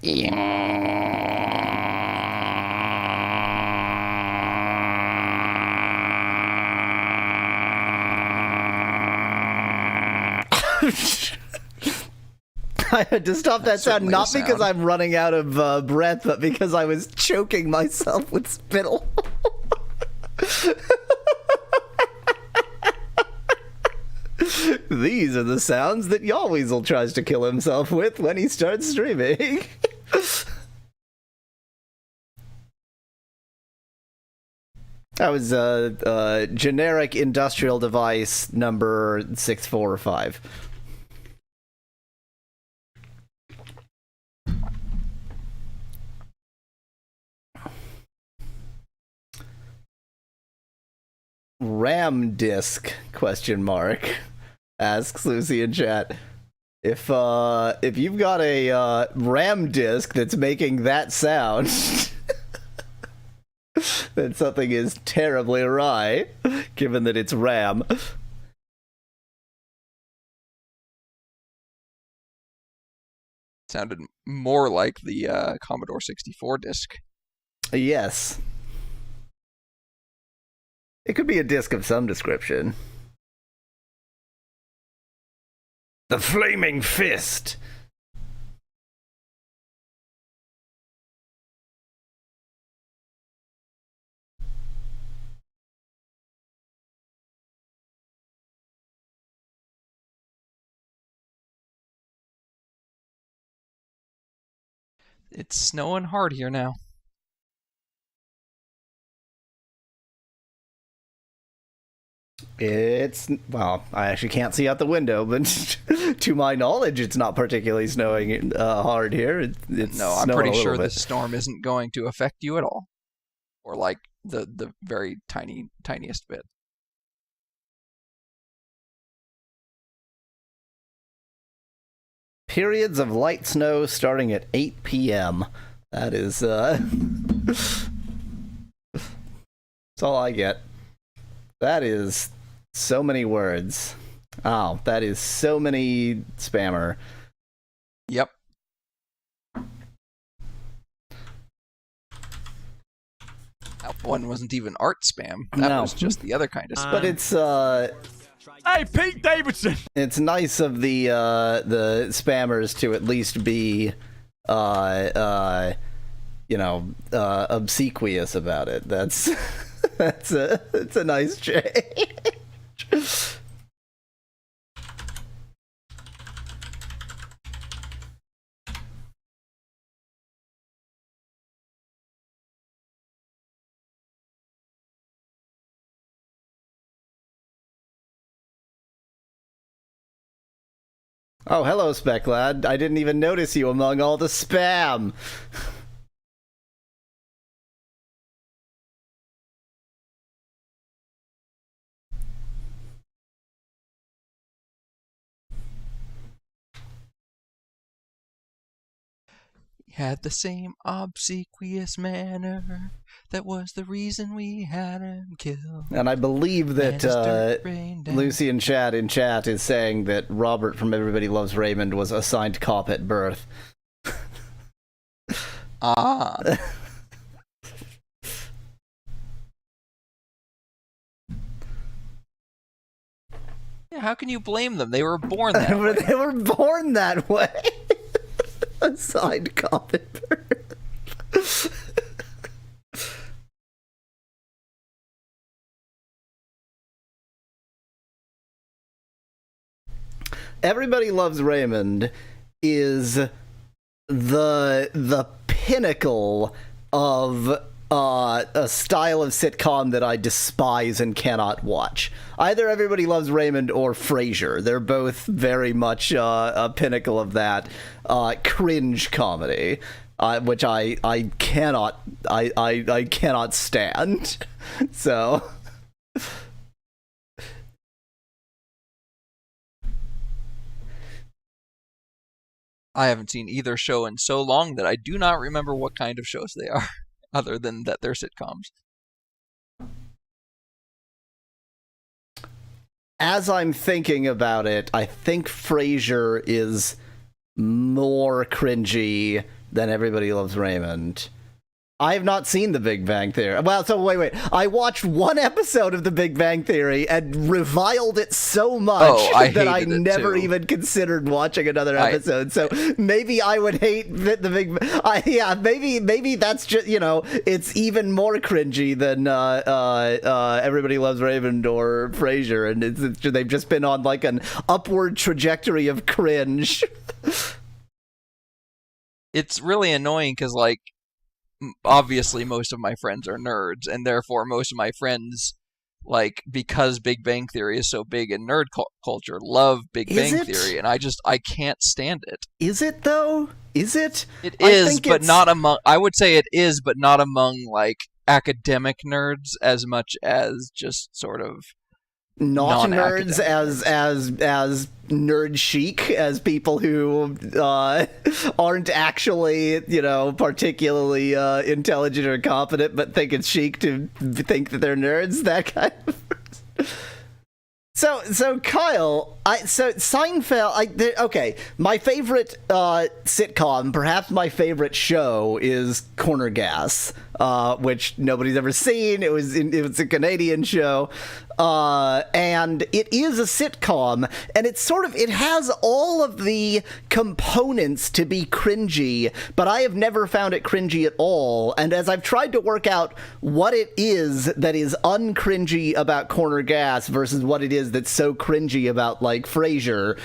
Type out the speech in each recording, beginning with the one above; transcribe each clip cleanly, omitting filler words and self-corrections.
I had to stop that sound, not because I'm running out of breath, but because I was choking myself with spittle. These are the sounds that Yallweasel tries to kill himself with when he starts streaming. That was generic industrial device number 645. RAM disk ? Asks Lucy in chat. If you've got a RAM disk that's making that sound, then something is terribly awry, given that it's RAM. Sounded more like the Commodore 64 disc. Yes. It could be a disc of some description. The Flaming Fist! It's snowing hard here now. It's, well, I actually can't see out the window, but to my knowledge, it's not particularly snowing hard here. No, I'm pretty sure this storm isn't going to affect you at all. Or like the very tiniest bit. Periods of light snow starting at 8 p.m. That is, that's all I get. That is so many words. Oh, that is so many spammer. Yep. That one wasn't even art spam. That was just the other kind of spam. But it's, Hey, Pete Davidson! It's nice of the spammers to at least be, obsequious about it. That's that's a nice change. Oh, hello, Spec Lad. I didn't even notice you among all the spam. He had the same obsequious manner. That was the reason we had him killed. And I believe that Lucy in chat is saying that Robert from Everybody Loves Raymond was assigned cop at birth. Ah. Yeah, how can you blame them? They were born that way. They were born that way. Assigned cop at birth. Everybody Loves Raymond is the pinnacle of a style of sitcom that I despise and cannot watch. Either Everybody Loves Raymond or Frasier. They're both very much a pinnacle of that cringe comedy, which I cannot stand. So. I haven't seen either show in so long that I do not remember what kind of shows they are, other than that they're sitcoms. As I'm thinking about it, I think Frasier is more cringy than Everybody Loves Raymond. I have not seen The Big Bang Theory. Well, so wait. I watched one episode of The Big Bang Theory and reviled it so much that I never even considered watching another episode. So maybe I would hate The Big maybe that's just, it's even more cringy than Everybody Loves Raymond or Frasier, and they've just been on like an upward trajectory of cringe. It's really annoying because, like, obviously most of my friends are nerds, and therefore most of my friends, like, because Big Bang Theory is so big in nerd culture, love Big Bang Theory, and I can't stand it. Is it though? Is it? It is, but not among. I would say it is, but not among like academic nerds as much as just sort of not nerds as nerd chic, as people who aren't actually, particularly intelligent or competent, but think it's chic to think that they're nerds, that kind of So Kyle, Seinfeld. Okay, my favorite sitcom, perhaps my favorite show, is Corner Gas, which nobody's ever seen. It was a Canadian show, and it is a sitcom, and it has all of the components to be cringy, but I have never found it cringy at all. And as I've tried to work out what it is that is uncringy about Corner Gas versus what it is that's so cringy about, like, Frasier,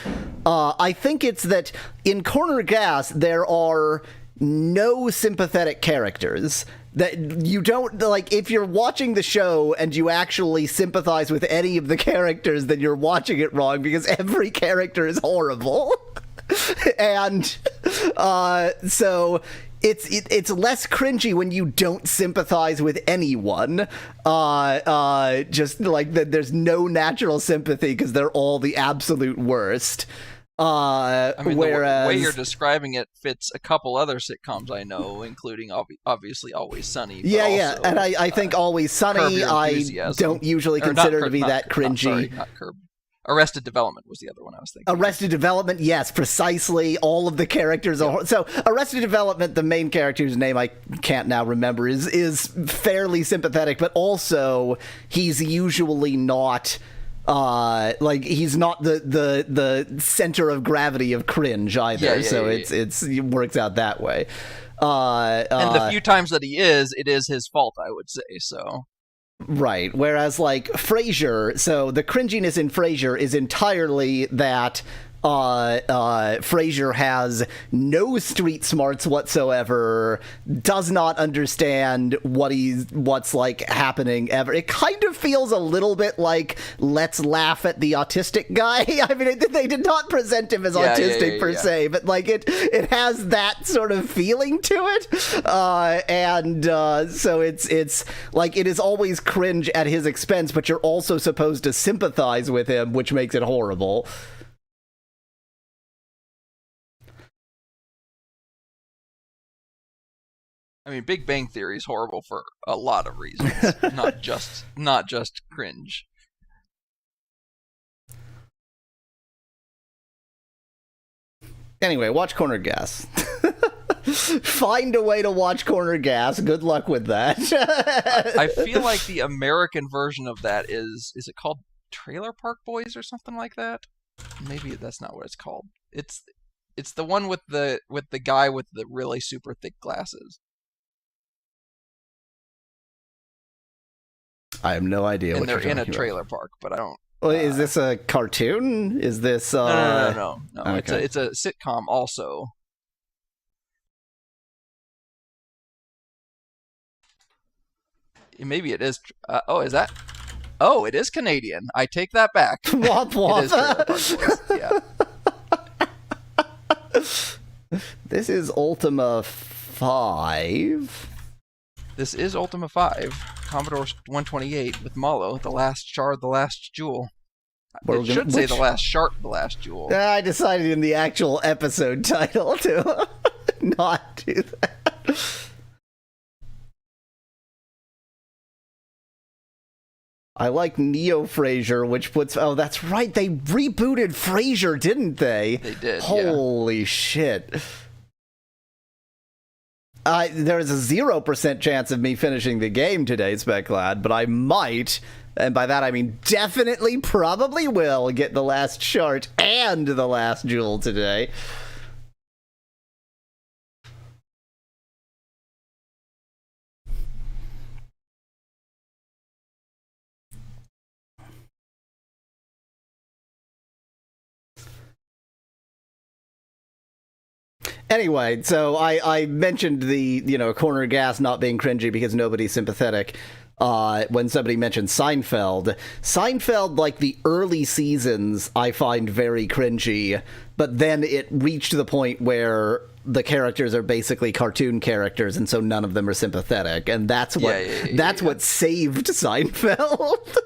I think it's that in Corner Gas there are no sympathetic characters. That you don't, like, if you're watching the show and you actually sympathize with any of the characters, then you're watching it wrong, because every character is horrible. And so it's less cringy when you don't sympathize with anyone. Just like there's no natural sympathy because they're all the absolute worst. whereas the way you're describing it fits a couple other sitcoms I know, including obviously Always Sunny. Yeah, and I think Always Sunny I don't usually consider to be that cringy. Not Curb. Arrested Development was the other one I was thinking. Arrested Development, yes, precisely. All of the characters are... So, Arrested Development, the main character whose name I can't now remember, is fairly sympathetic, but also he's usually not... he's not the center of gravity of cringe either, it works out that way. And the few times that he is, it is his fault, I would say, so... Right, whereas, like, Frasier, so the cringiness in Frasier is entirely that Frasier has no street smarts whatsoever, does not understand what's like happening ever. It kind of feels a little bit like Let's Laugh at the Autistic Guy. I mean, they did not present him as autistic per se, but like it has that sort of feeling to it, so it's like it is always cringe at his expense, but you're also supposed to sympathize with him, which makes it horrible. I mean, Big Bang Theory is horrible for a lot of reasons, not just cringe. Anyway, watch Corner Gas. Find a way to watch Corner Gas. Good luck with that. I feel like the American version of that is it called Trailer Park Boys or something like that? Maybe that's not what it's called. It's the one with the guy with the really super thick glasses. I have no idea. And they're in a trailer park, but I don't. Well, is this a cartoon? Is this? No. Okay. It's a sitcom also. Maybe it is. Is that? Oh, it is Canadian. I take that back. Womp womp. It is Trailer Park Boys. Yeah. This is Ultima 5. This is Ultima 5. Commodore 128 with Mallow, the last shard, the last jewel. It should say the last sharp, the last jewel. I decided in the actual episode title to not do that. I like Neo Frasier, which puts... Oh, that's right. They rebooted Frasier, didn't they? They did, Holy shit. there is a 0% chance of me finishing the game today, SpecLad, but I might, and by that I mean definitely, probably will get the last chart and the last jewel today. Anyway, so I mentioned the, corner gas not being cringy because nobody's sympathetic when somebody mentioned Seinfeld. Seinfeld, like the early seasons, I find very cringy, but then it reached the point where the characters are basically cartoon characters, and so none of them are sympathetic, and that's what what saved Seinfeld.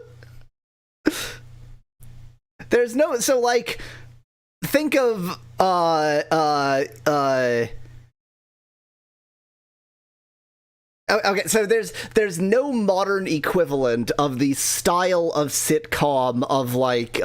There's no, so like, think of okay, so there's no modern equivalent of the style of sitcom of like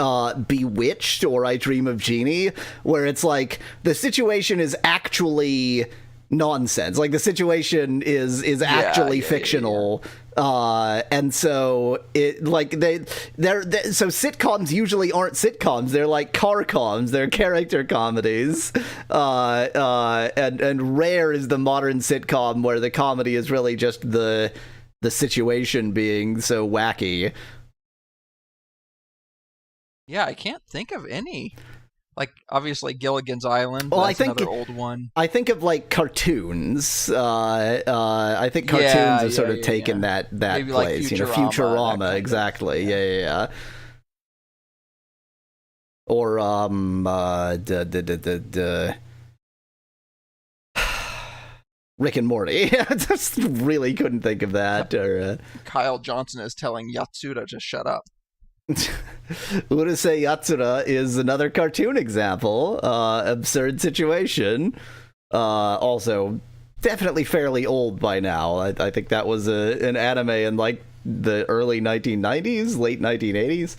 Bewitched or I Dream of Jeannie, where it's like the situation is actually nonsense, like the situation is actually fictional. And so it like they're so sitcoms usually aren't sitcoms, they're like car-coms, they're character comedies, and rare is the modern sitcom where the comedy is really just the situation being so wacky. Yeah, I can't think of any. Like, obviously, Gilligan's Island. Well, that's another old one. I think of, like, cartoons. I think cartoons have sort of taken that maybe place. Like Futurama, exactly. Yeah. Or, Rick and Morty. I just really couldn't think of that. Or Kyle Johnson is telling Yatsuda to shut up. Urusei Yatsura is another cartoon example. Absurd situation. Also, definitely fairly old by now. I think that was an anime in like the early 1990s, late 1980s.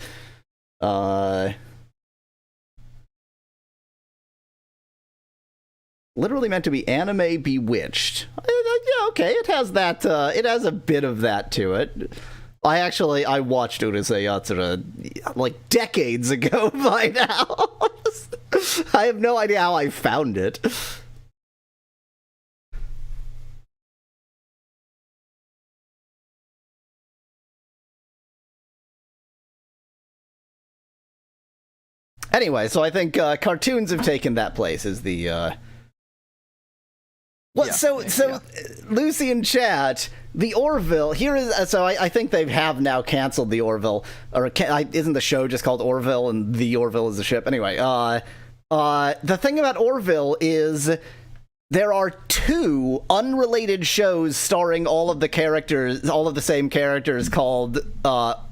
Literally meant to be anime Bewitched. Yeah, okay, it has that. It has a bit of that to it. I watched Urusei Yatsura like decades ago by now. I have no idea how I found it. Anyway, so I think cartoons have taken that place as the Lucy in chat, the Orville, here is, so I think they have now canceled the Orville, or isn't the show just called Orville and the Orville is the ship? Anyway, the thing about Orville is there are two unrelated shows starring all of the same characters called,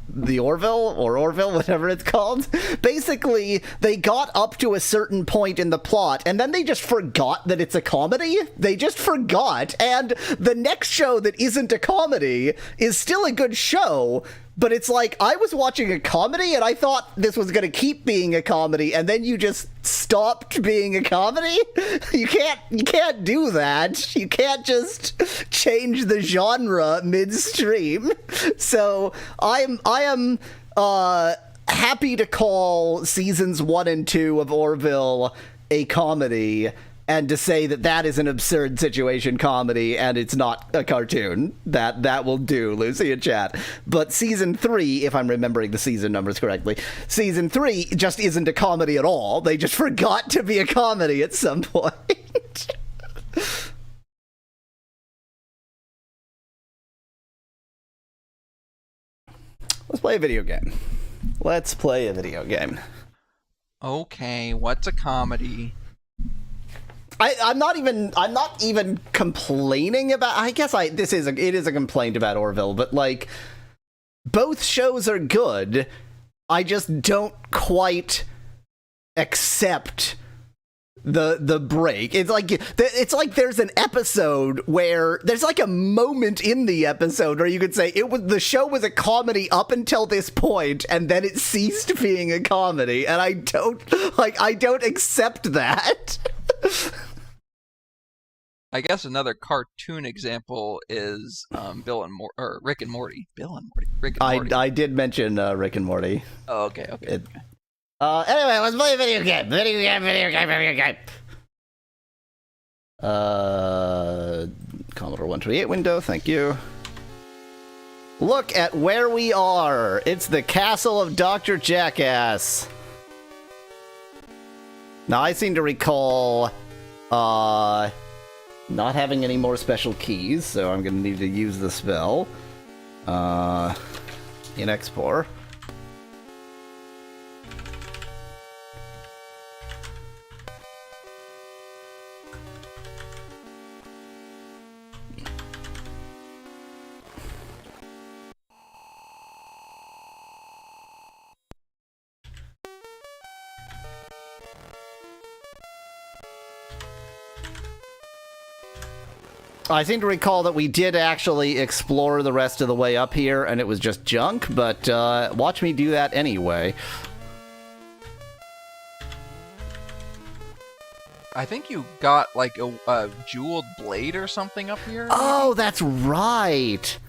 the Orville, or Orville, whatever it's called. Basically, they got up to a certain point in the plot, and then they just forgot that it's a comedy. They just forgot, and the next show that isn't a comedy is still a good show, but it's like, I was watching a comedy, and I thought this was gonna keep being a comedy, and then you just stopped being a comedy? You can't do that. You can't just change the genre midstream. So I am happy to call seasons 1 and 2 of Orville a comedy, and to say that is an absurd situation comedy and it's not a cartoon. That will do, Lucy in chat. But season 3, if I'm remembering the season numbers correctly, season 3 just isn't a comedy at all. They just forgot to be a comedy at some point. Let's play a video game. Okay, what's a comedy? I'm not even complaining about, I guess it is a complaint about Orville, but like, both shows are good. I just don't quite accept the break. It's like there's an episode where there's like a moment in the episode where you could say the show was a comedy up until this point, and then it ceased being a comedy, and I don't accept that. I guess another cartoon example is Rick and Morty. Bill and Morty. Rick and Morty. I did mention Rick and Morty. Oh, okay. Anyway, let's play a video game. Video game. Commodore 128 window, thank you. Look at where we are. It's the castle of Dr. Jackass. Now, I seem to recall not having any more special keys, so I'm going to need to use the spell in Explorer. I seem to recall that we did actually explore the rest of the way up here, and it was just junk, but watch me do that anyway. I think you got, like, a jeweled blade or something up here? Oh, that's right!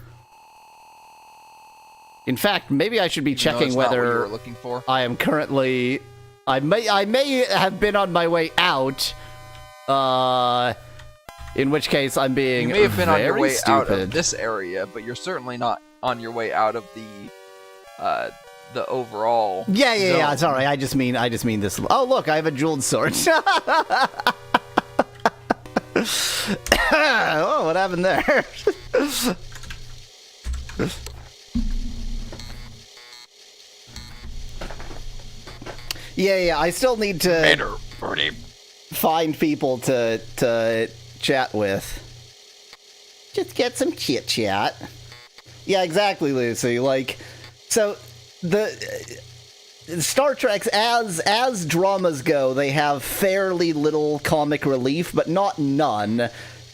In fact, maybe I should be checking not what you whether were looking for. I am currently... I may have been on my way out, in which case I'm being You may have been on your way out stupid. of this area, but you're certainly not on your way out of the overall Yeah, zone. sorry, I just mean this. Oh, look, I have a jeweled sword. Oh, what happened there? Yeah, I still need to find people to chat with. Just get some chit chat. Yeah, exactly, Lucy. Like, so the Star Trek's as dramas go, they have fairly little comic relief, but not none.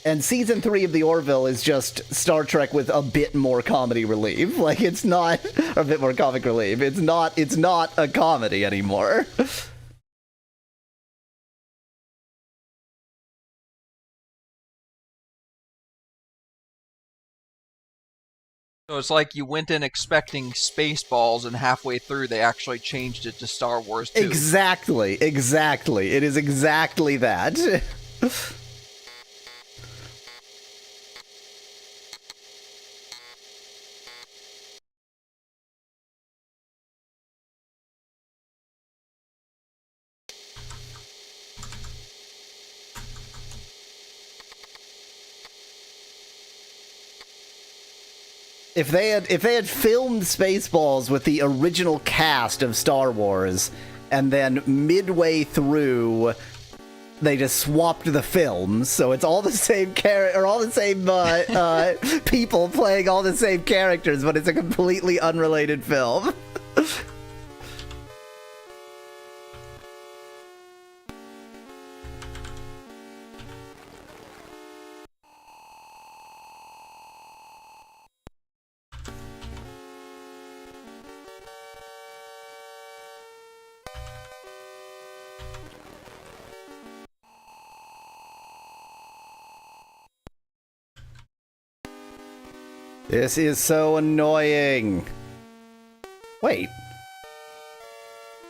And season 3 of the Orville is just Star Trek with a bit more comedy relief. Like, it's not a bit more comic relief. It's not a comedy anymore. So it's like you went in expecting Spaceballs, and halfway through they actually changed it to Star Wars 2. Exactly. It is exactly that. If they had filmed Spaceballs with the original cast of Star Wars, and then midway through they just swapped the films, so it's all the same all the same people playing all the same characters, but it's a completely unrelated film. This is so annoying. Wait.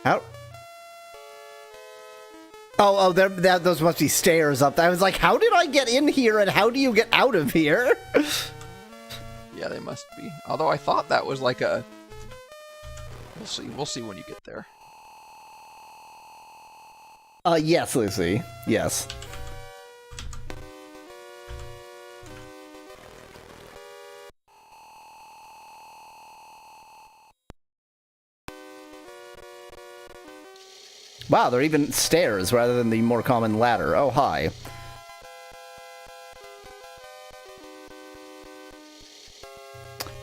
How? Oh, those must be stairs up there. I was like, how did I get in here and how do you get out of here? Yeah, they must be. Although I thought that was like a... We'll see when you get there. Yes, Lucy. Yes. Wow, they're even stairs rather than the more common ladder. Oh, hi.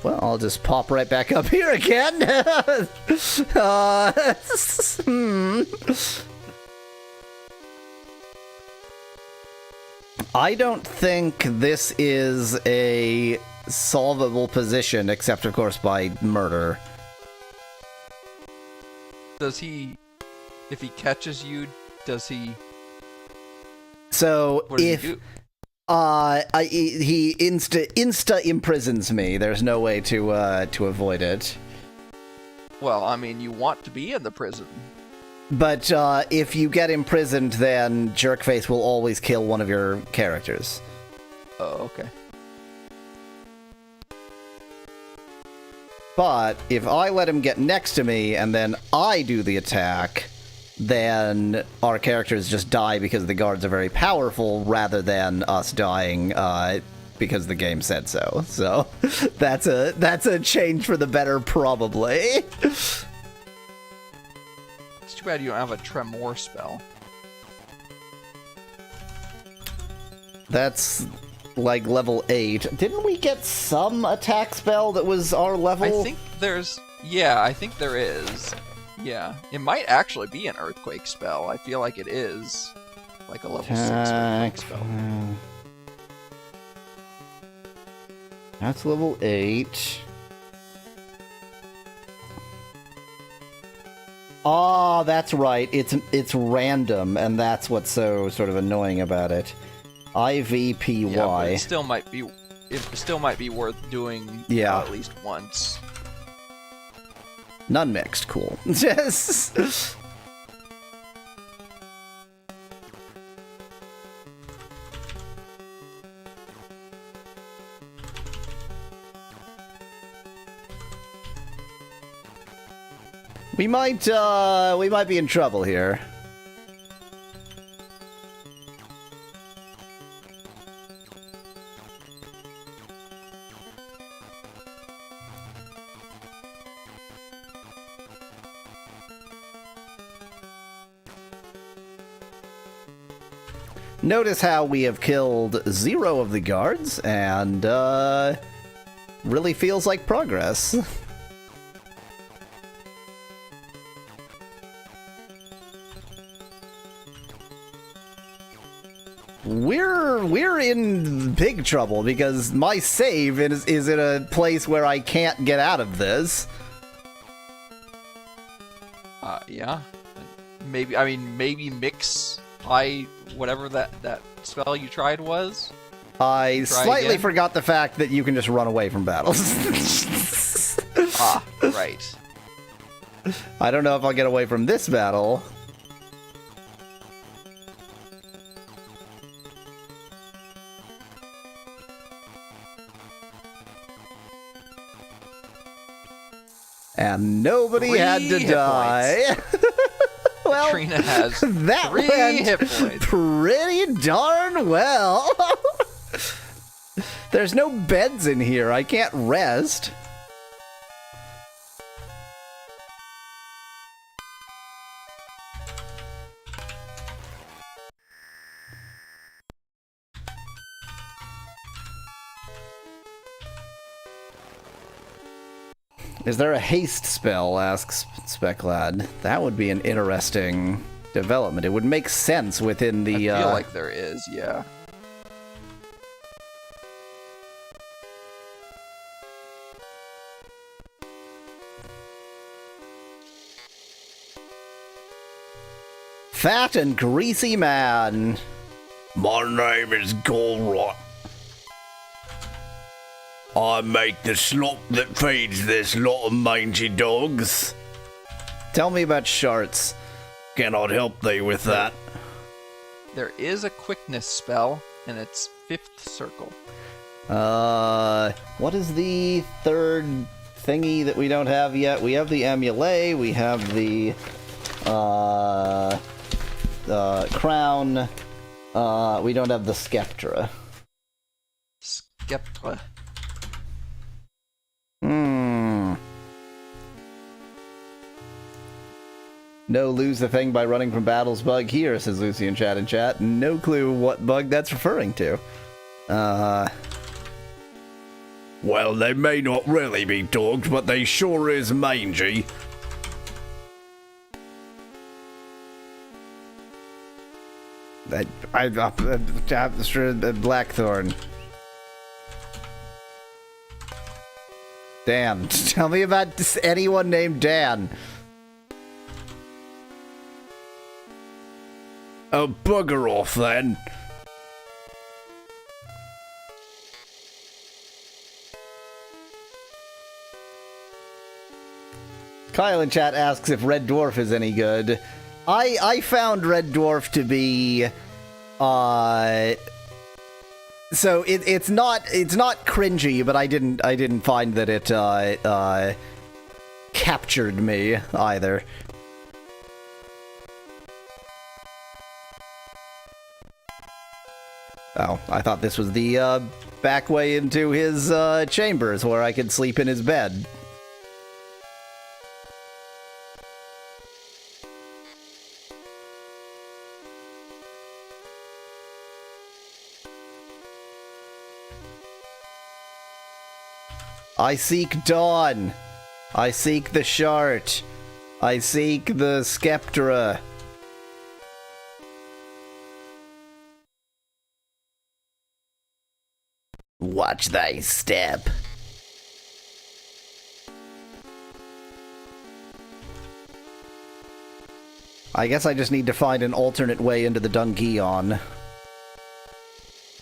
Well, I'll just pop right back up here again. I don't think this is a solvable position, except, of course, by murder. Does he... If he catches you, does he... So, What does he do? He insta imprisons me. There's no way to avoid it. Well, I mean, you want to be in the prison. But if you get imprisoned, then Jerkface will always kill one of your characters. Oh, okay. But if I let him get next to me and then I do the attack, then our characters just die because the guards are very powerful rather than us dying because the game said so. So that's a change for the better, probably. It's too bad you don't have a Tremor spell. That's like level 8. Didn't we get some attack spell that was our level? I think there's... Yeah, I think there is. Yeah. It might actually be an Earthquake spell. I feel like it is. Like a level 6 Earthquake spell. That's level 8. Oh, that's right. It's random, and that's what's so sort of annoying about it. IVPY. Yeah, but it still might be worth doing at least once. None mixed, cool. Yes. We might be in trouble here. Notice how we have killed 0 of the guards, and really feels like progress. We're in big trouble because my save is in a place where I can't get out of this. Yeah. Maybe mix whatever that spell you tried was. I slightly forgot the fact that you can just run away from battles. Right. I don't know if I'll get away from this battle. And nobody had to die. Well, Trina has that 3 went hit points. Pretty darn well. There's no beds in here. I can't rest. Is there a haste spell, asks Speclad. That would be an interesting development. It would make sense within the... I feel like there is, yeah. Fat and greasy man. My name is Golrot. I make the slop that feeds this lot of mangy dogs. Tell me about sharts. Cannot help thee with that. There is a quickness spell, and it's 5th circle. What is the third thingy that we don't have yet? We have the amulet, we have the, crown, we don't have the Skeptra. Skeptra. No lose the thing by running from battles bug here, says Lucy in chat. No clue what bug that's referring to. Well, they may not really be dogs, but they sure is mangy. Blackthorn. Dan. Tell me about anyone named Dan. Oh, bugger off then. Kyle in chat asks if Red Dwarf is any good. I found Red Dwarf to be so it's not cringy, but I didn't find that it captured me either. Oh, I thought this was the back way into his chambers where I could sleep in his bed. I seek dawn. I seek the shart. I seek the Skeptra. Watch thy step. I guess I just need to find an alternate way into the Dungeon.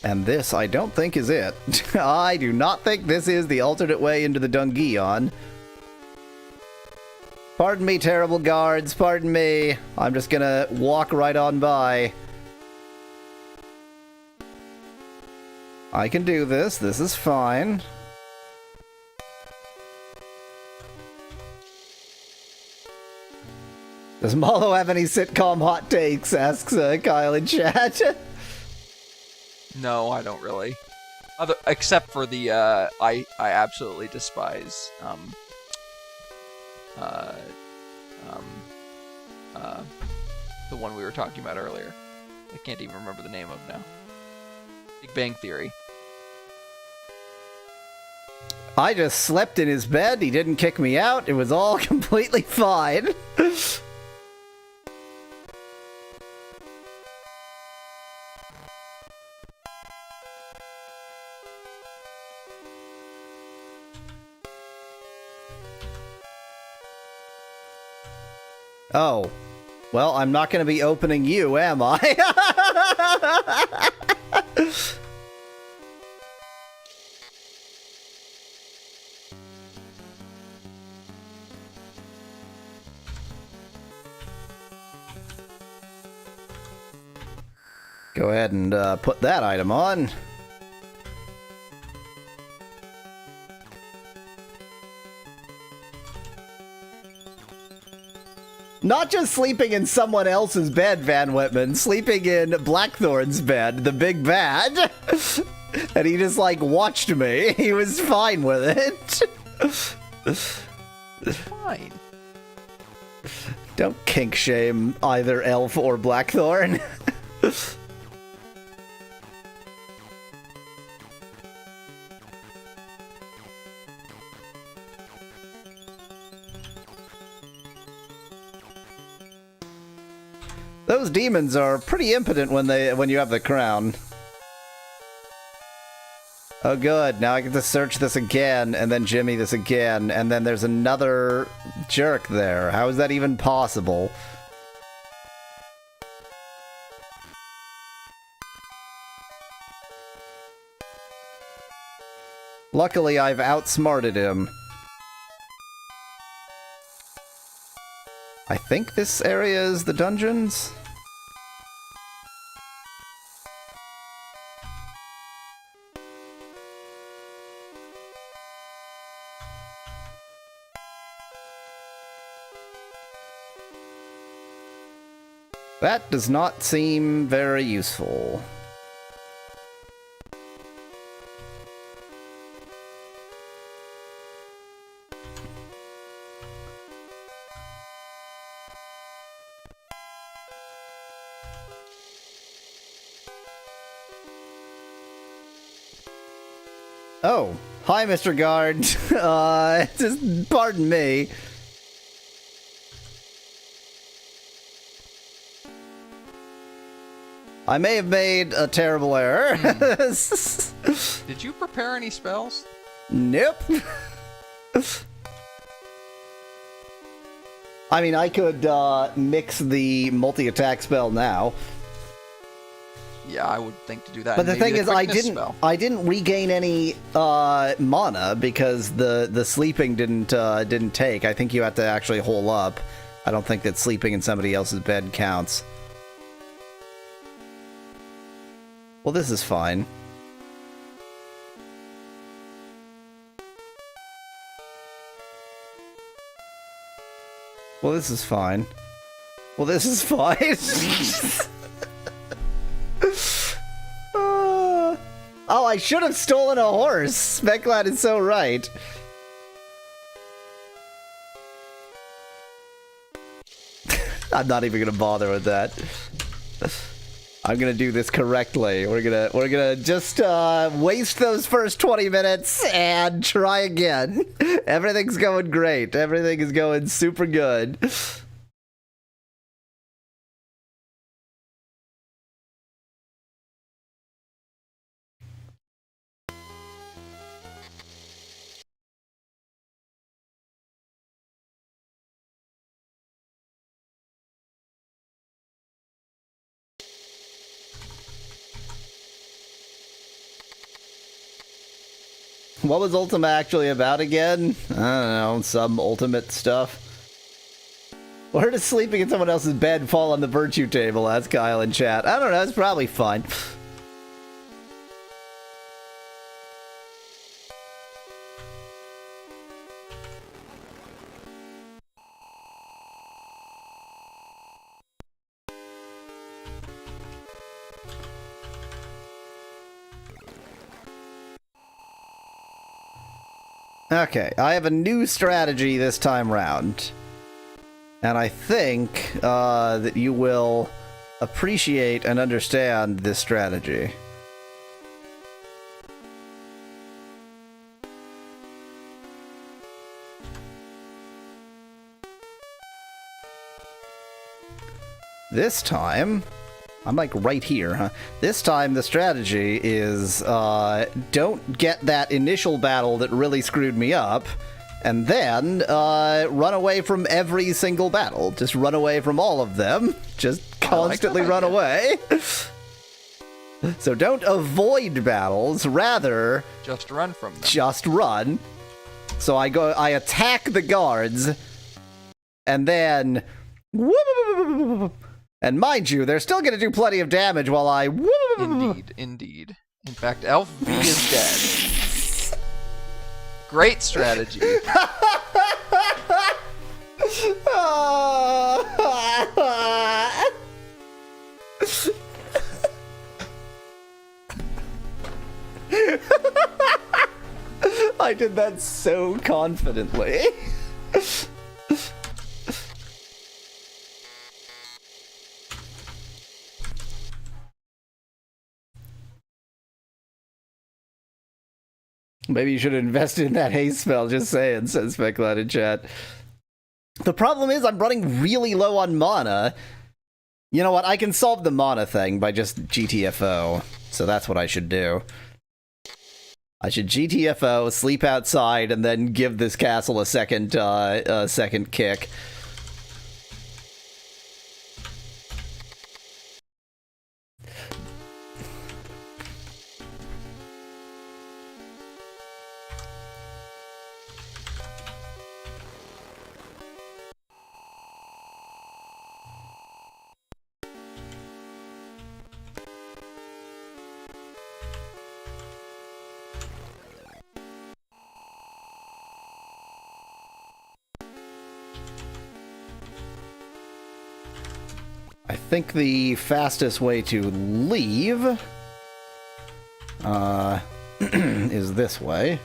And this, I don't think, is it. I do not think this is the alternate way into the Dungeon. Pardon me, terrible guards. Pardon me. I'm just gonna walk right on by. I can do this. This is fine. Does Mallow have any sitcom hot takes? Asks Kyle in chat. No, I don't really. Except for the I absolutely despise the one we were talking about earlier. I can't even remember the name of now. Big Bang Theory. I just slept in his bed. He didn't kick me out. It was all completely fine. Oh. Well, I'm not going to be opening you, am I? Go ahead and put that item on. Not just sleeping in someone else's bed, Van Whitman. Sleeping in Blackthorn's bed, the big bad. And he just, like, watched me. He was fine with it. Fine. Don't kink shame either Elf or Blackthorn. Those demons are pretty impotent when you have the crown. Oh good, now I get to search this again, and then Jimmy this again, and then there's another jerk there. How is that even possible? Luckily, I've outsmarted him. I think this area is the dungeons? That does not seem very useful. Oh, hi, Mr. Guard. Just pardon me. I may have made a terrible error. Did you prepare any spells? Nope. I mean, I could mix the multi-attack spell now. Yeah, I would think to do that. But the And maybe thing is, spell. I didn't regain any mana because the sleeping didn't take. I think you have to actually hole up. I don't think that sleeping in somebody else's bed counts. Well, this is fine. Well, this is fine. Well, this is fine. Oh, I should have stolen a horse. Speclad is so right. I'm not even gonna bother with that. I'm gonna do this correctly. We're gonna just waste those first 20 minutes and try again. Everything's going great. Everything is going super good. What was Ultima actually about again? I don't know, some ultimate stuff. Where does sleeping in someone else's bed fall on the virtue table? That's Kyle in chat. I don't know, it's probably fine. Okay, I have a new strategy this time round. And I think that you will appreciate and understand this strategy. This time, I'm like right here, huh? This time the strategy is don't get that initial battle that really screwed me up, and then run away from every single battle. Just run away from all of them. Just constantly run away. So don't avoid battles, rather just run from them. Just run. So I attack the guards, and then and mind you, they're still going to do plenty of damage while I... Indeed, indeed. In fact, Elf V is dead. Great strategy. I did that so confidently. Maybe you should have invested in that haste spell, just saying, says Speclad in chat. The problem is I'm running really low on mana. You know what, I can solve the mana thing by just GTFO, so that's what I should do. I should GTFO, sleep outside, and then give this castle a second kick. I think the fastest way to leave is this way.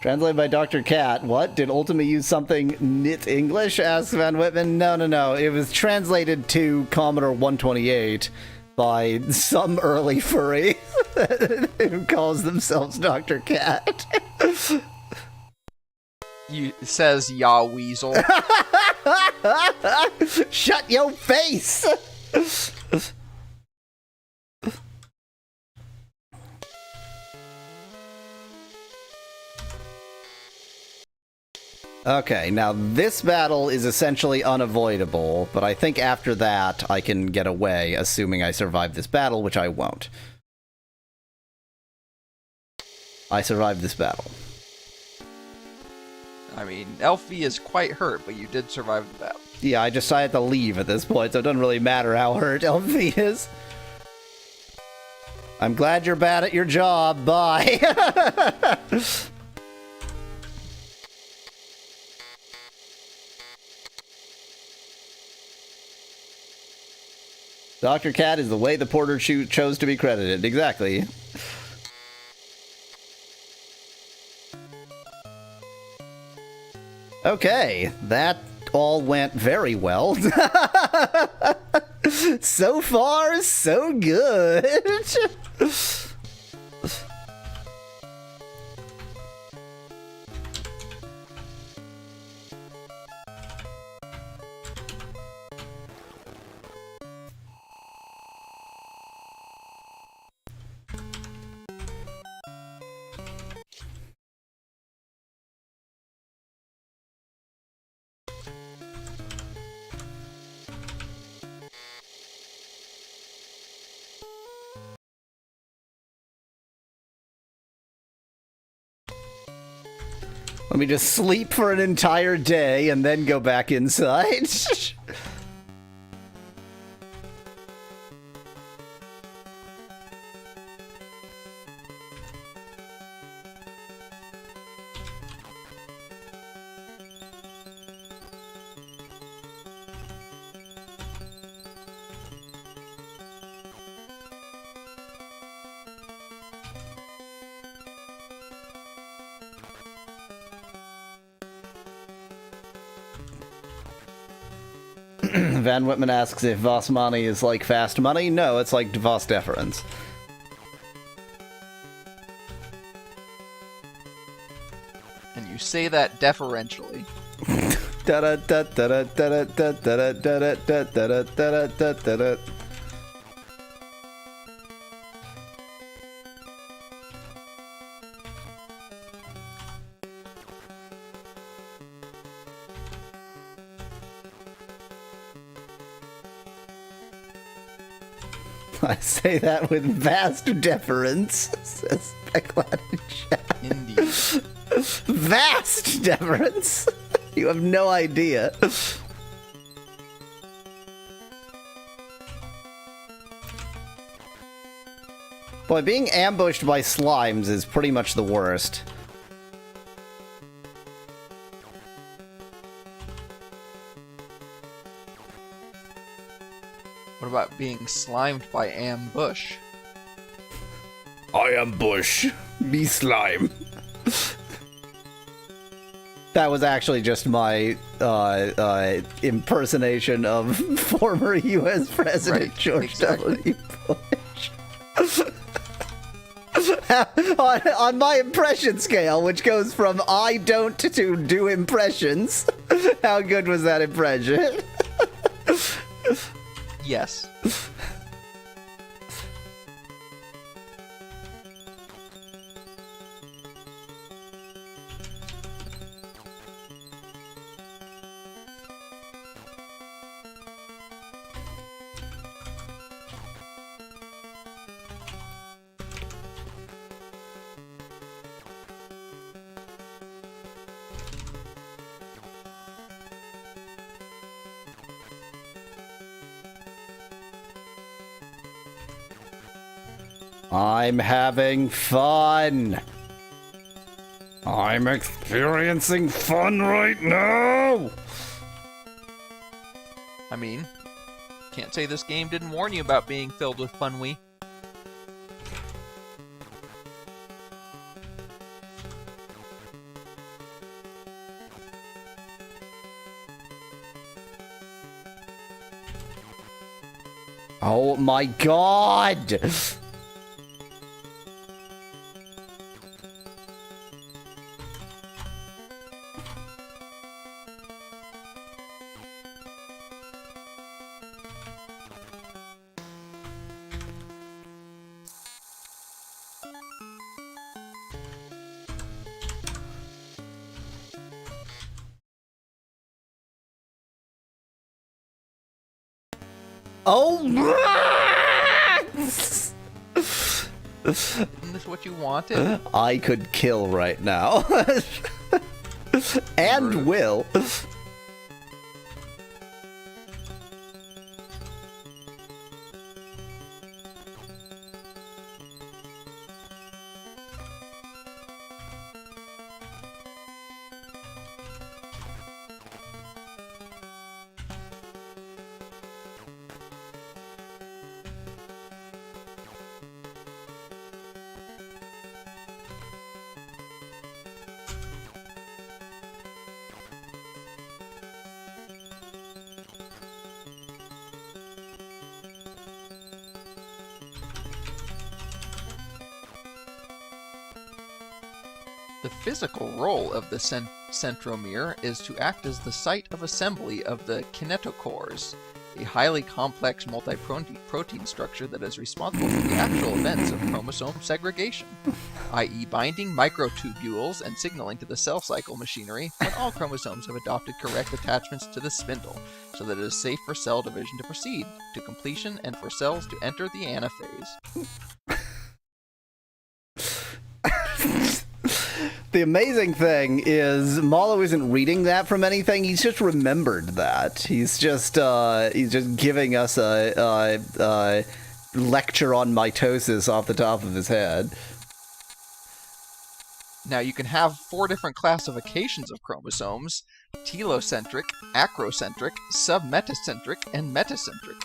Translated by Dr. Cat. What? Did Ultima use something knit English? Asks Van Whitman. No. It was translated to Commodore 128 by some early furry who calls themselves Dr. Cat. Says Ya Weasel. Shut your face! Okay, now this battle is essentially unavoidable, but I think after that I can get away, assuming I survive this battle, which I won't. I survived this battle. I mean, Elfie is quite hurt, but you did survive the battle. Yeah, I had to leave at this point, so it doesn't really matter how hurt Elfie is. I'm glad you're bad at your job. Bye. Dr. Cat is the way the porter chose to be credited. Exactly. Okay, that all went very well. So far, so good. Let me just sleep for an entire day and then go back inside. Van Whitman asks if Voss money is like fast money. No, it's like Voss deference. And you say that deferentially. I say that with vast deference, says Becklad in chat. Indeed. Vast deference! You have no idea. Boy, being ambushed by slimes is pretty much the worst. What about being slimed by ambush? I ambush. Me slime. That was actually just my impersonation of former U.S. President George W. Bush. on my impression scale, which goes from I don't to do impressions, how good was that impression? Yes. I'm having fun. I'm experiencing fun right now. I mean, can't say this game didn't warn you about being filled with funwe. Oh my god! Oh! Isn't this what you wanted? I could kill right now. And will. The physical role of the centromere is to act as the site of assembly of the kinetochores, a highly complex multi-protein structure that is responsible for the actual events of chromosome segregation, i.e. binding microtubules and signaling to the cell cycle machinery when all chromosomes have adopted correct attachments to the spindle, so that it is safe for cell division to proceed to completion and for cells to enter the anaphase. The amazing thing is Mallow isn't reading that from anything. He's just remembered that. He's just giving us a lecture on mitosis off the top of his head. Now you can have 4 different classifications of chromosomes: telocentric, acrocentric, submetacentric, and metacentric.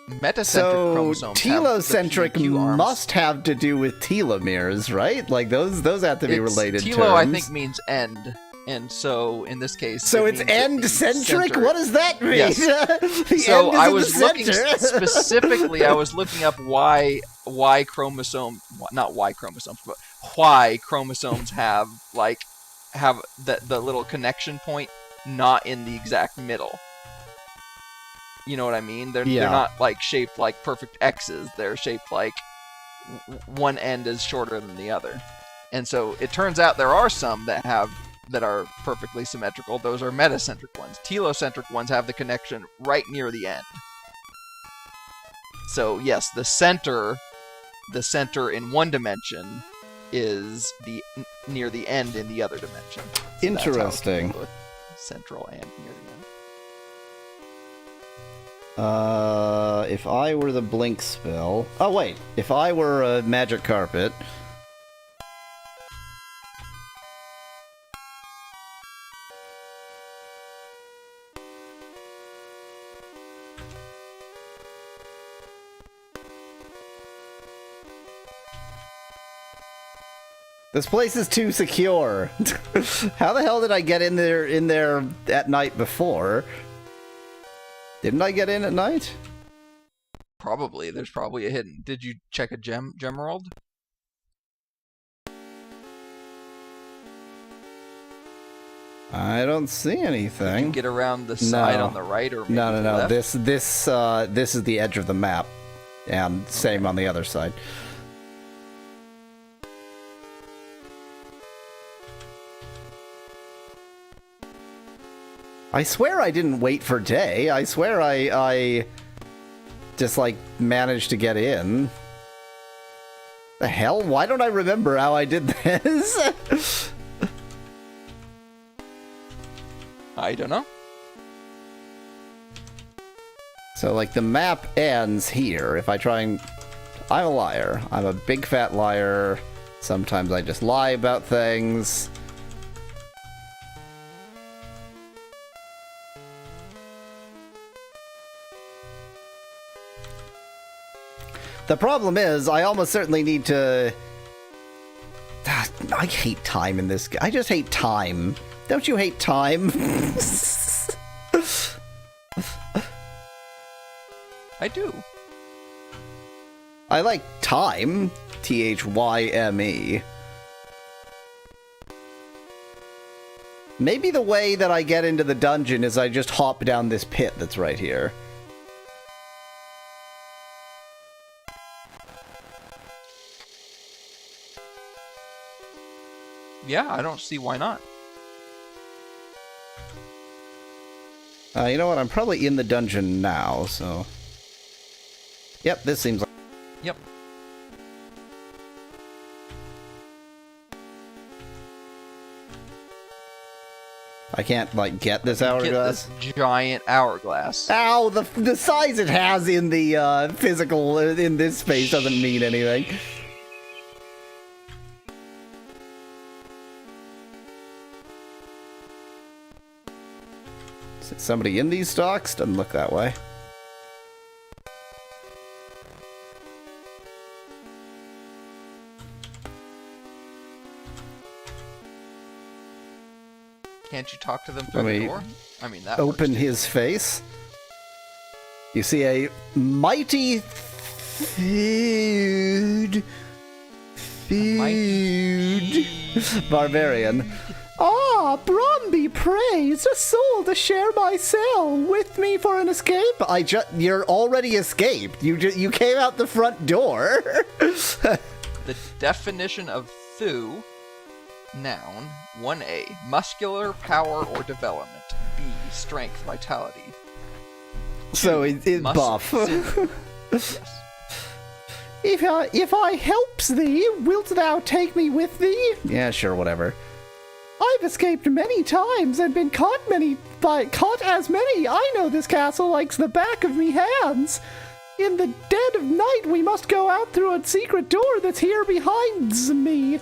Metacentric chromosomes telocentric have the PQ must have to do with telomeres, right? Like those have to be related telo, terms. I think, means end, and so in this case, so it's means that the end-centric? center- What does that mean? Yes. The So end is I in was the looking center. specifically. I was looking up why chromosomes have the little connection point not in the exact middle. You know what I mean? They're not like shaped like perfect X's. They're shaped like one end is shorter than the other. And so it turns out there are some that are perfectly symmetrical. Those are metacentric ones. Telocentric ones have the connection right near the end. So yes, the center in one dimension is near the end in the other dimension. So Interesting. That's how it's both central and near the end. If I were the blink spell... Oh, wait. If I were a magic carpet... This place is too secure. How the hell did I get in there at night before? Didn't I get in at night? Probably. There's probably a hidden. Did you check a gem world? I don't see anything. Did you get around the side on the right or maybe no. the left? This is the edge of the map, and same on the other side. I swear I didn't wait for day. I swear I just, like, managed to get in. The hell? Why don't I remember how I did this? I don't know. So, like, the map ends here. If I try and... I'm a liar. I'm a big fat liar. Sometimes I just lie about things. The problem is, I almost certainly need to... I hate time in this game. I just hate time. Don't you hate time? I do. I like time. T-H-Y-M-E. Maybe the way that I get into the dungeon is I just hop down this pit that's right here. Yeah, I don't see why not. You know what? I'm probably in the dungeon now, so... Yep, this seems like... Yep. I can't, like, get this hourglass? Get this giant hourglass. Ow! The size it has in the, physical, in this space doesn't mean anything. Is somebody in these stocks? Doesn't look that way. Can't you talk to them through the door? I mean, that open works. his face. You see a mighty food barbarian. Ah, Brom be praised, a soul to share my cell with me for an escape. You're already escaped. You came out the front door. The definition of Thu. Noun, 1A, muscular power or development. B, strength, vitality. So it's buff. Yes. If I helps thee, wilt thou take me with thee? Yeah, sure, whatever. I've escaped many times and been caught as many. I know this castle likes the back of me hands. In the dead of night, we must go out through a secret door that's here behind me.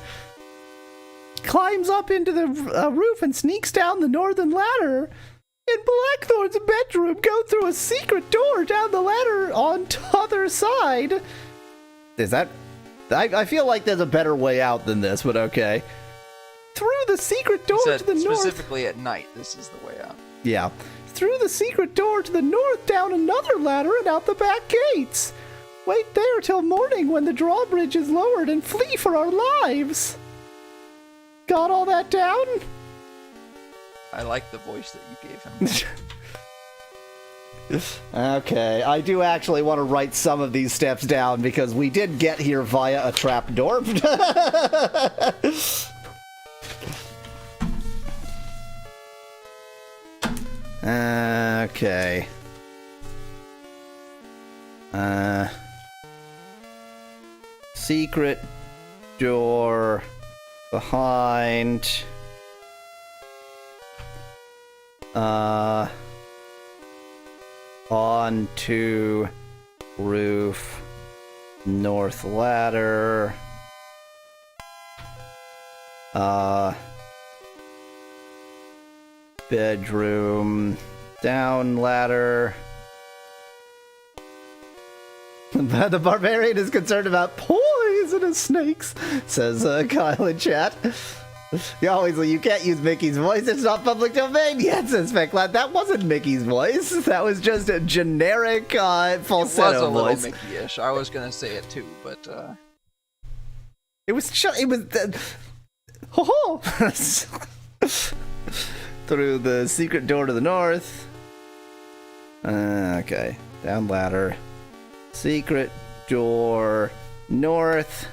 Climbs up into the roof and sneaks down the northern ladder. In Blackthorn's bedroom, go through a secret door down the ladder on t'other side. Is that... I feel like there's a better way out than this, but okay. Through the secret door to the north... Specifically at night, this is the way out. Yeah. Through the secret door to the north, down another ladder, and out the back gates. Wait there till morning when the drawbridge is lowered and flee for our lives. Got all that down? I like the voice that you gave him. Okay, I do actually want to write some of these steps down because we did get here via a trapdoor. Okay. Secret door behind. Onto roof, north ladder. Bedroom, down ladder. The barbarian is concerned about poisonous snakes, says Kyle in chat. You can't use Mickey's voice. It's not public domain yet, says Specklad. That wasn't Mickey's voice. That was just a generic falsetto voice. It was a little Mickey-ish. I was gonna say it too, but it was. Ho ho! Through the secret door to the north. Okay, down ladder. Secret door north.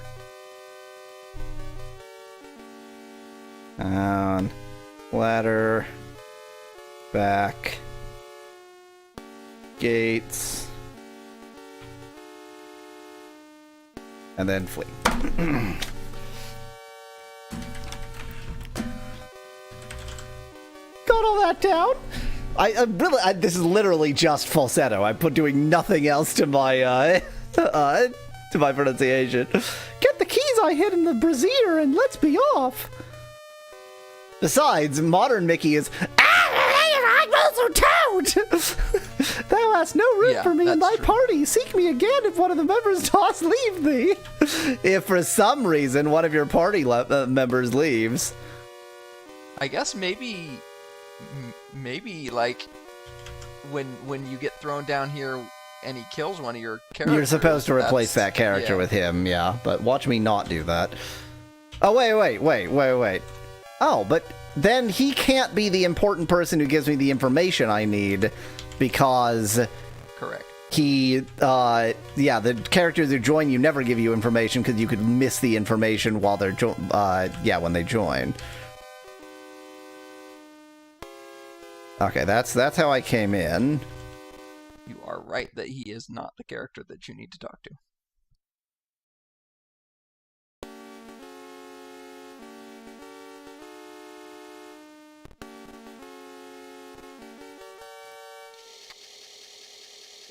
Down ladder, back, gates, and then flee. Got all that down? This is literally just falsetto. I'm doing nothing else to my to my pronunciation. Get the keys I hid in the brazier and let's be off. Besides, modern Mickey is Thou hast no room for me in thy party. Seek me again if one of the members does leave thee. If for some reason one of your party members leaves. I guess maybe like when you get thrown down here and he kills one of your characters. You're supposed to replace that character with him, yeah. But watch me not do that. Oh, wait. Oh, but then he can't be the important person who gives me the information I need because... Correct. The characters who join you never give you information because you could miss the information while they're, when they join. Okay, that's how I came in. You are right that he is not the character that you need to talk to.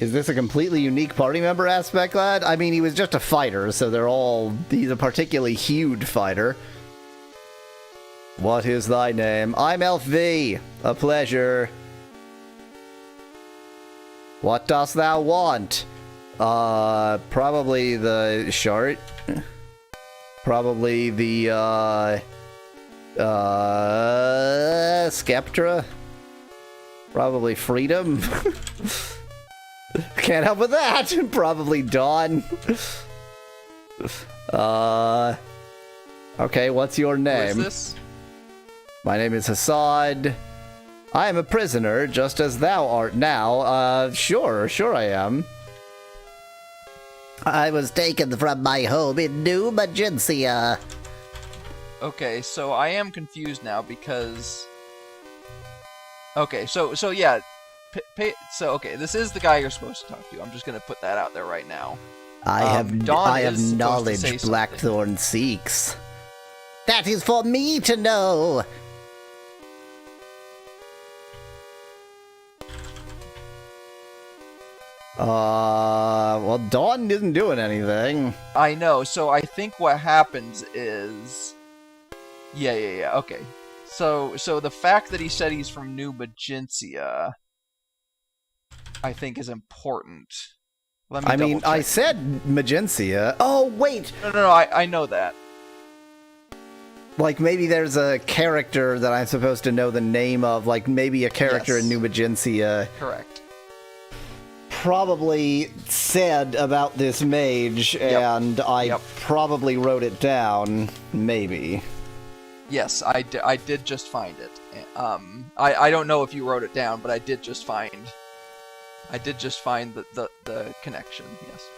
Is this a completely unique party member aspect, lad? I mean, he was just a fighter, so he's a particularly huge fighter. What is thy name? I'm Elf V. A pleasure. What dost thou want? Probably the short. Probably the, Skeptra. Probably freedom. Can't help with that. Probably Dawn. Okay, what's your name? Who is this? My name is Hassad. I am a prisoner, just as thou art now. Sure I am. I was taken from my home in New Magencia. Okay, so I am confused now because... Okay, so yeah... okay, this is the guy you're supposed to talk to. I'm just gonna put that out there right now. I have Dawn knowledge Blackthorn seeks. That is for me to know. Well, Dawn isn't doing anything. I know, so I think what happens is... Yeah, okay. So the fact that he said he's from New Magencia... I think is important. Let me double check. I said Magencia. Oh, wait! No, I know that. Like, maybe there's a character that I'm supposed to know the name of, like, maybe a character in New Magencia. Correct. Probably said about this mage, and I probably wrote it down, maybe. Yes, I did just find it. I don't know if you wrote it down, but I did just find the connection, yes.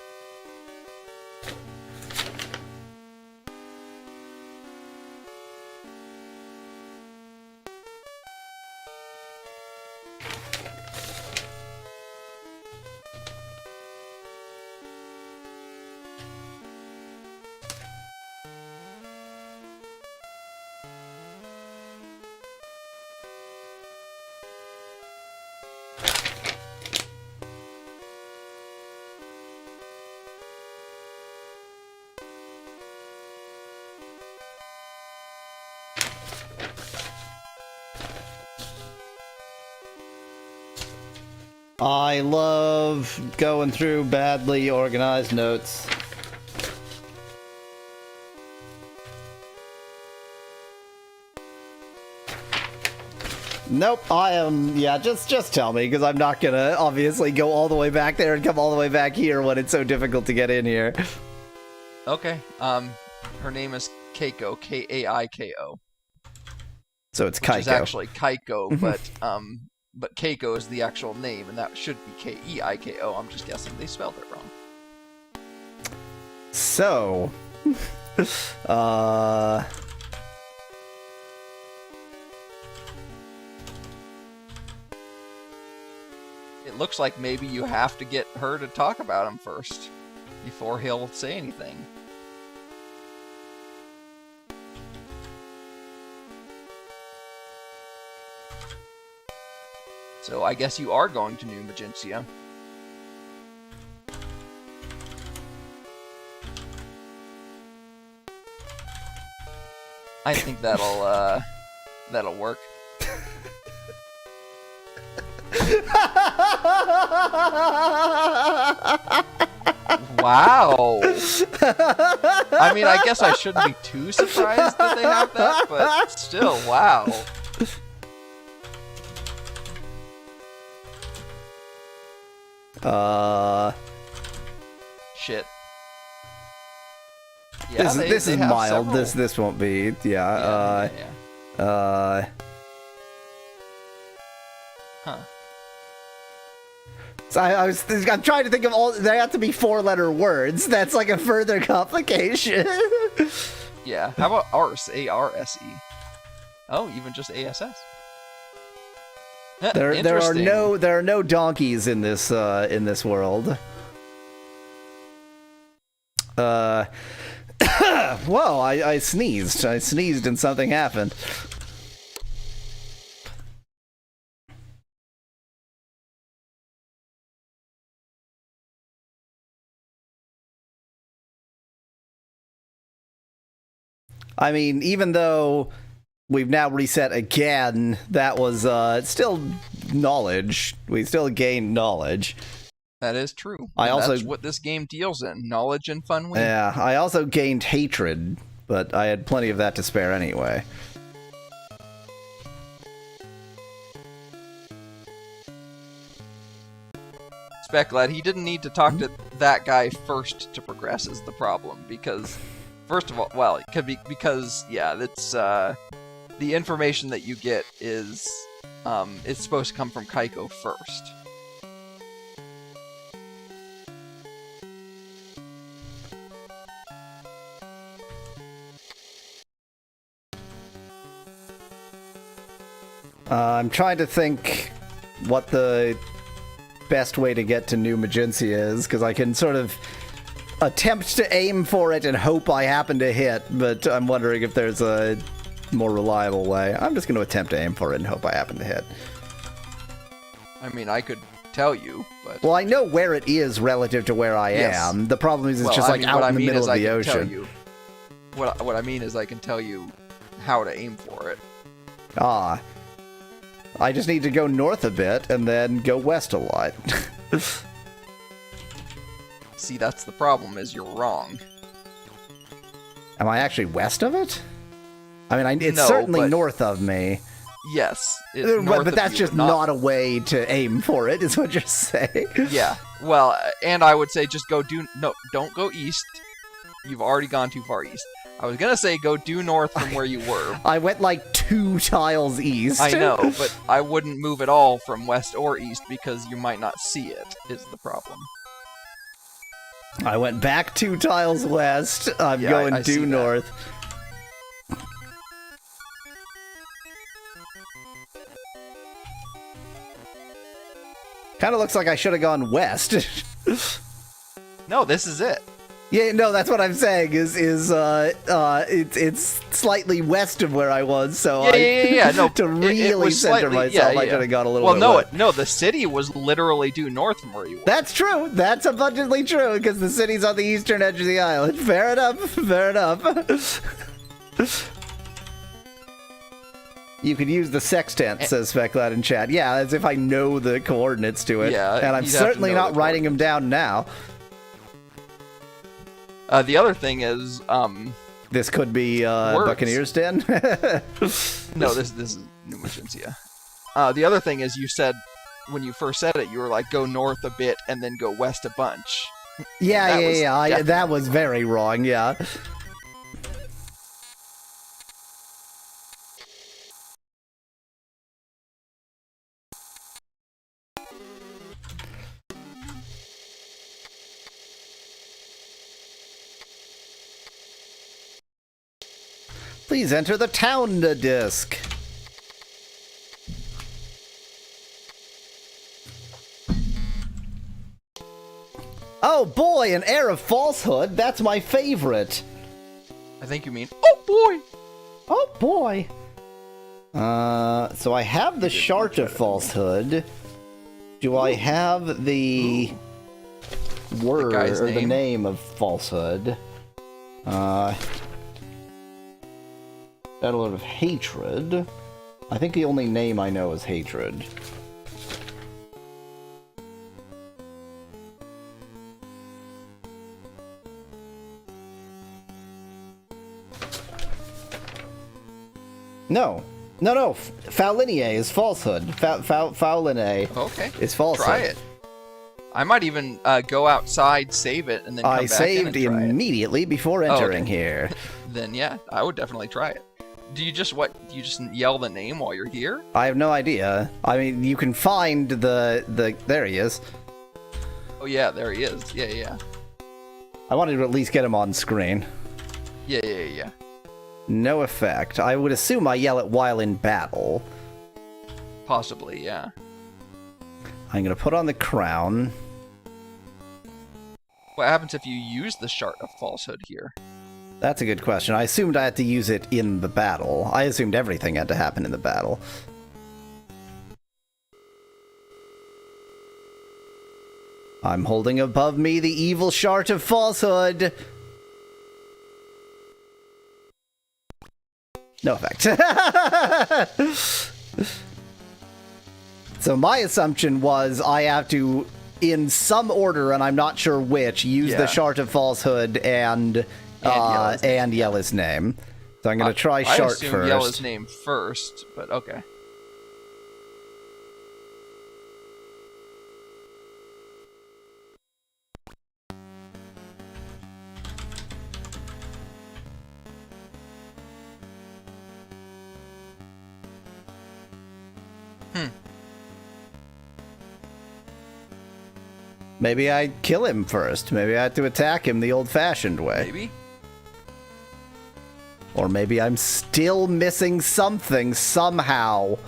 I love going through badly organized notes. Nope, I am... Yeah, just tell me, because I'm not gonna, obviously, go all the way back there and come all the way back here when it's so difficult to get in here. Okay, her name is Keiko, K-A-I-K-O. So it's Keiko. Which is actually Keiko, but Keiko is the actual name, and that should be K-E-I-K-O. I'm just guessing they spelled it wrong. So... It looks like maybe you have to get her to talk about him first, before he'll say anything. So I guess you are going to New Magencia. I think that'll work. Wow. I mean, I guess I shouldn't be too surprised that they have that, but still, wow. Shit. Yeah, this is mild. Several... This won't be. Yeah. Huh. So I'm trying to think of all. They have to be 4-letter words. That's like a further complication. Yeah. How about Arse? A-R-S-E. Oh, even just A-S-S. There are no donkeys in this world. Whoa! I sneezed. I sneezed and something happened. I mean, even though we've now reset again, that was still knowledge. We still gained knowledge. That is true. That's what this game deals in: knowledge and fun win. Yeah, I also gained hatred, but I had plenty of that to spare anyway. Speclad, he didn't need to talk to that guy first to progress is the problem, because first of all, well, it could be because that's the information that you get is it's supposed to come from Kaiko first. I'm trying to think what the best way to get to New Magencia is, because I can sort of attempt to aim for it and hope I happen to hit, but I'm wondering if there's a more reliable way. I'm just going to attempt to aim for it and hope I happen to hit. I mean, I could tell you, but... Well, I know where it is relative to where I am. The problem is it's just like out in the middle of the ocean. What I mean is I can tell you how to aim for it. Ah. I just need to go north a bit and then go west a lot. See, that's the problem, is you're wrong. Am I actually west of it? I mean, it's certainly north of me. Yes. But that's just not a way to aim for it, is what you're saying. Yeah. Well, and I would say just don't go east. You've already gone too far east. I was gonna say go due north from where you were. I went like 2 tiles east. I know, but I wouldn't move at all from west or east because you might not see it, is the problem. I went back 2 tiles west. I'm going due north. Kind of looks like I should have gone west. No, this is it. Yeah, no, that's what I'm saying. It's slightly west of where I was, so No, to really center myself, I should have gone a little. Well, no, the city was literally due north from where you were. That's true. That's abundantly true because the city's on the eastern edge of the island. Fair enough. Fair enough. You could use the sextant, says Speclad in chat. Yeah, as if I know the coordinates to it. Yeah, and I'm certainly not writing them down now. The other thing is, this could be Buccaneer's Den. No, this is New Magencia. The other thing is, you said when you first said it, you were like, go north a bit and then go west a bunch. Yeah. That was very wrong. Yeah. Please enter the town disc. Oh boy, an air of falsehood. That's my favorite. I think you mean, oh boy. Oh boy. So I have the shard of falsehood. Do I have the word or the name of falsehood? Battle of Hatred. I think the only name I know is Hatred. No. Faulinie is falsehood. Faulinie is falsehood. Try it. I might even go outside, save it, and then come back in and try it. I saved immediately before entering here. Then yeah, I would definitely try it. Do you just yell the name while you're here? I have no idea. I mean, you can find the there he is. Oh yeah, there he is. Yeah. I wanted to at least get him on screen. Yeah. No effect. I would assume I yell it while in battle. Possibly, yeah. I'm gonna put on the crown. What happens if you use the Shard of Falsehood here? That's a good question. I assumed I had to use it in the battle. I assumed everything had to happen in the battle. I'm holding above me the evil Shard of Falsehood. No effect. So my assumption was I have to, in some order, and I'm not sure which, use the Shard of Falsehood and Yella's name. So I'm going to try Shard first. I assume Yella's name first, but okay. Maybe I kill him first. Maybe I have to attack him the old-fashioned way. Maybe. Or maybe I'm still missing something somehow.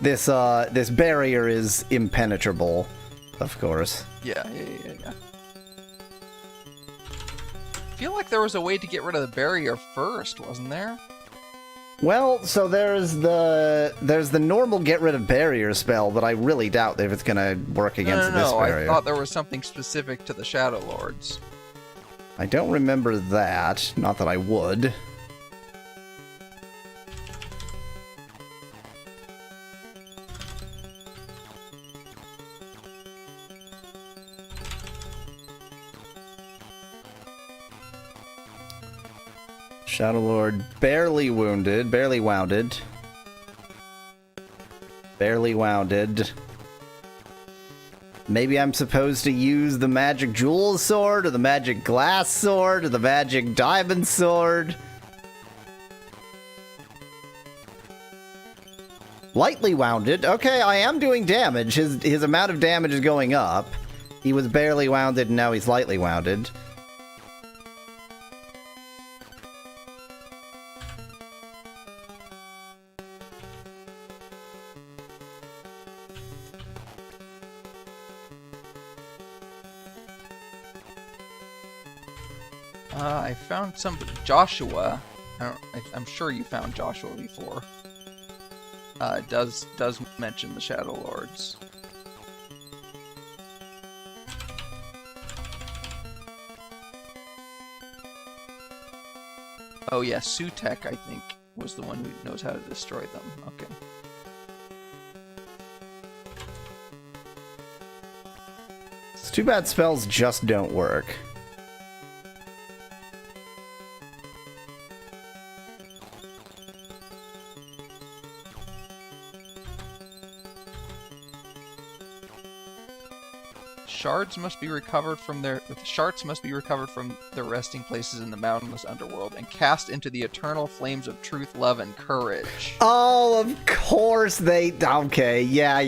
This barrier is impenetrable, of course. Yeah. I feel like there was a way to get rid of the barrier first, wasn't there? Well, so there's the normal get rid of barrier spell, but I really doubt if it's gonna work against this barrier. I thought there was something specific to the Shadow Lords. I don't remember that. Not that I would. Shadow Lord barely wounded, barely wounded. Barely wounded. Maybe I'm supposed to use the magic jewel sword, or the magic glass sword, or the magic diamond sword. Lightly wounded. Okay, I am doing damage. His amount of damage is going up. He was barely wounded, and now he's lightly wounded. I found somebody. Joshua. I'm sure you found Joshua before. Does mention the Shadow Lords. Oh yeah, Sutek, I think, was the one who knows how to destroy them. Okay. It's too bad spells just don't work. Shards must be recovered from their resting places in the mountainless underworld and cast into the eternal flames of truth, love, and courage. Oh, of course they. Okay, yeah.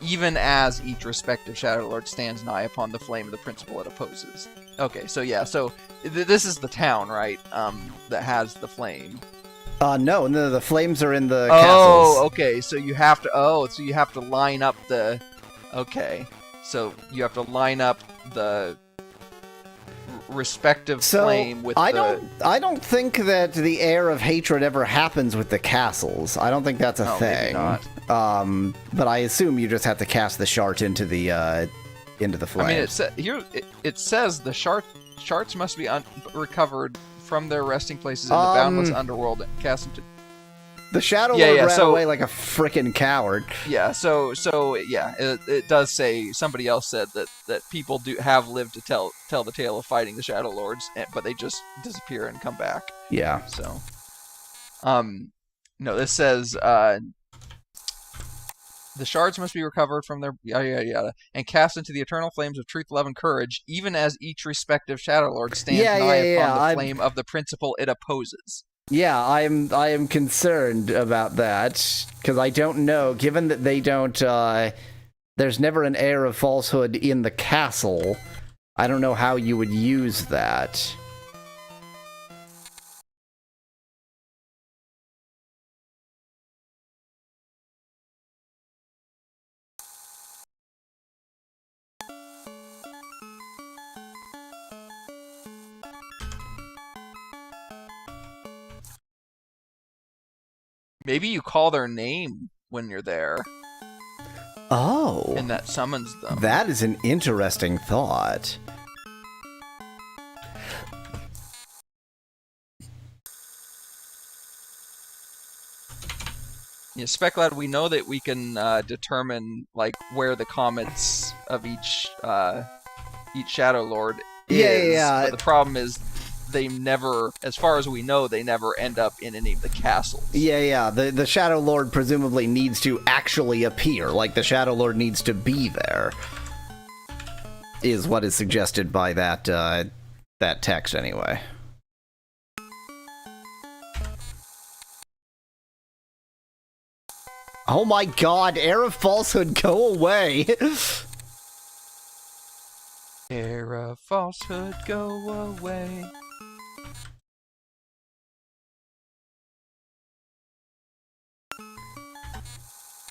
Even as each respective Shadow Lord stands nigh upon the flame of the principle it opposes. Okay, so yeah, this is the town, right? That has the flame. No, the flames are in the castles. Oh, okay. So you have to line up the. Okay, so you have to line up the respective flame with I don't think that the air of hatred ever happens with the castles. I don't think that's a thing. Maybe not. But I assume you just have to cast the shard into the flame. I mean, it says the shards must be recovered from their resting places in the boundless underworld and cast into. The Shadow Lord ran away like a frickin' coward. Yeah, so yeah, it does say, somebody else said that people have lived to tell the tale of fighting the Shadow Lords, but they just disappear and come back. Yeah. So, no, this says the shards must be recovered from their yada and cast into the eternal flames of truth, love, and courage, even as each respective Shadow Lord stands nigh upon the flame of the principle it opposes. Yeah, I am concerned about that, because I don't know, given that they don't, there's never an air of falsehood in the castle, I don't know how you would use that. Maybe you call their name when you're there, Oh, and that summons them. that is an interesting thought. Yeah, Speclad, we know that we can determine like where the comments of each Shadow Lord is. Yeah. But the problem is they never, as far as we know, they never end up in any of the castles. Yeah. The Shadow Lord presumably needs to actually appear. Like, the Shadow Lord needs to be there. Is what is suggested by that text, anyway. Oh my god, Air of Falsehood, go away! Air of falsehood, go away.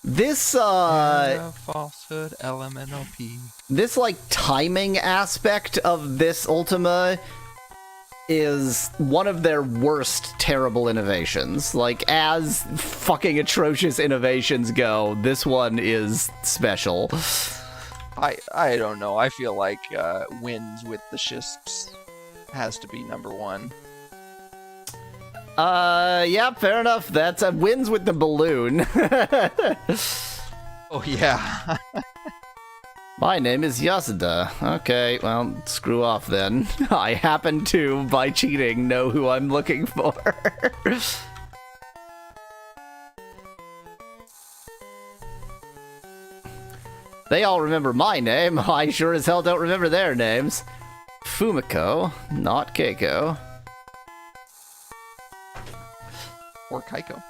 This, Air of falsehood, elemental P. this, like, timing aspect of this Ultima is one of their worst terrible innovations. Like, as fucking atrocious innovations go, this one is special. I don't know. I feel like wins with the Shisps has to be number one. Yeah, fair enough. That's wins with the balloon. Oh yeah. My name is Yasuda. Okay, well, screw off then. I happen to, by cheating, know who I'm looking for. They all remember my name. I sure as hell don't remember their names. Fumiko, not Keiko. Or Kaiko.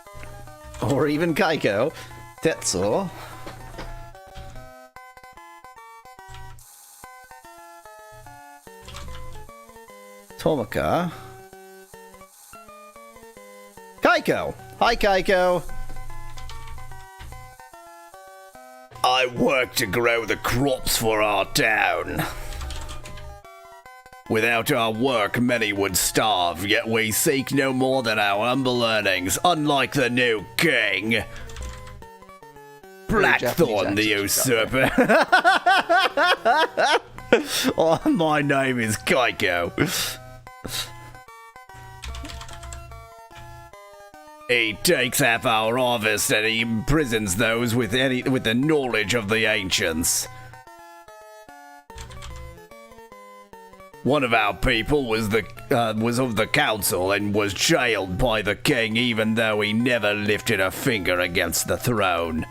Or even Kaiko. Tetsuo. Tomoka. Kaiko! Hi, Kaiko! I work to grow the crops for our town. Without our work, many would starve, yet we seek no more than our humble earnings, unlike the new king. Blackthorn the usurper. Oh, my name is Kaiko. He takes half our harvest and he imprisons those with the knowledge of the ancients. One of our people was of the council and was jailed by the king, even though he never lifted a finger against the throne.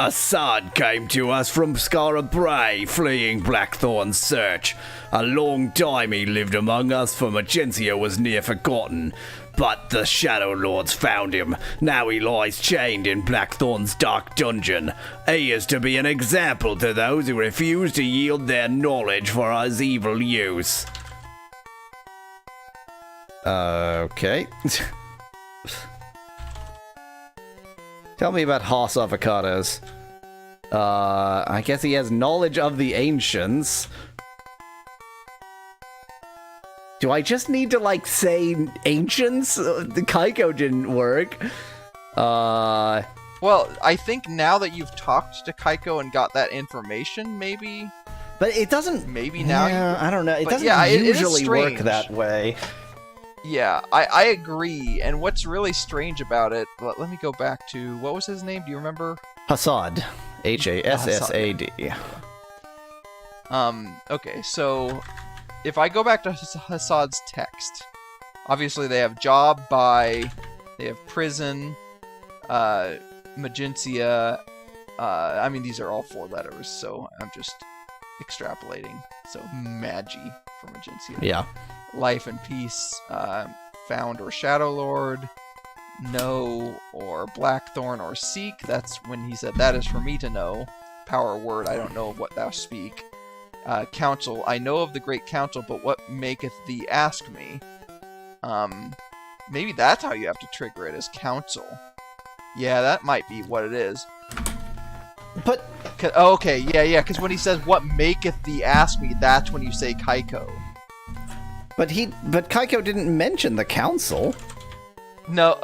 Assad came to us from Skara Brae, fleeing Blackthorn's search. A long time he lived among us, for Magentia was near forgotten. But the Shadow Lords found him. Now he lies chained in Blackthorn's dark dungeon. He is to be an example to those who refuse to yield their knowledge for his evil use. Okay. Tell me about Haas avocados. I guess he has knowledge of the ancients. Do I just need to, like, say ancients? The Kaiko didn't work. Well, I think now that you've talked to Kaiko and got that information, maybe... But it doesn't... Maybe now... Yeah, I don't know. It doesn't it usually is work strange. that way. Yeah, I agree. And what's really strange about it... Let me go back to... What was his name? Do you remember? Hassad. Hassad. Okay, so... If I go back to Hassad's text... Obviously they have job by... They have prison... Magentia... I mean, these are all 4 letters, so I'm just extrapolating. So, Magi for Magentia. Yeah. Life and peace, found or Shadow Lord, know or Blackthorn or seek. That's when he said, that is for me to know. Power word, I don't know of what thou speak. Council, I know of the great council, but what maketh thee ask me? Maybe that's how you have to trigger it, as council. Yeah, that might be what it is. But... Oh, okay, yeah, because when he says, what maketh thee ask me, that's when you say Kaiko. But Kaiko didn't mention the council. No,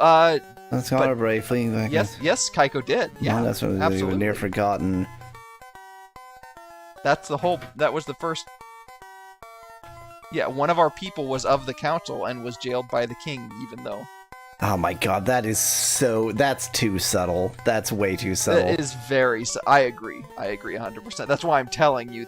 That's kind of brave fleeing back. yes, Kaiko did. Yeah, that's what absolutely. near forgotten. That was the first. Yeah, one of our people was of the council and was jailed by the king, even though. Oh my god, that's too subtle. That's way too subtle. It is very. I agree 100%. That's why I'm telling you.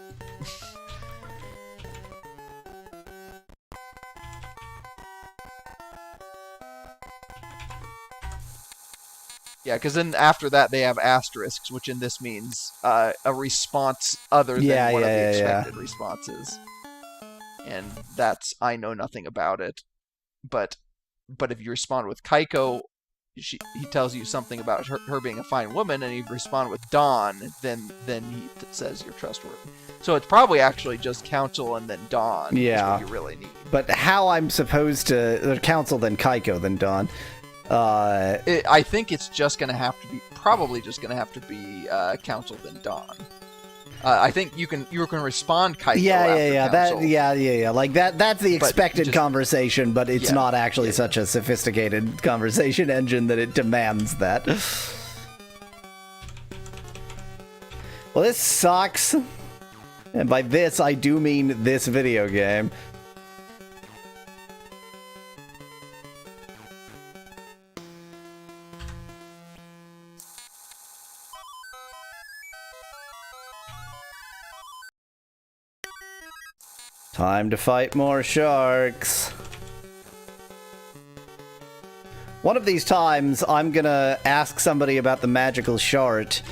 Yeah, because then after that they have asterisks, which in this means a response other than one of the expected responses. And that's, I know nothing about it, but if you respond with Kaiko, he tells you something about her being a fine woman, and you respond with Dawn, then he says you're trustworthy. So it's probably actually just council and then Dawn. Yeah, is what you really need. But how I'm supposed to council then Kaiko then Dawn? I think it's just gonna have to be council then Dawn. I think you can respond Kaiko. Yeah. Like that's the expected conversation, but it's not actually such a sophisticated conversation engine that it demands that. Well, this sucks. And by this, I do mean this video game. Time to fight more sharks. One of these times, I'm gonna ask somebody about the magical shart,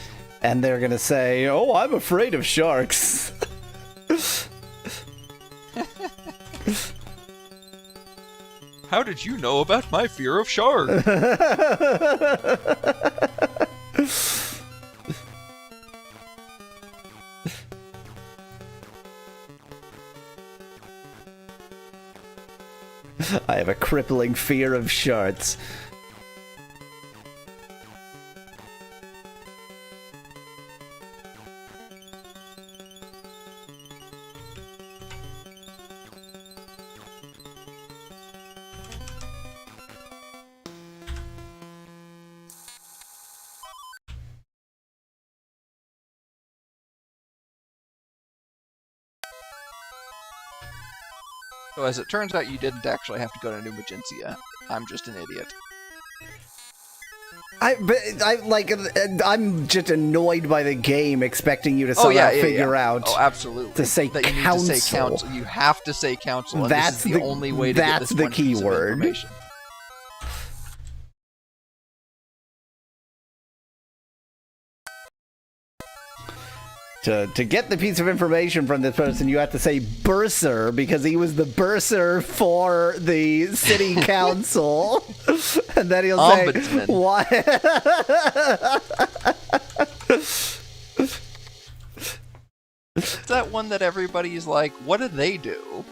and they're gonna say, "Oh, I'm afraid of sharks." How did you know about my fear of sharks? I have a crippling fear of sharks. So as it turns out, you didn't actually have to go to New Magencia. I'm just an idiot. I'm just annoyed by the game, expecting you to somehow figure out. Oh, absolutely. To say that you council. Need to say council. You have to say council. And That's this is the only way to get this the one key piece of word. information. To get the piece of information from this person, you have to say bursar, because he was the bursar for the city council. And then he'll Ombudsman. say, why? Is that one that everybody's like, what do they do?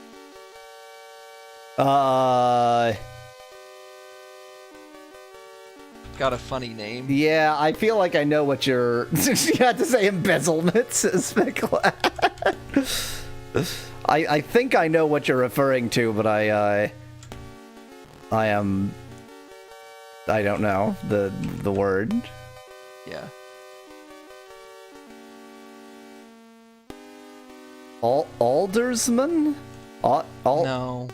Got a funny name. Yeah, I feel like I know what you're... You have to say embezzlement, says Mikla. I think I know what you're referring to, but I don't know the word. Yeah. Aldersman? No.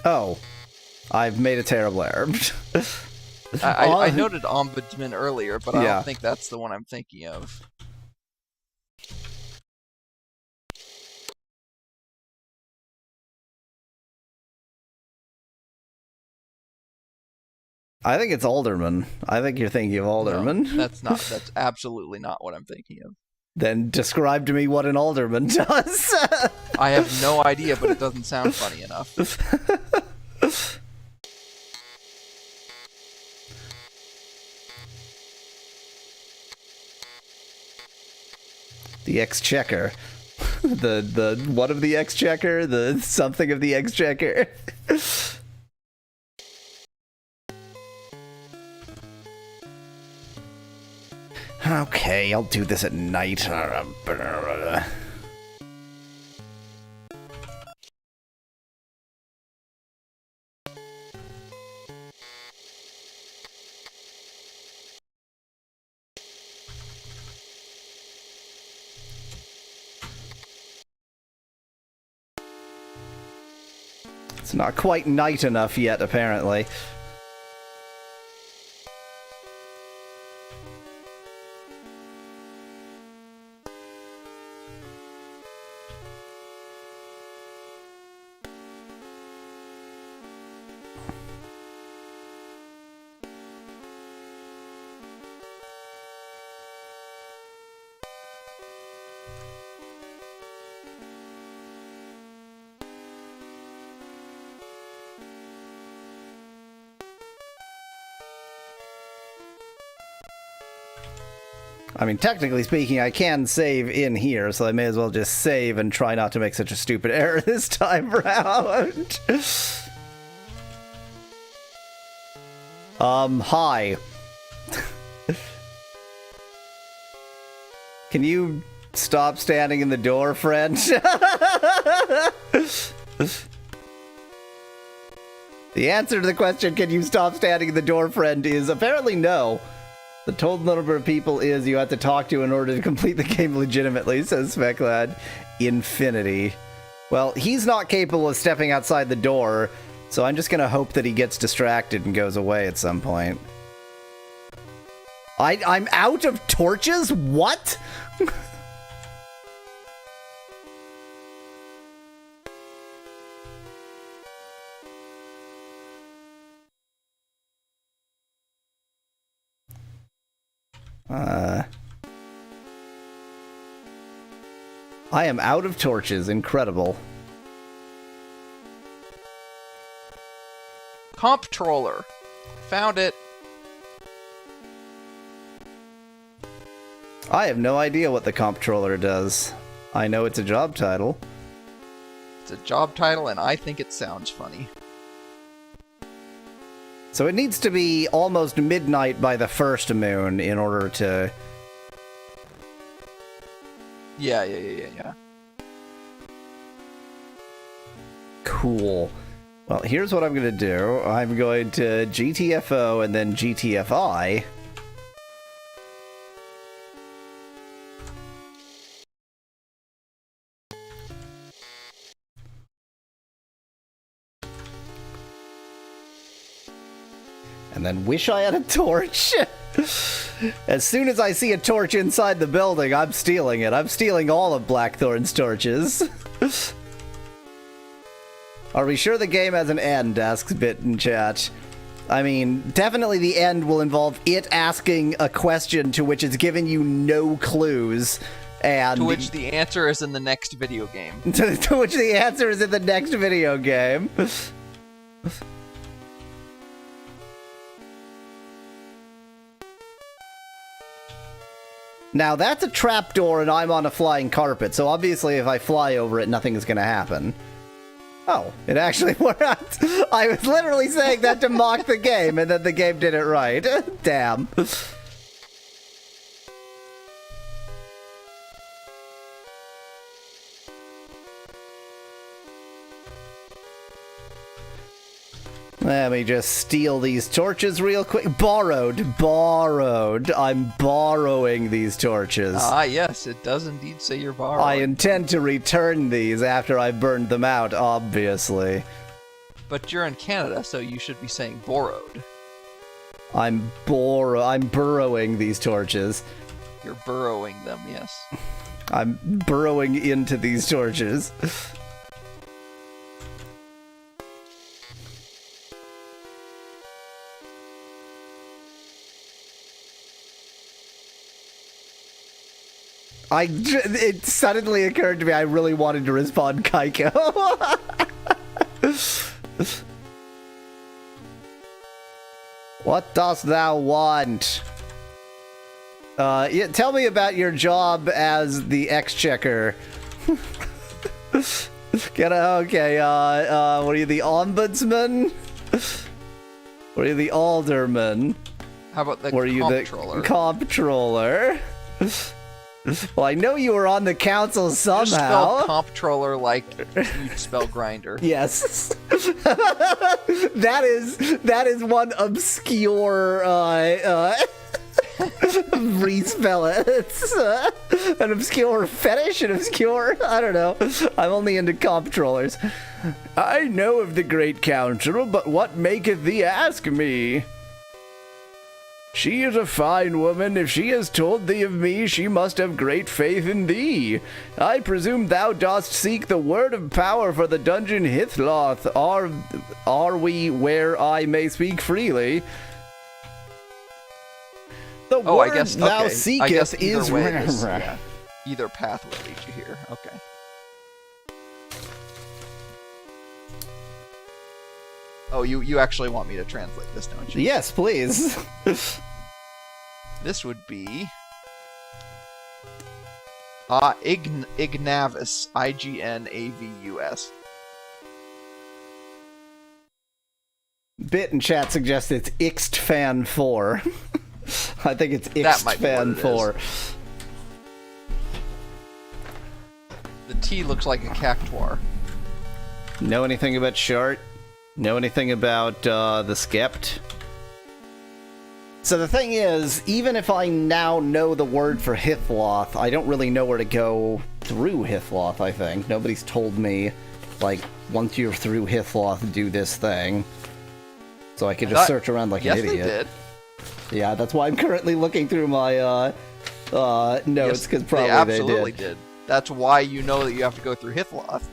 Oh, I've made a terrible error. I noted Ombudsman earlier, but I Yeah. don't think that's the one I'm thinking of. I think it's Alderman. I think you're thinking of Alderman. No, that's absolutely not what I'm thinking of. Then describe to me what an alderman does. I have no idea, but it doesn't sound funny enough. The exchequer. The what of the exchequer? The something of the exchequer? Okay, I'll do this at night. It's not quite night enough yet, apparently. I mean, technically speaking, I can save in here, so I may as well just save and try not to make such a stupid error this time around. Hi. Can you stop standing in the door, friend? The answer to the question, can you stop standing in the door, friend, is apparently no. The total number of people is you have to talk to in order to complete the game legitimately, says Speclad. Infinity. Well, he's not capable of stepping outside the door, so I'm just gonna hope that he gets distracted and goes away at some point. I'm out of torches? What? I am out of torches. Incredible. Comptroller. Found it. I have no idea what the comptroller does. I know it's a job title. It's a job title, and I think it sounds funny. So it needs to be almost midnight by the first moon in order to... Yeah. Cool. Well, here's what I'm going to do. I'm going to GTFO and then GTFI. And then wish I had a torch. As soon as I see a torch inside the building, I'm stealing it. I'm stealing all of Blackthorn's torches. Are we sure the game has an end? Asks Bit in chat. I mean, definitely the end will involve it asking a question to which it's giving you no clues. And to which the answer is in the next video game. to which the answer is in the next video game. Now, that's a trapdoor and I'm on a flying carpet, so obviously if I fly over it, nothing is going to happen. Oh, it actually worked. I was literally saying that to mock the game, and then the game did it right. Damn. Let me just steal these torches real quick. Borrowed. I'm borrowing these torches. Ah, yes, it does indeed say you're borrowing. I intend to return these after I've burned them out, obviously. But you're in Canada, so you should be saying borrowed. I'm burrowing these torches. You're burrowing them, yes. I'm burrowing into these torches. It suddenly occurred to me I really wanted to respond Kaiko. What dost thou want? Yeah, tell me about your job as the exchequer. Okay, what are you, the ombudsman? Or are you the alderman? How about the Were you comptroller? the comptroller? Well, I know you were on the council somehow. Just spell comptroller like you spell grinder. Yes. that is one obscure respell it. It's an obscure fetish, an obscure, I don't know. I'm only into comptrollers. I know of the great council, but what maketh thee ask me? She is a fine woman. If she has told thee of me, she must have great faith in thee. I presume thou dost seek the word of power for the dungeon Hithloth. Are we where I may speak freely? The word I guess, thou okay. seekest I guess is either way it is, yeah. Either path will lead you here. Okay. Oh, you actually want me to translate this, don't you? Yes, please. This would be Ignavus, Ignavus. Bit in chat suggests it's Ixtfan 4. I think it's Ixtfan 4. The T looks like a cactuar. Know anything about Shart? Know anything about the Skept? So the thing is, even if I now know the word for Hithloth, I don't really know where to go through Hithloth, I think. Nobody's told me, like, once you're through Hithloth, do this thing. So I could just search around like an idiot. Yes, they did. Yeah, that's why I'm currently looking through my notes, because probably they absolutely did. That's why you know that you have to go through Hithloth.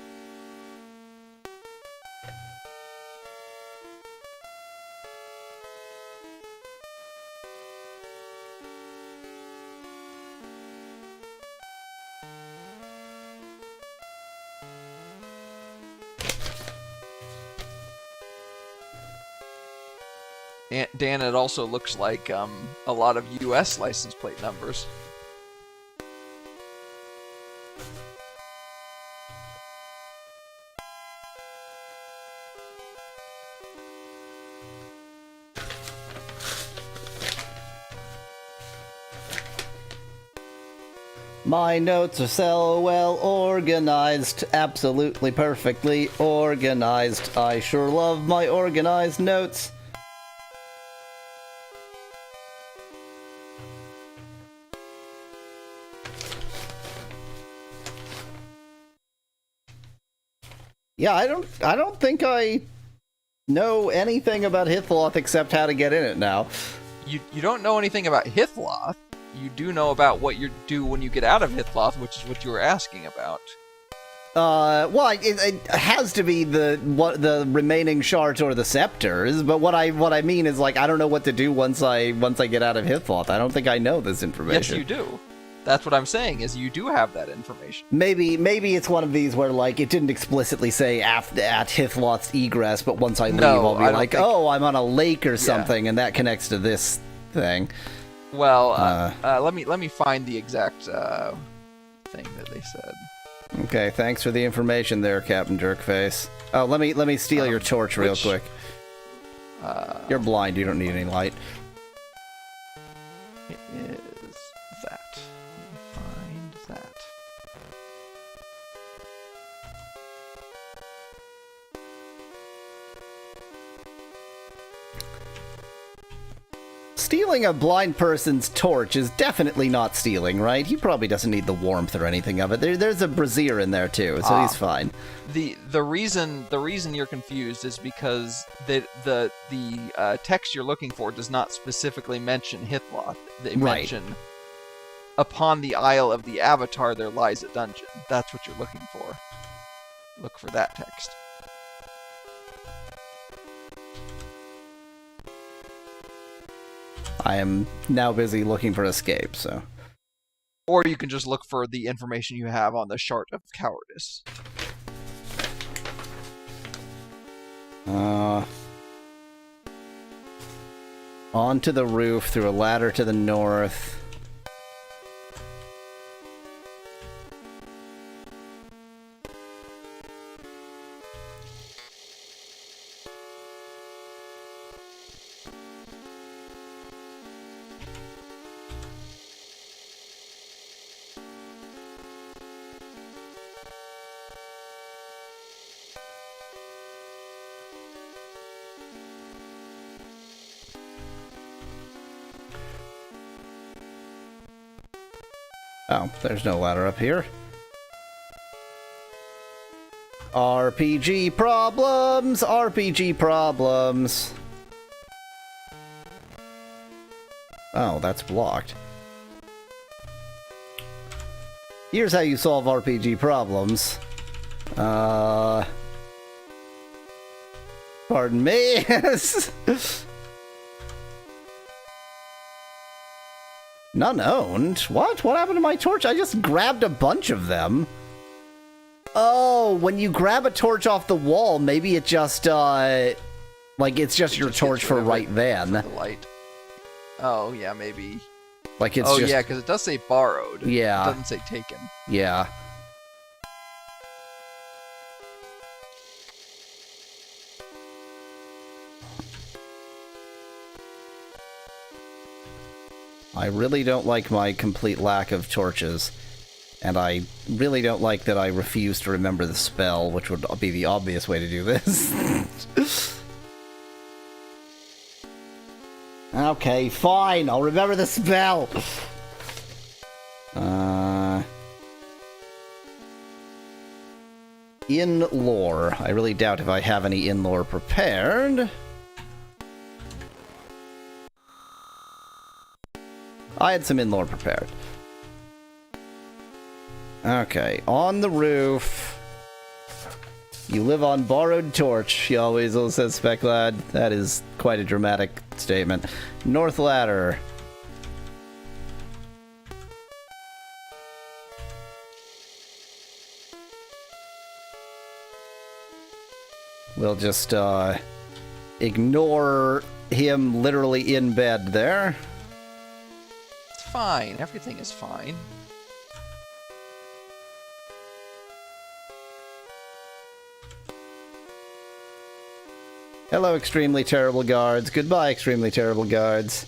Dan, it also looks like a lot of U.S. license plate numbers. My notes are so well organized, absolutely perfectly organized. I sure love my organized notes. Yeah, I don't think I know anything about Hithloth except how to get in it now. You don't know anything about Hithloth. You do know about what you do when you get out of Hithloth, which is what you were asking about. Well, it has to be the remaining shards or the scepters. But what I mean is, like, I don't know what to do once I get out of Hithloth. I don't think I know this information. Yes, you do. That's what I'm saying, is you do have that information. Maybe it's one of these where, like, it didn't explicitly say at Hithloth's egress, but once I leave, I'll be like, oh, I'm on a lake or something, and that connects to this thing. Well, let me find the exact thing that they said. Okay, thanks for the information there, Captain Jerkface. Oh, let me steal your torch real quick. You're blind, you don't need any light. It is that. Let me find that. Stealing a blind person's torch is definitely not stealing, right? He probably doesn't need the warmth or anything of it. There's a brazier in there too, so he's fine. The reason you're confused is because the text you're looking for does not specifically mention Hithloth. They mention upon the Isle of the Avatar there lies a dungeon. That's what you're looking for. Look for that text. I am now busy looking for escape, so. Or you can just look for the information you have on the Chart of Cowardice. Onto the roof, through a ladder to the north. Oh, there's no ladder up here. RPG problems! RPG problems! Oh, that's blocked. Here's how you solve RPG problems. Pardon me? None owned? What? What happened to my torch? I just grabbed a bunch of them. Oh, when you grab a torch off the wall, maybe it just, like, it's just your torch for right then. The light. Oh, yeah, maybe. Like, it's just... just... yeah, because it does say borrowed. Yeah. It doesn't say taken. Yeah. I really don't like my complete lack of torches. And I really don't like that I refuse to remember the spell, which would be the obvious way to do this. Okay, fine, I'll remember the spell! In lore. I really doubt if I have any in lore prepared. I had some in lore prepared. Okay, on the roof. You live on borrowed torch, he always says Spec Lad. That is quite a dramatic statement. North ladder. We'll just, ignore him literally in bed there. It's fine. Everything is fine. Hello, extremely terrible guards. Goodbye, extremely terrible guards.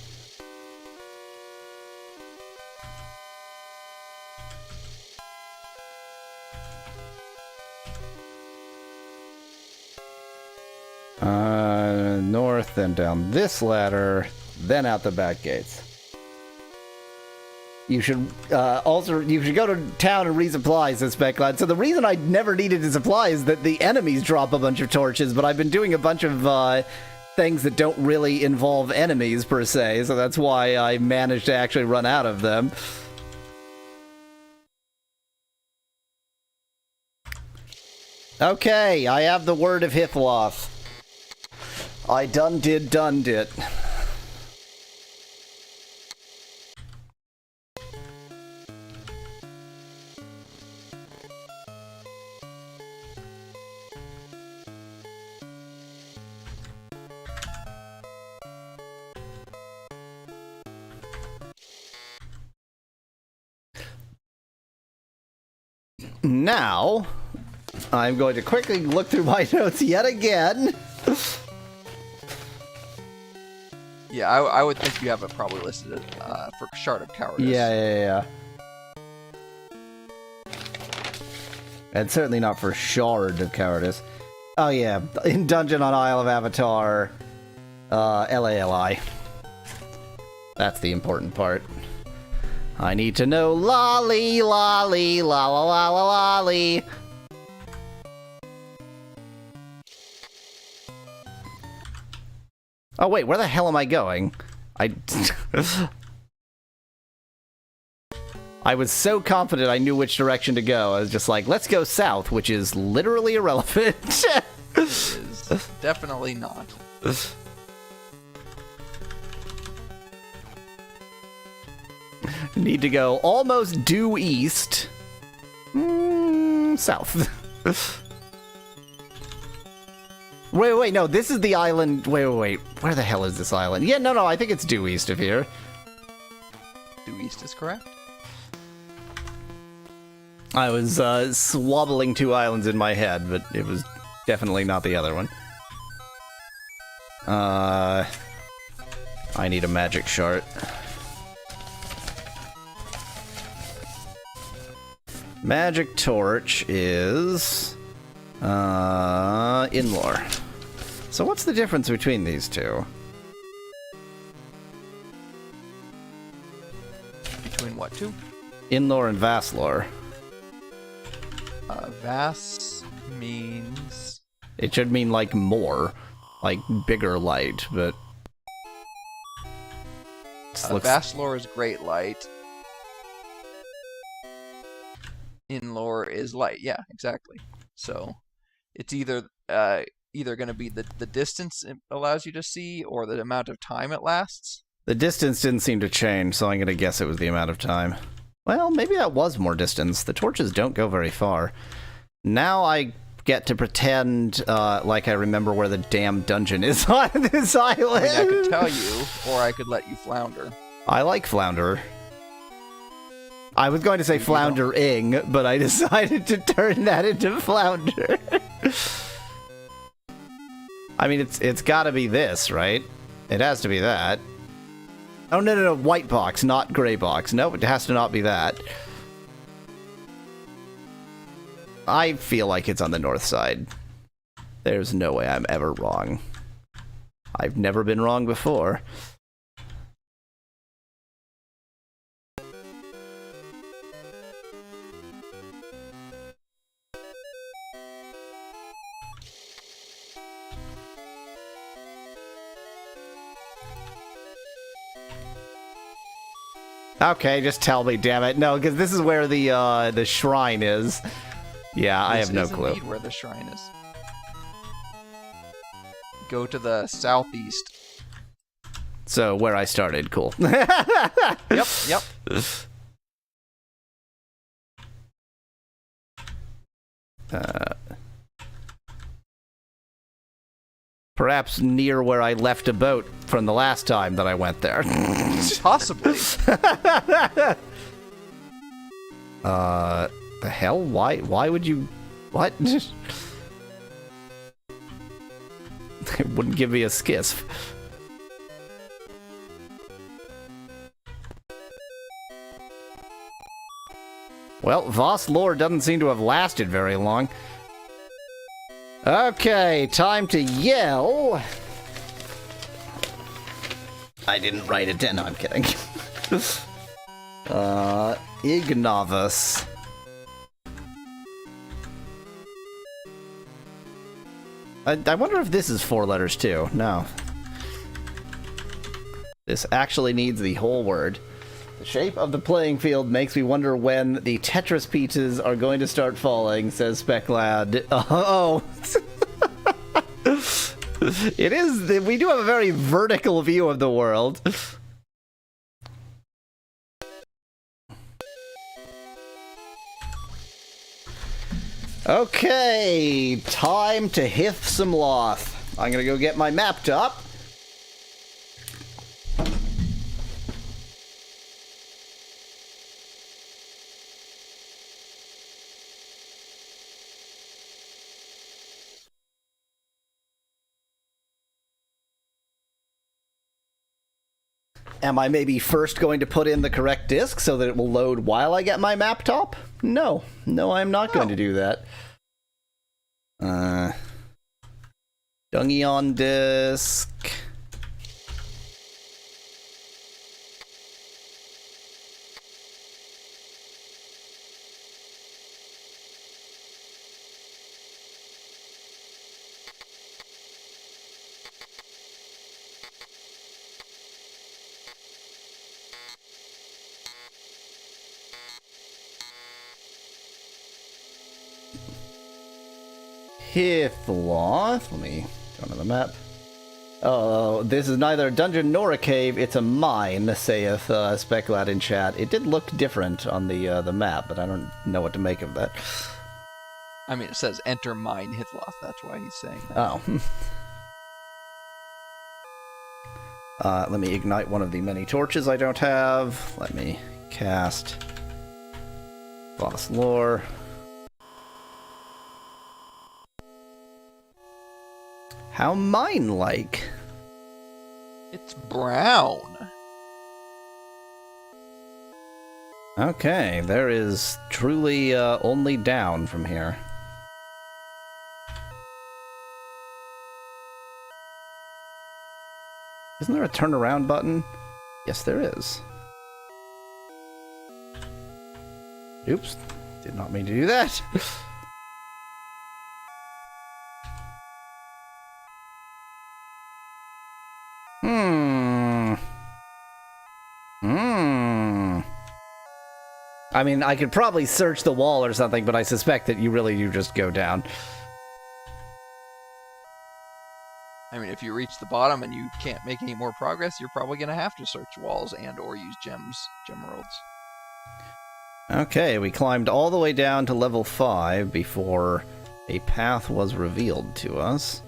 North, then down this ladder, then out the back gates. You should you should go to town and resupply, says Specklad. So the reason I never needed to supply is that the enemies drop a bunch of torches, but I've been doing a bunch of things that don't really involve enemies per se, so that's why I managed to actually run out of them. Okay, I have the word of Hithloth. I done did. Now, I'm going to quickly look through my notes yet again. Yeah, I would think you have it probably listed for Shard of Cowardice. Yeah. And certainly not for Shard of Cowardice. Oh yeah, in Dungeon on Isle of Avatar, LALI. That's the important part. I need to know lolly, lolly, la la la la lolly. Oh wait, where the hell am I going? I was so confident I knew which direction to go. I was just like, let's go south, which is literally irrelevant. It is definitely not. Need to go almost due east. South. Wait, no, this is the island. Wait. Where the hell is this island? Yeah, no, I think it's due east of here. Due east is correct. I was swabbling two islands in my head, but it was definitely not the other one. I need a magic shard. Magic torch is in lore. So what's the difference between these two? Between what two? Inlore and Vasslore? Vass means... It should mean, like, more. Like, bigger light, but... Vasslore is great light. Inlore is light. Yeah, exactly. So, it's either going to be the distance it allows you to see, or the amount of time it lasts. The distance didn't seem to change, so I'm going to guess it was the amount of time. Well, maybe that was more distance. The torches don't go very far. Now I get to pretend like I remember where the damn dungeon is on this island. I mean, I could tell you, or I could let you flounder. I like flounder. I was going to say floundering, but I decided to turn that into flounder. I mean, it's got to be this, right? It has to be that. Oh, no, white box, not gray box. Nope, it has to not be that. I feel like it's on the north side. There's no way I'm ever wrong. I've never been wrong before. Okay, just tell me, damn it. No, because this is where the shrine is. Yeah, I have no clue. This is indeed where the shrine is. Go to the southeast. So, where I started, cool. Yep. Perhaps near where I left a boat from the last time that I went there. Possibly. The hell? Why would you... What? It wouldn't give me a skiff. Well, Voss lore doesn't seem to have lasted very long. Okay, time to yell. I didn't write it down. No, I'm kidding. Ignavus. I wonder if this is 4 letters too. No. This actually needs the whole word. The shape of the playing field makes me wonder when the Tetris pieces are going to start falling, says Speclad. Oh. It is. We do have a very vertical view of the world. Okay, time to hith some loth. I'm gonna go get my map top. Am I maybe first going to put in the correct disk so that it will load while I get my map top? No. No, I'm not going to do that. Dungeon disk. Hithloth. Let me go to the map. Oh, this is neither a dungeon nor a cave. It's a mine, saith Speclad in chat. It did look different on the map, but I don't know what to make of that. I mean, it says enter mine Hithloth. That's why he's saying that. Oh. Let me ignite one of the many torches I don't have. Let me cast Boss Lore. How mine-like? It's brown. Okay, there is truly only down from here. Isn't there a turnaround button? Yes, there is. Oops. Did not mean to do that. I mean, I could probably search the wall or something, but I suspect that you really do just go down. I mean, if you reach the bottom and you can't make any more progress, you're probably going to have to search walls and or use gem emeralds. Okay, we climbed all the way down to level 5 before a path was revealed to us.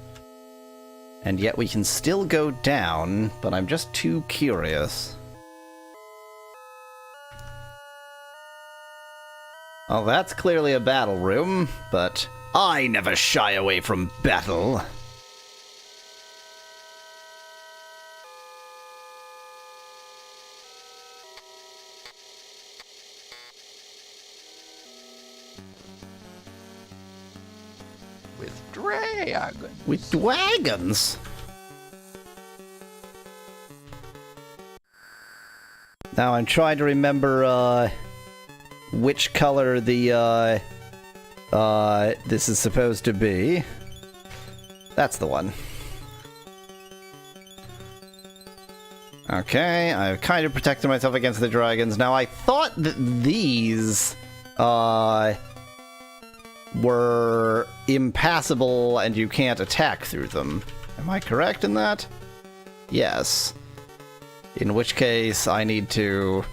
And yet we can still go down, but I'm just too curious. Oh, that's clearly a battle room, but I never shy away from battle. With dragons. With dragons? Now I'm trying to remember, which color the, this is supposed to be. That's the one. Okay, I've kind of protected myself against the dragons. Now, I thought that these, were impassable and you can't attack through them. Am I correct in that? Yes. In which case, I need to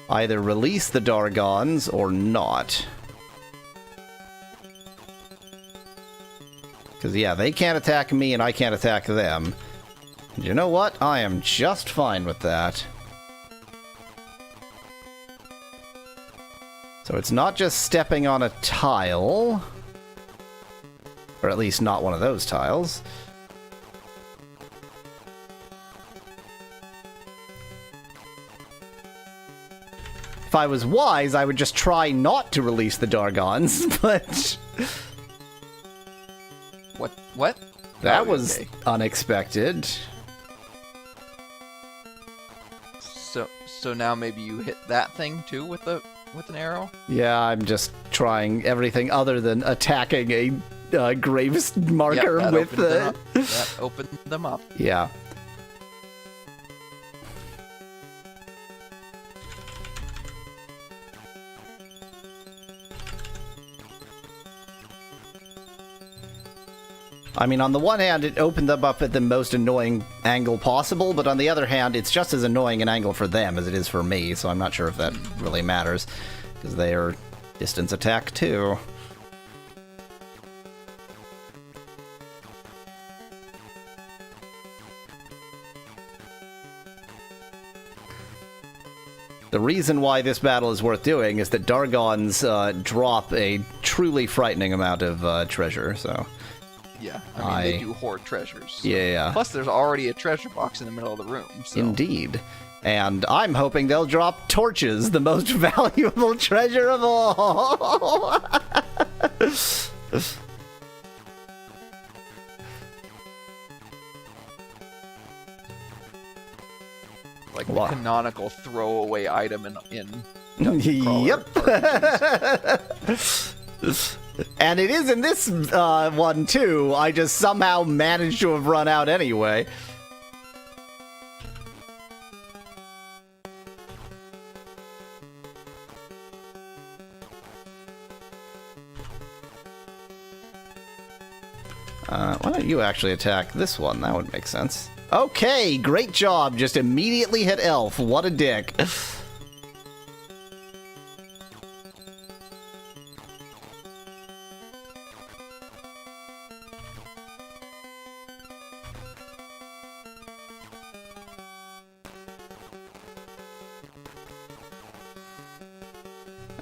either release the Dargons or not. Because, yeah, they can't attack me and I can't attack them. And you know what? I am just fine with that. So it's not just stepping on a tile. Or at least not one of those tiles. If I was wise, I would just try not to release the Dargons, but... What? That Oh, was okay. unexpected. So now maybe you hit that thing too with an arrow? Yeah, I'm just trying everything other than attacking a graves marker Yep, with the... That opened them up. Yeah. I mean, on the one hand, it opened them up at the most annoying angle possible, but on the other hand, it's just as annoying an angle for them as it is for me, so I'm not sure if that really matters, because they are distance attack too. The reason why this battle is worth doing is that Dargons drop a truly frightening amount of treasure, so... Yeah, I mean, they do hoard treasures. Yeah. Plus, there's already a treasure box in the middle of the room. So. Indeed. And I'm hoping they'll drop torches, the most valuable treasure of all. Like Wow. the canonical throwaway item in Yep. And it is in this one, too. I just somehow managed to have run out anyway. Why don't you actually attack this one? That would make sense. Okay, great job. Just immediately hit Elf. What a dick.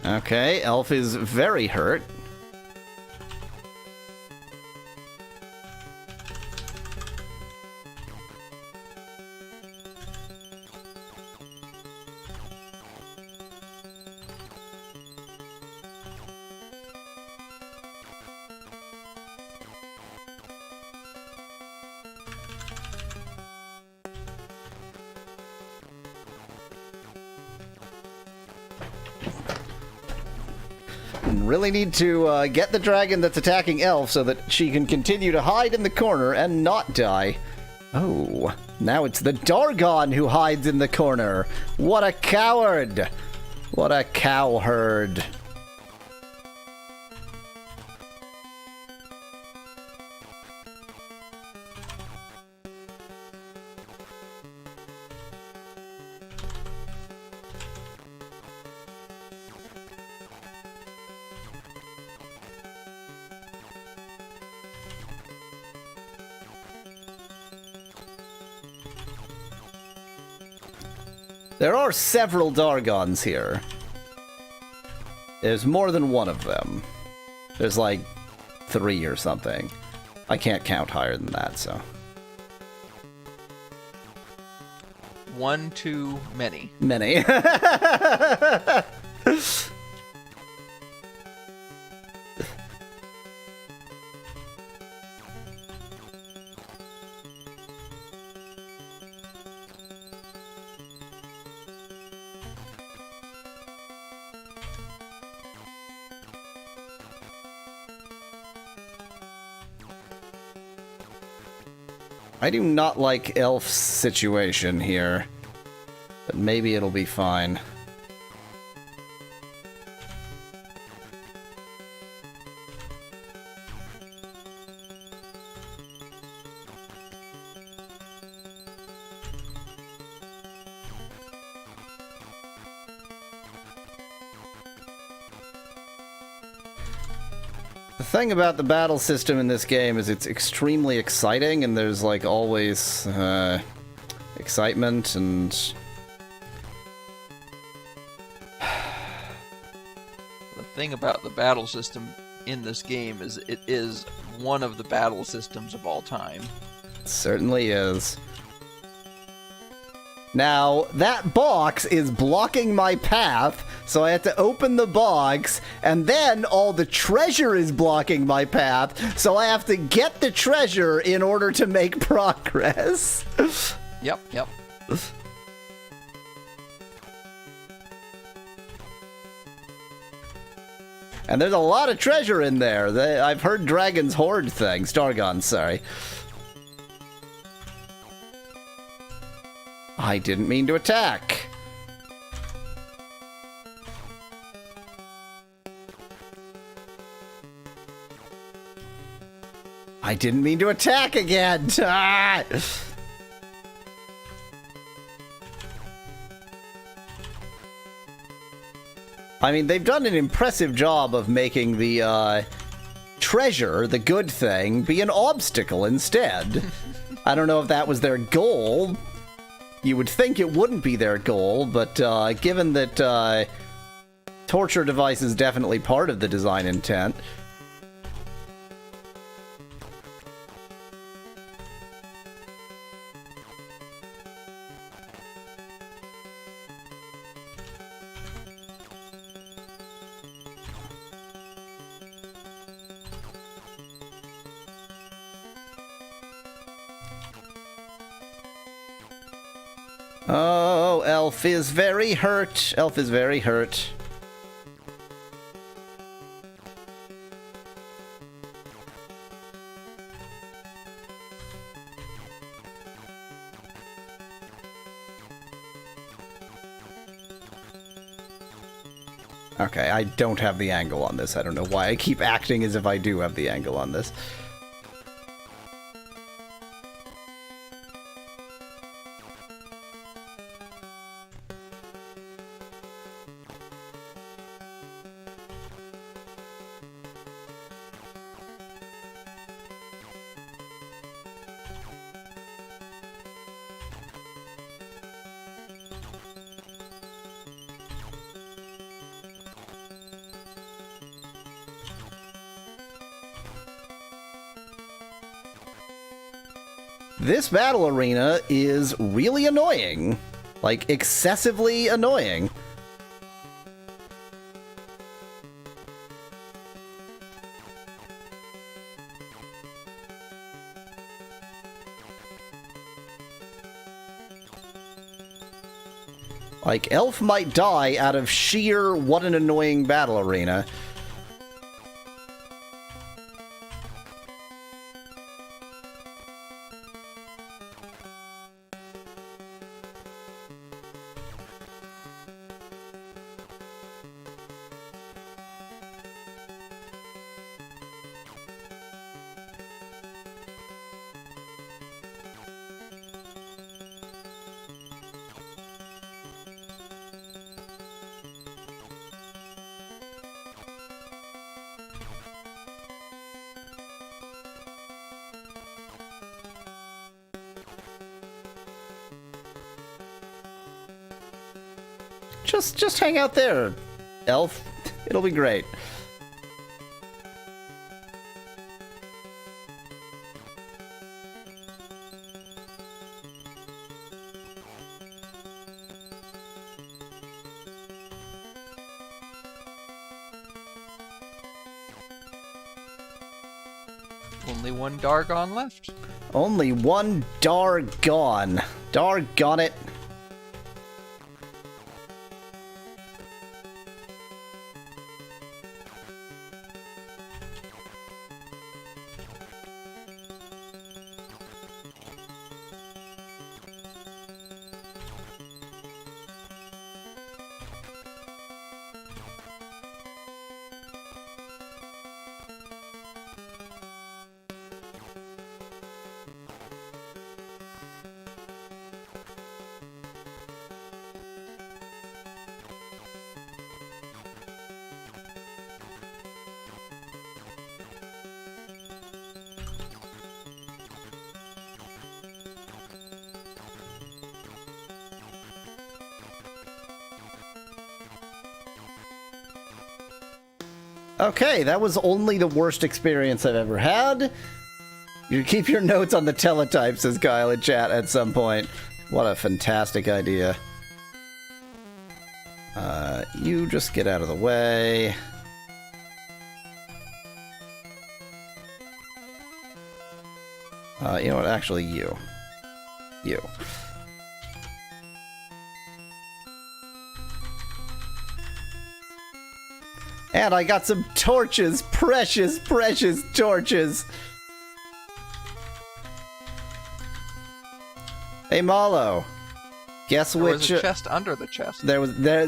Okay, Elf is very hurt. Really need to get the dragon that's attacking Elf so that she can continue to hide in the corner and not die. Oh, now it's the Dargon who hides in the corner. What a coward! What a cowherd. There are several Dargons here. There's more than one of them. There's like 3 or something. I can't count higher than that, so. One too many. Many. I do not like Elf's situation here, but maybe it'll be fine. The thing about the battle system in this game is it's extremely exciting, and there's like always excitement and The thing about the battle system in this game is it is one of the battle systems of all time. it certainly is. Now, that box is blocking my path, so I have to open the box, and then all the treasure is blocking my path, so I have to get the treasure in order to make progress. Yep. And there's a lot of treasure in there. I've heard dragons hoard things. Dargons, sorry. I didn't mean to attack. I didn't mean to attack again. Ah! I mean, they've done an impressive job of making the treasure, the good thing, be an obstacle instead. I don't know if that was their goal. You would think it wouldn't be their goal, but given that torture device is definitely part of the design intent. Oh, Elf is very hurt. Elf is very hurt. Okay, I don't have the angle on this. I don't know why I keep acting as if I do have the angle on this. This battle arena is really annoying. Like, excessively annoying. Like, Elf might die out of sheer what an annoying battle arena. Just hang out there, elf. It'll be great. Only one Dargon left. Only one Dargon. Dargon it. Okay, that was only the worst experience I've ever had. You keep your notes on the teletype, says Kyle in chat at some point. What a fantastic idea. You just get out of the way. You know what? Actually, you. You. And I got some torches. Precious, precious torches. Hey, Mallow. Guess which... There was a chest under the chest.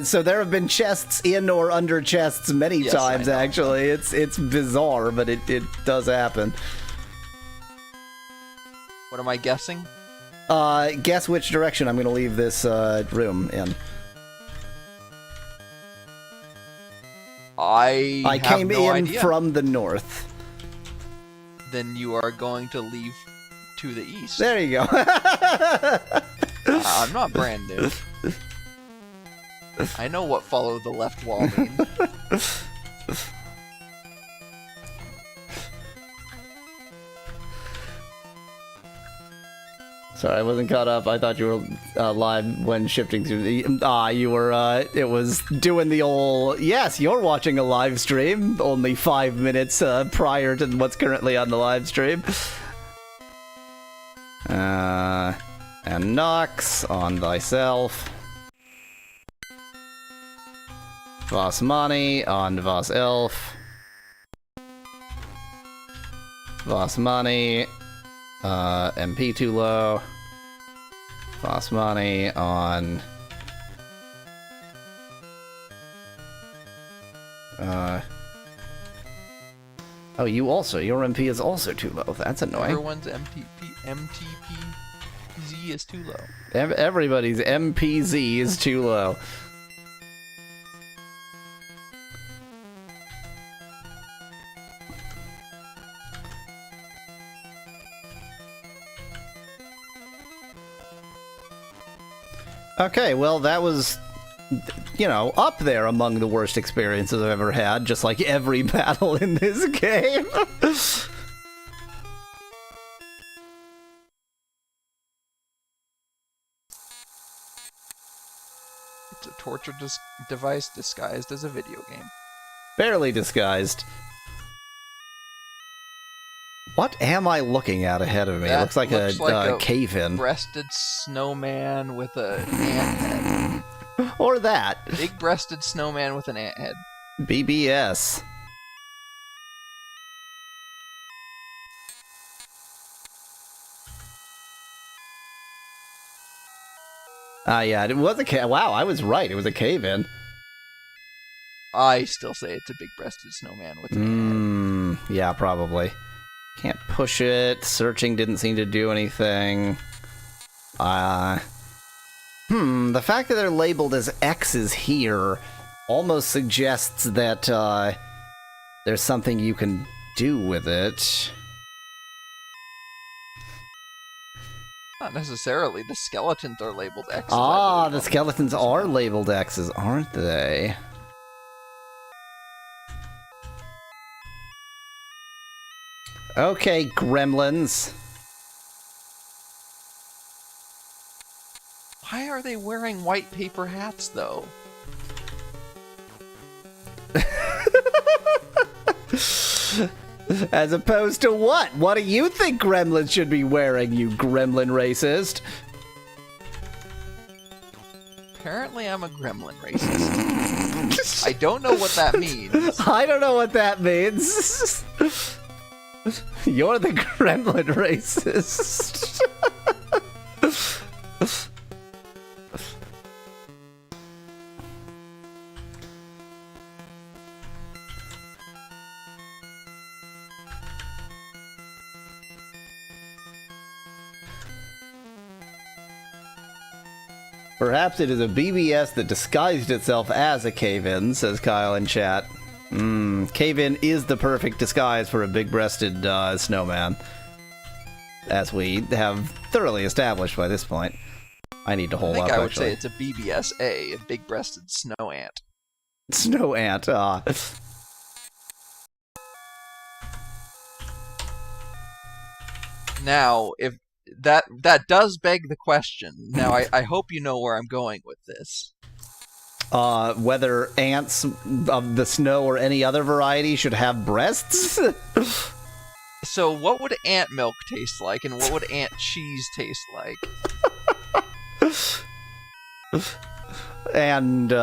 So there have been chests in or under chests many times, actually. It's bizarre, but it does happen. What am I guessing? Guess which direction I'm going to leave this room in. I came no in idea. from the north. Then you are going to leave to the east. There you go. I'm not brand new. I know what follow the left wall means. Sorry, I wasn't caught up. I thought you were live when shifting through the... you were, it was doing the old... Yes, you're watching a live stream, only 5 minutes prior to what's currently on the live stream. And Nox on thyself. Vasmani on Vas Elf. Vasmani... MP too low. Vasmani on... Oh, you also. Your MP is also too low. That's annoying. Everyone's MTPZ is too low. Everybody's MPZ is too low. Okay, well, that was, you know, up there among the worst experiences I've ever had, just like every battle in this game. It's a torture device disguised as a video game. Barely disguised. What am I looking at ahead of me? It looks like a cave-in. Breasted snowman with an ant head. Or that. Big-breasted snowman with an ant head. BBS. Yeah, it was a cave. Wow, I was right. It was a cave-in. I still say it's a big-breasted snowman with an ant head. Yeah, probably. Can't push it. Searching didn't seem to do anything. The fact that they're labeled as X's here almost suggests that, there's something you can do with it. Not necessarily. The skeletons are labeled X's. Ah, the skeletons are labeled X's, aren't they? Okay, gremlins. Why are they wearing white paper hats, though? As opposed to what? What do you think gremlins should be wearing, you gremlin racist? Apparently I'm a gremlin racist. I don't know what that means. I don't know what that means. You're the gremlin racist. Perhaps it is a BBS that disguised itself as a cave-in, says Kyle in chat. Cave-in is the perfect disguise for a big-breasted snowman. As we have thoroughly established by this point. I need to hold up, I think I would actually. say it's a BBSA, a big-breasted snow ant. Snow ant, Now, if that does beg the question. Now, I hope you know where I'm going with this. Whether ants of the snow or any other variety should have breasts? So, what would ant milk taste like, and what would ant cheese taste like? And,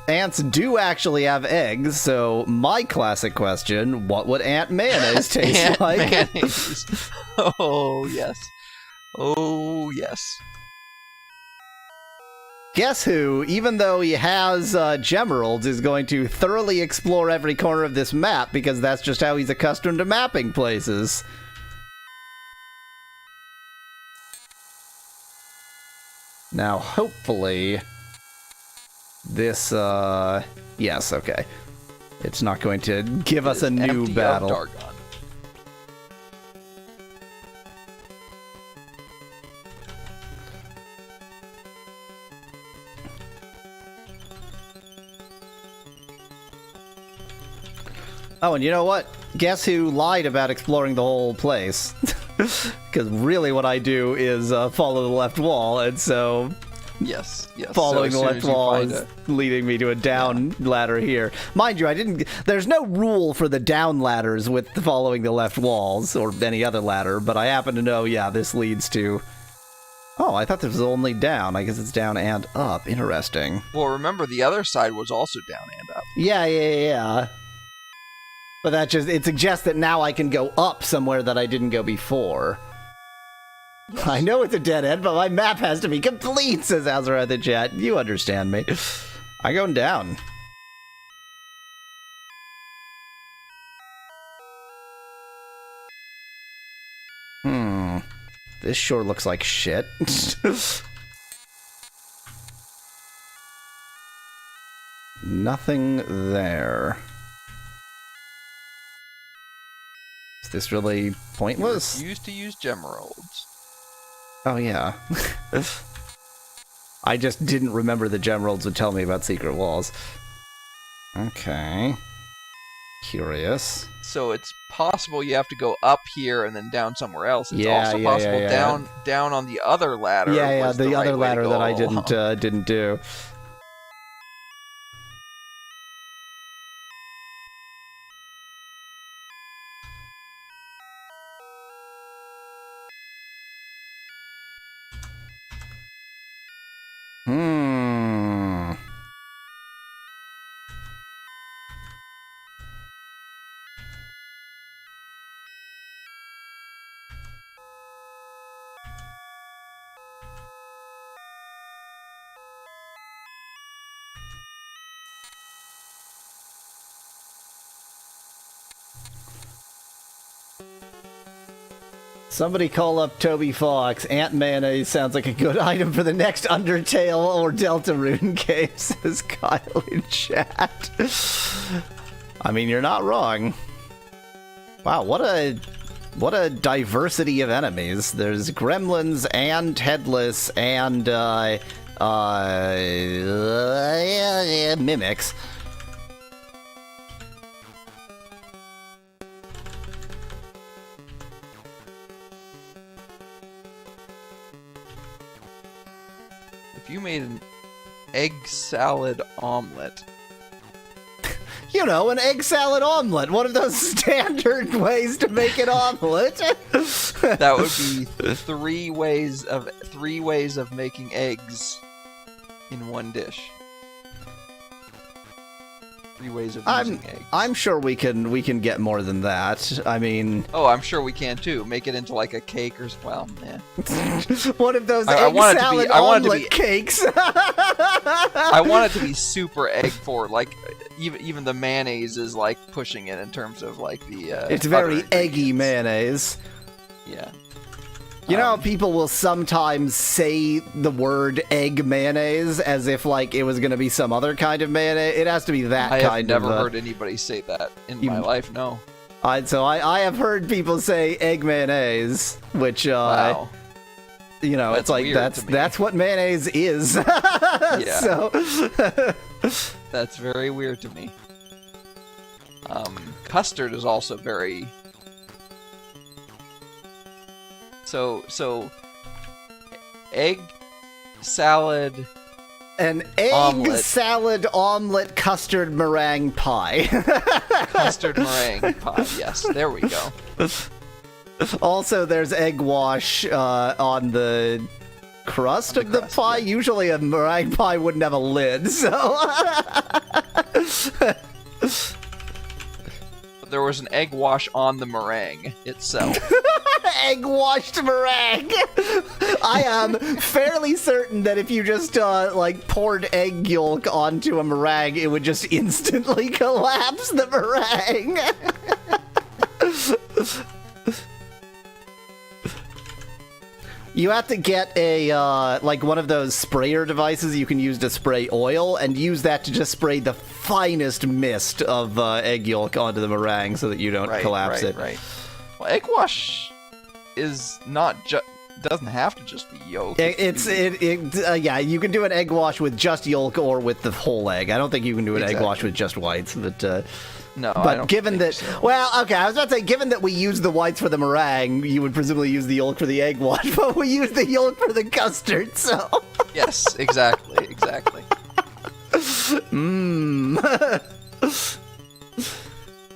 ants do actually have eggs, so my classic question, what would ant mayonnaise taste Ant like? mayonnaise. Oh, yes. Oh, yes. Guess who, even though he has gemeralds, is going to thoroughly explore every corner of this map, because that's just how he's accustomed to mapping places. Now, hopefully, this, yes, okay. It's not going to give us a new Empty of battle. Dargon. Oh, and you know what? Guess who lied about exploring the whole place? Because really what I do is follow the left wall, and so Yes, yes. following So the as left soon as you wall find is leading me to a down ladder here. Mind you, there's no rule for the down ladders with following the left walls, or any other ladder, but I happen to know, yeah, this leads to... Oh, I thought this was only down. I guess it's down and up. Interesting. Well, remember, the other side was also down and up. Yeah. But it suggests that now I can go up somewhere that I didn't go before. Yes. I know it's a dead end, but my map has to be complete, says Azarath in chat. You understand me. I'm going down. This sure looks like shit. Nothing there. Is this really pointless? You refuse to use gemeralds. Oh, yeah. I just didn't remember the gemeralds would tell me about secret walls. Okay. Curious. So it's possible you have to go up here and then down somewhere else. It's Yeah, also yeah, possible yeah. down on the other ladder. Yeah, was the right other way to ladder go that I all along. didn't do. Somebody call up Toby Fox. Ant mayonnaise sounds like a good item for the next Undertale or Deltarune game, says Kyle in chat. I mean, you're not wrong. Wow, what a what a diversity of enemies. There's gremlins and headless and mimics. If you made an egg salad omelet. You know, an egg salad omelet. One of those standard ways to make an omelet. That would be three ways of making eggs in one dish. 3 ways of using eggs. I'm sure we can get more than that. I mean, oh, I'm sure we can too. Make it into like a cake or well, yeah. One of those I egg want salad omelet cakes. I want it to be super egg forward. Like even the mayonnaise is like pushing it in terms of like the. It's very other eggy ingredients. mayonnaise. Yeah. You know how people will sometimes say the word egg mayonnaise as if like it was going to be some other kind of mayonnaise? It has to be that I kind of... have never heard anybody say that in my life, no. So I have heard people say egg mayonnaise, which, Wow. you know, That's it's like weird to me. that's what mayonnaise is. Yeah. So... That's very weird to me. Custard is also very... So, egg salad An egg omelet. salad omelet custard meringue pie. Custard meringue pie. Yes, there we go. Also, there's egg wash on the crust of the crust, pie. yeah. Usually a meringue pie wouldn't have a lid, so... There was an egg wash on the meringue itself. Egg washed meringue. I am fairly certain that if you just like poured egg yolk onto a meringue, it would just instantly collapse the meringue. You have to get a like one of those sprayer devices you can use to spray oil, and use that to just spray the finest mist of egg yolk onto the meringue so that you don't collapse it. Right. Well, egg wash is not just doesn't have to just be yolk. Yeah, you can do an egg wash with just yolk or with the whole egg. I don't think you can do an egg wash with just whites, but no. But I don't given think that, so. well, okay, I was about to say, given that we use the whites for the meringue, you would presumably use the yolk for the egg wash, but we use the yolk for the custard, so. Yes, exactly.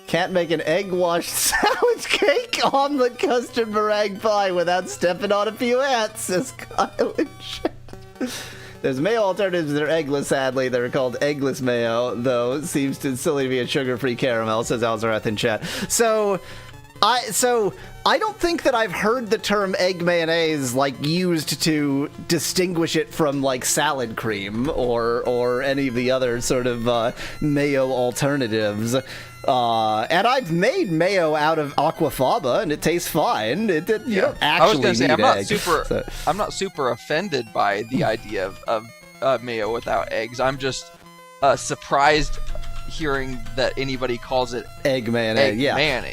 Can't make an egg washed sandwich cake, omelet, custard, meringue pie without stepping on a few ants, says Kyle in chat. There's mayo alternatives that are eggless, sadly. They're called eggless mayo, though it seems to still be a sugar-free caramel, says Alzarath in chat. So I don't think that I've heard the term egg mayonnaise like used to distinguish it from like salad cream or any of the other sort of mayo alternatives. And I've made mayo out of aquafaba, and it tastes fine. You don't actually I was gonna say need I'm not super offended by the idea of mayo without eggs. I'm just surprised hearing that anybody calls it egg mayonnaise. Yeah, mayonnaise.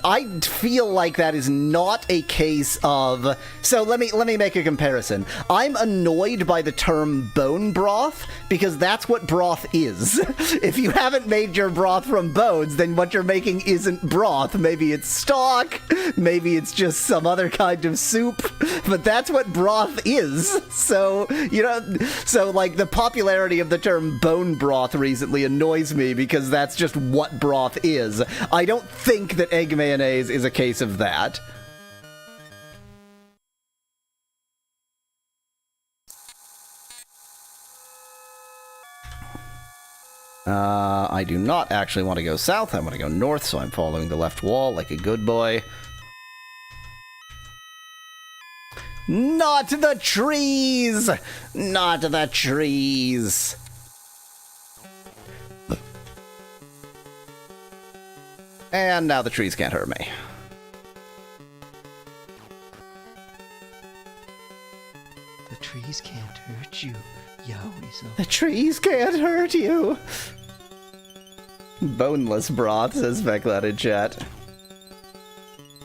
I feel like that is not a case of... So let me make a comparison. I'm annoyed by the term bone broth because that's what broth is. If you haven't made your broth from bones, then what you're making isn't broth. Maybe it's stock, maybe it's just some other kind of soup, but that's what broth is. So, like the popularity of the term bone broth recently annoys me because that's just what broth is. I don't think that egg mayonnaise is a case of that. I do not actually want to go south. I want to go north, so I'm following the left wall like a good boy. Not the trees! Not the trees! And now the trees can't hurt me. The trees can't hurt you, Weasel. The trees can't hurt you! Boneless broth, says Veclad in chat.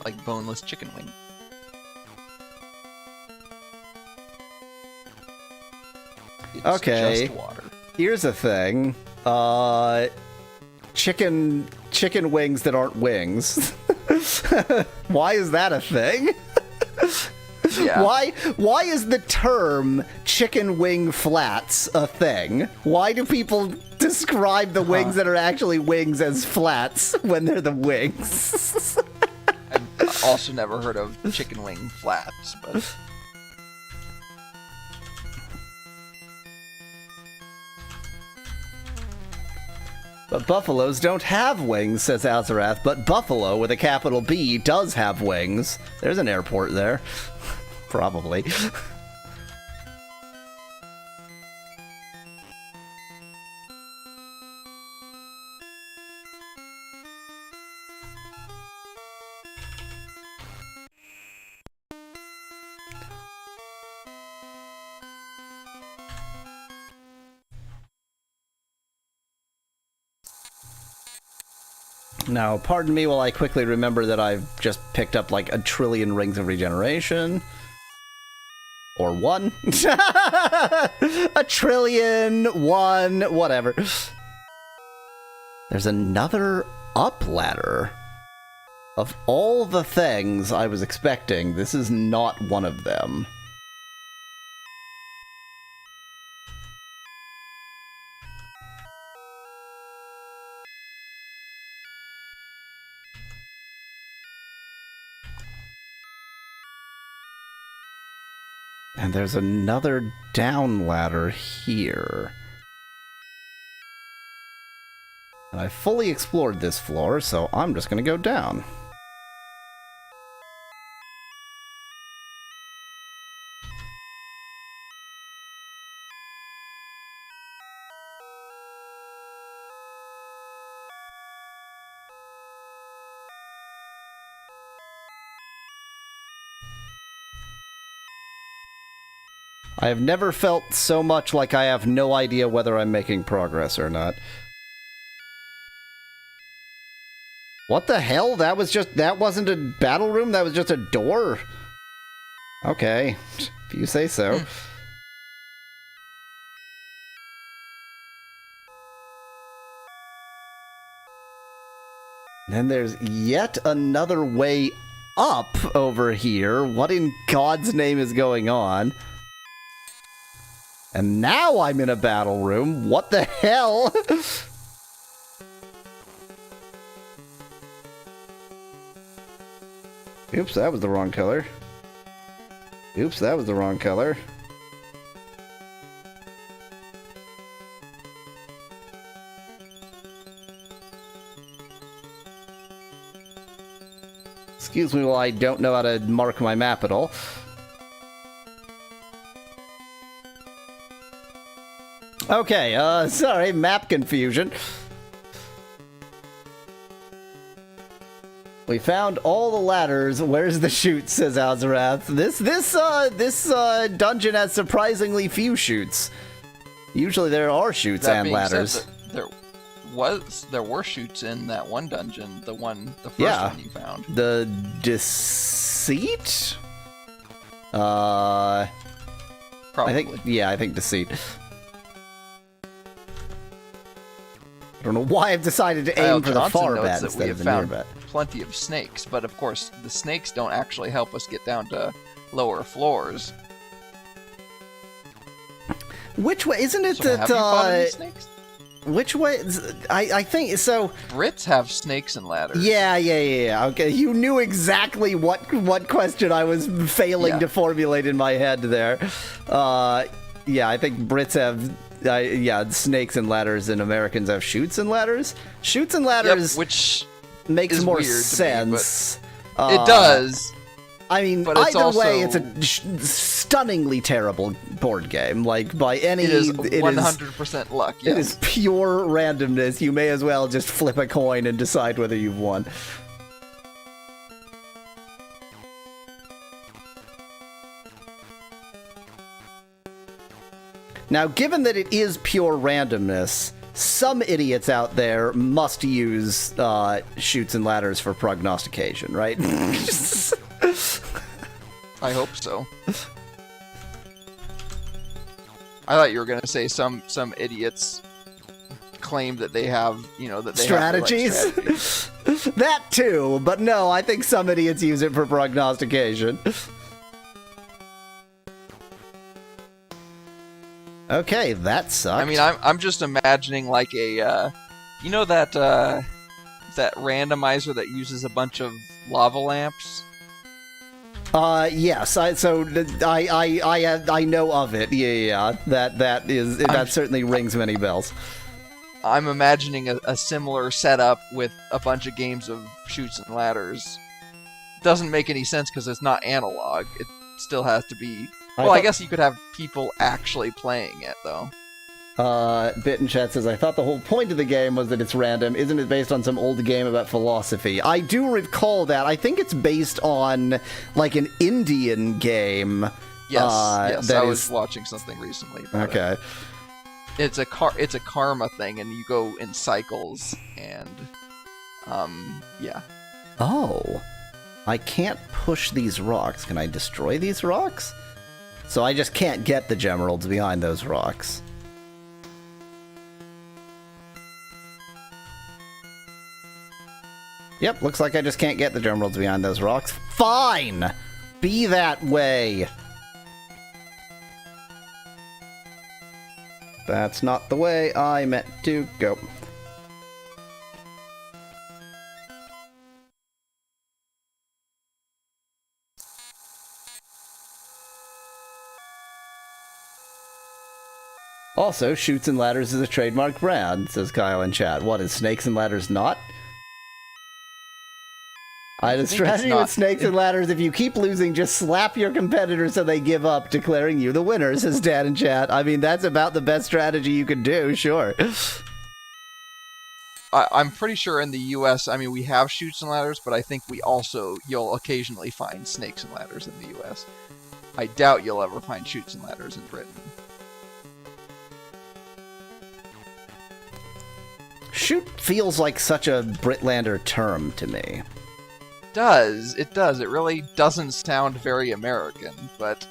like boneless chicken wing. It's Okay. just water. Here's a thing. Chicken wings that aren't wings. Why is that a thing? Yeah. Why is the term chicken wing flats a thing? Why do people describe the wings that are actually wings as flats when they're the wings? I've also never heard of chicken wing flats, but But buffaloes don't have wings, says Azarath, but Buffalo, with a capital B, does have wings. There's an airport there. Probably. Now, pardon me while I quickly remember that I've just picked up like a trillion rings of regeneration. Or one. A trillion, one, whatever. There's another up ladder. Of all the things I was expecting, this is not one of them. And there's another down ladder here. And I fully explored this floor, so I'm just gonna go down. I have never felt so much like I have no idea whether I'm making progress or not. What the hell? That wasn't a battle room? That was just a door? Okay, if you say so. Then there's yet another way up over here. What in God's name is going on? And now I'm in a battle room. What the hell? Oops, that was the wrong color. Oops, that was the wrong color. Excuse me while I don't know how to mark my map at all. Okay, sorry, map confusion. We found all the ladders. Where's the chute, says Azarath. This dungeon has surprisingly few chutes. Usually there are chutes that and being ladders. Said, there were chutes in that one dungeon, the first one you found. The deceit? Probably. I think deceit. I don't know why I've decided to aim for the far bet instead of the near bet. Plenty of snakes, but of course the snakes don't actually help us get down to lower floors. Which way? Isn't it So that? have you fought any snakes? Which way? I think so. Brits have snakes and ladders. Yeah. Okay, you knew exactly what question I was failing to formulate in my head there. Yeah, I think Brits have. Snakes and ladders, and Americans have chutes and ladders. Chutes and ladders, which makes is more weird sense. To me, but it does. I mean, but it's either way, also, it's a stunningly terrible board game. Like by any, it is 100% luck. Yes. It is pure randomness. You may as well just flip a coin and decide whether you've won. Now, given that it is pure randomness, some idiots out there must use chutes and ladders for prognostication, right? I hope so. I thought you were gonna say some idiots claim that they have, that they strategies. have the right strategies. That too, but no, I think some idiots use it for prognostication. Okay, that sucked. I mean, I'm just imagining like a, that randomizer that uses a bunch of lava lamps. Yes. I know of it. Yeah. That certainly rings many bells. I'm imagining a similar setup with a bunch of games of chutes and ladders. Doesn't make any sense because it's not analog. It still has to be. Well, I guess you could have people actually playing it though. Bit in chat says, I thought the whole point of the game was that it's random. Isn't it based on some old game about philosophy? I do recall that. I think it's based on, like, an Indian game. Yes, I was watching something recently about okay. It's a karma thing, and you go in cycles, and, yeah. Oh. I can't push these rocks. Can I destroy these rocks? So I just can't get the gemeralds behind those rocks. Yep, looks like I just can't get the gemeralds behind those rocks. Fine! Be that way! That's not the way I meant to go. Also, Chutes and Ladders is a trademark brand, says Kyle in chat. What, is Snakes and Ladders not? The strategy with Snakes and Ladders, if you keep losing, just slap your competitors so they give up, declaring you the winner, says Dad in chat. I mean, that's about the best strategy you can do, sure. I'm pretty sure in the U.S., I mean, we have Chutes and Ladders, but I think you'll occasionally find Snakes and Ladders in the U.S. I doubt you'll ever find Chutes and Ladders in Britain. Shoot feels like such a Britlander term to me. It does. It really doesn't sound very American, but...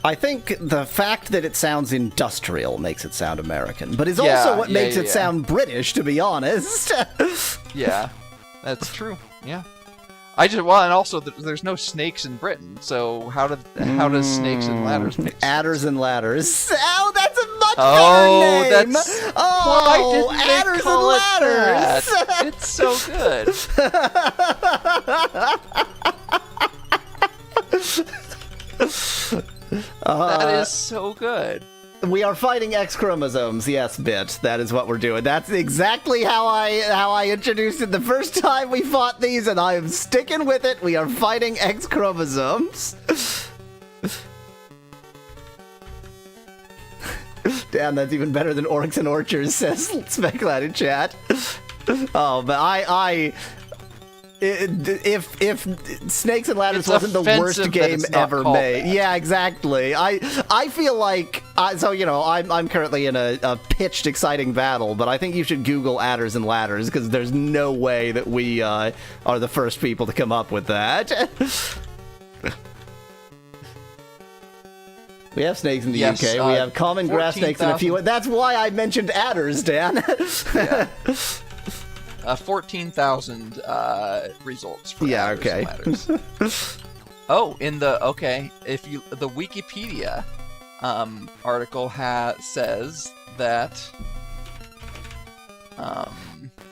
I think the fact that it sounds industrial makes it sound American, but is also what makes it sound British, to be honest. Yeah, that's true, yeah. And also, there's no snakes in Britain, so how does Snakes and Ladders make sense? Adders and Ladders. Oh, that's a much better name! Why didn't Adders they call and Ladders! That? It's so good. That is so good. We are fighting X chromosomes, yes, Bit. That is what we're doing. That's exactly how I introduced it the first time we fought these, and I am sticking with it. We are fighting X chromosomes. Damn, that's even better than Orcs and Orchards, says Speculat in chat. Oh, but if Snakes and Ladders wasn't the worst game ever made, yeah, exactly. I feel like I'm currently in a pitched, exciting battle, but I think you should Google Adders and Ladders because there's no way that we are the first people to come up with that. We have snakes in the UK. We have common grass snakes and a few. That's why I mentioned adders, Dan. Yeah. 14,000 results for adders and ladders. Oh, the Wikipedia article says that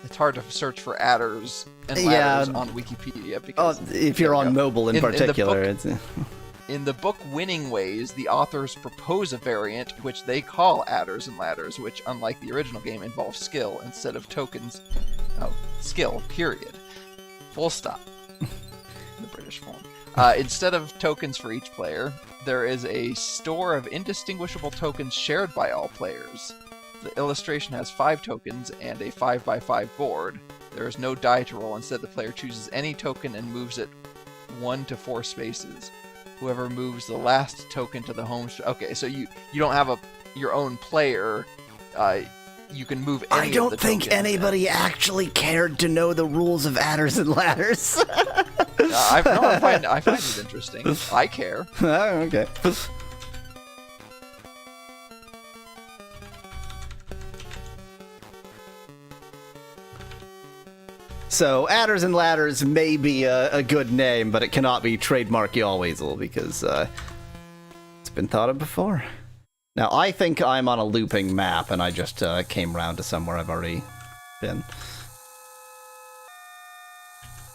it's hard to search for adders and ladders on Wikipedia because if you're on mobile in particular. In the book Winning Ways, the authors propose a variant which they call Adders and Ladders, which, unlike the original game, involves skill instead of tokens. Oh, skill, period. Full stop. The British form. Instead of tokens for each player, there is a store of indistinguishable tokens shared by all players. The illustration has 5 tokens and a 5x5 board. There is no die to roll. Instead, the player chooses any token and moves it 1 to 4 spaces. Whoever moves the last token to the home... Okay, so you don't have your own player. you can move any I of don't the think tokens. anybody actually cared to know the rules of adders and ladders. I find it interesting. I care. Oh, okay. So, adders and ladders may be a good name, but it cannot be trademark Yallweasel because it's been thought of before. Now, I think I'm on a looping map, and I just came around to somewhere I've already been.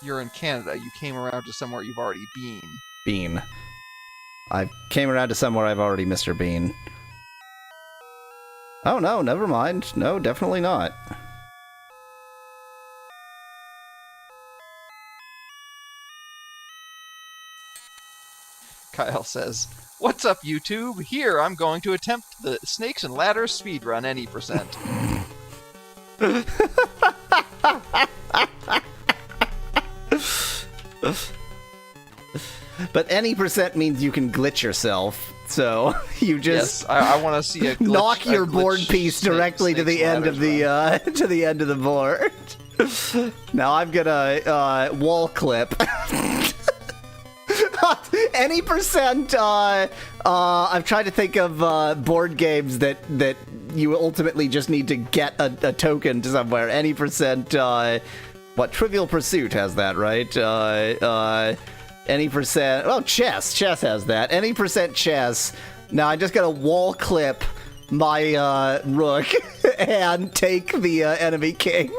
You're in Canada. You came around to somewhere you've already been. Bean. I came around to somewhere I've already Mr. Bean. Oh, no, never mind. No, definitely not. Kyle says, "What's up, YouTube? Here, I'm going to attempt the Snakes and Ladders speedrun any percent." But any percent means you can glitch yourself, so you just Yes, I want to see a glitch, knock your a glitch board piece directly to the end of the to the end of the board. Now I'm gonna wall clip. Any percent. I've tried to think of board games that you ultimately just need to get a token to somewhere. Any percent. What Trivial Pursuit has that, right? Any percent. Oh, chess. Chess has that. Any percent chess. Now I'm just gonna wall clip my rook and take the enemy king.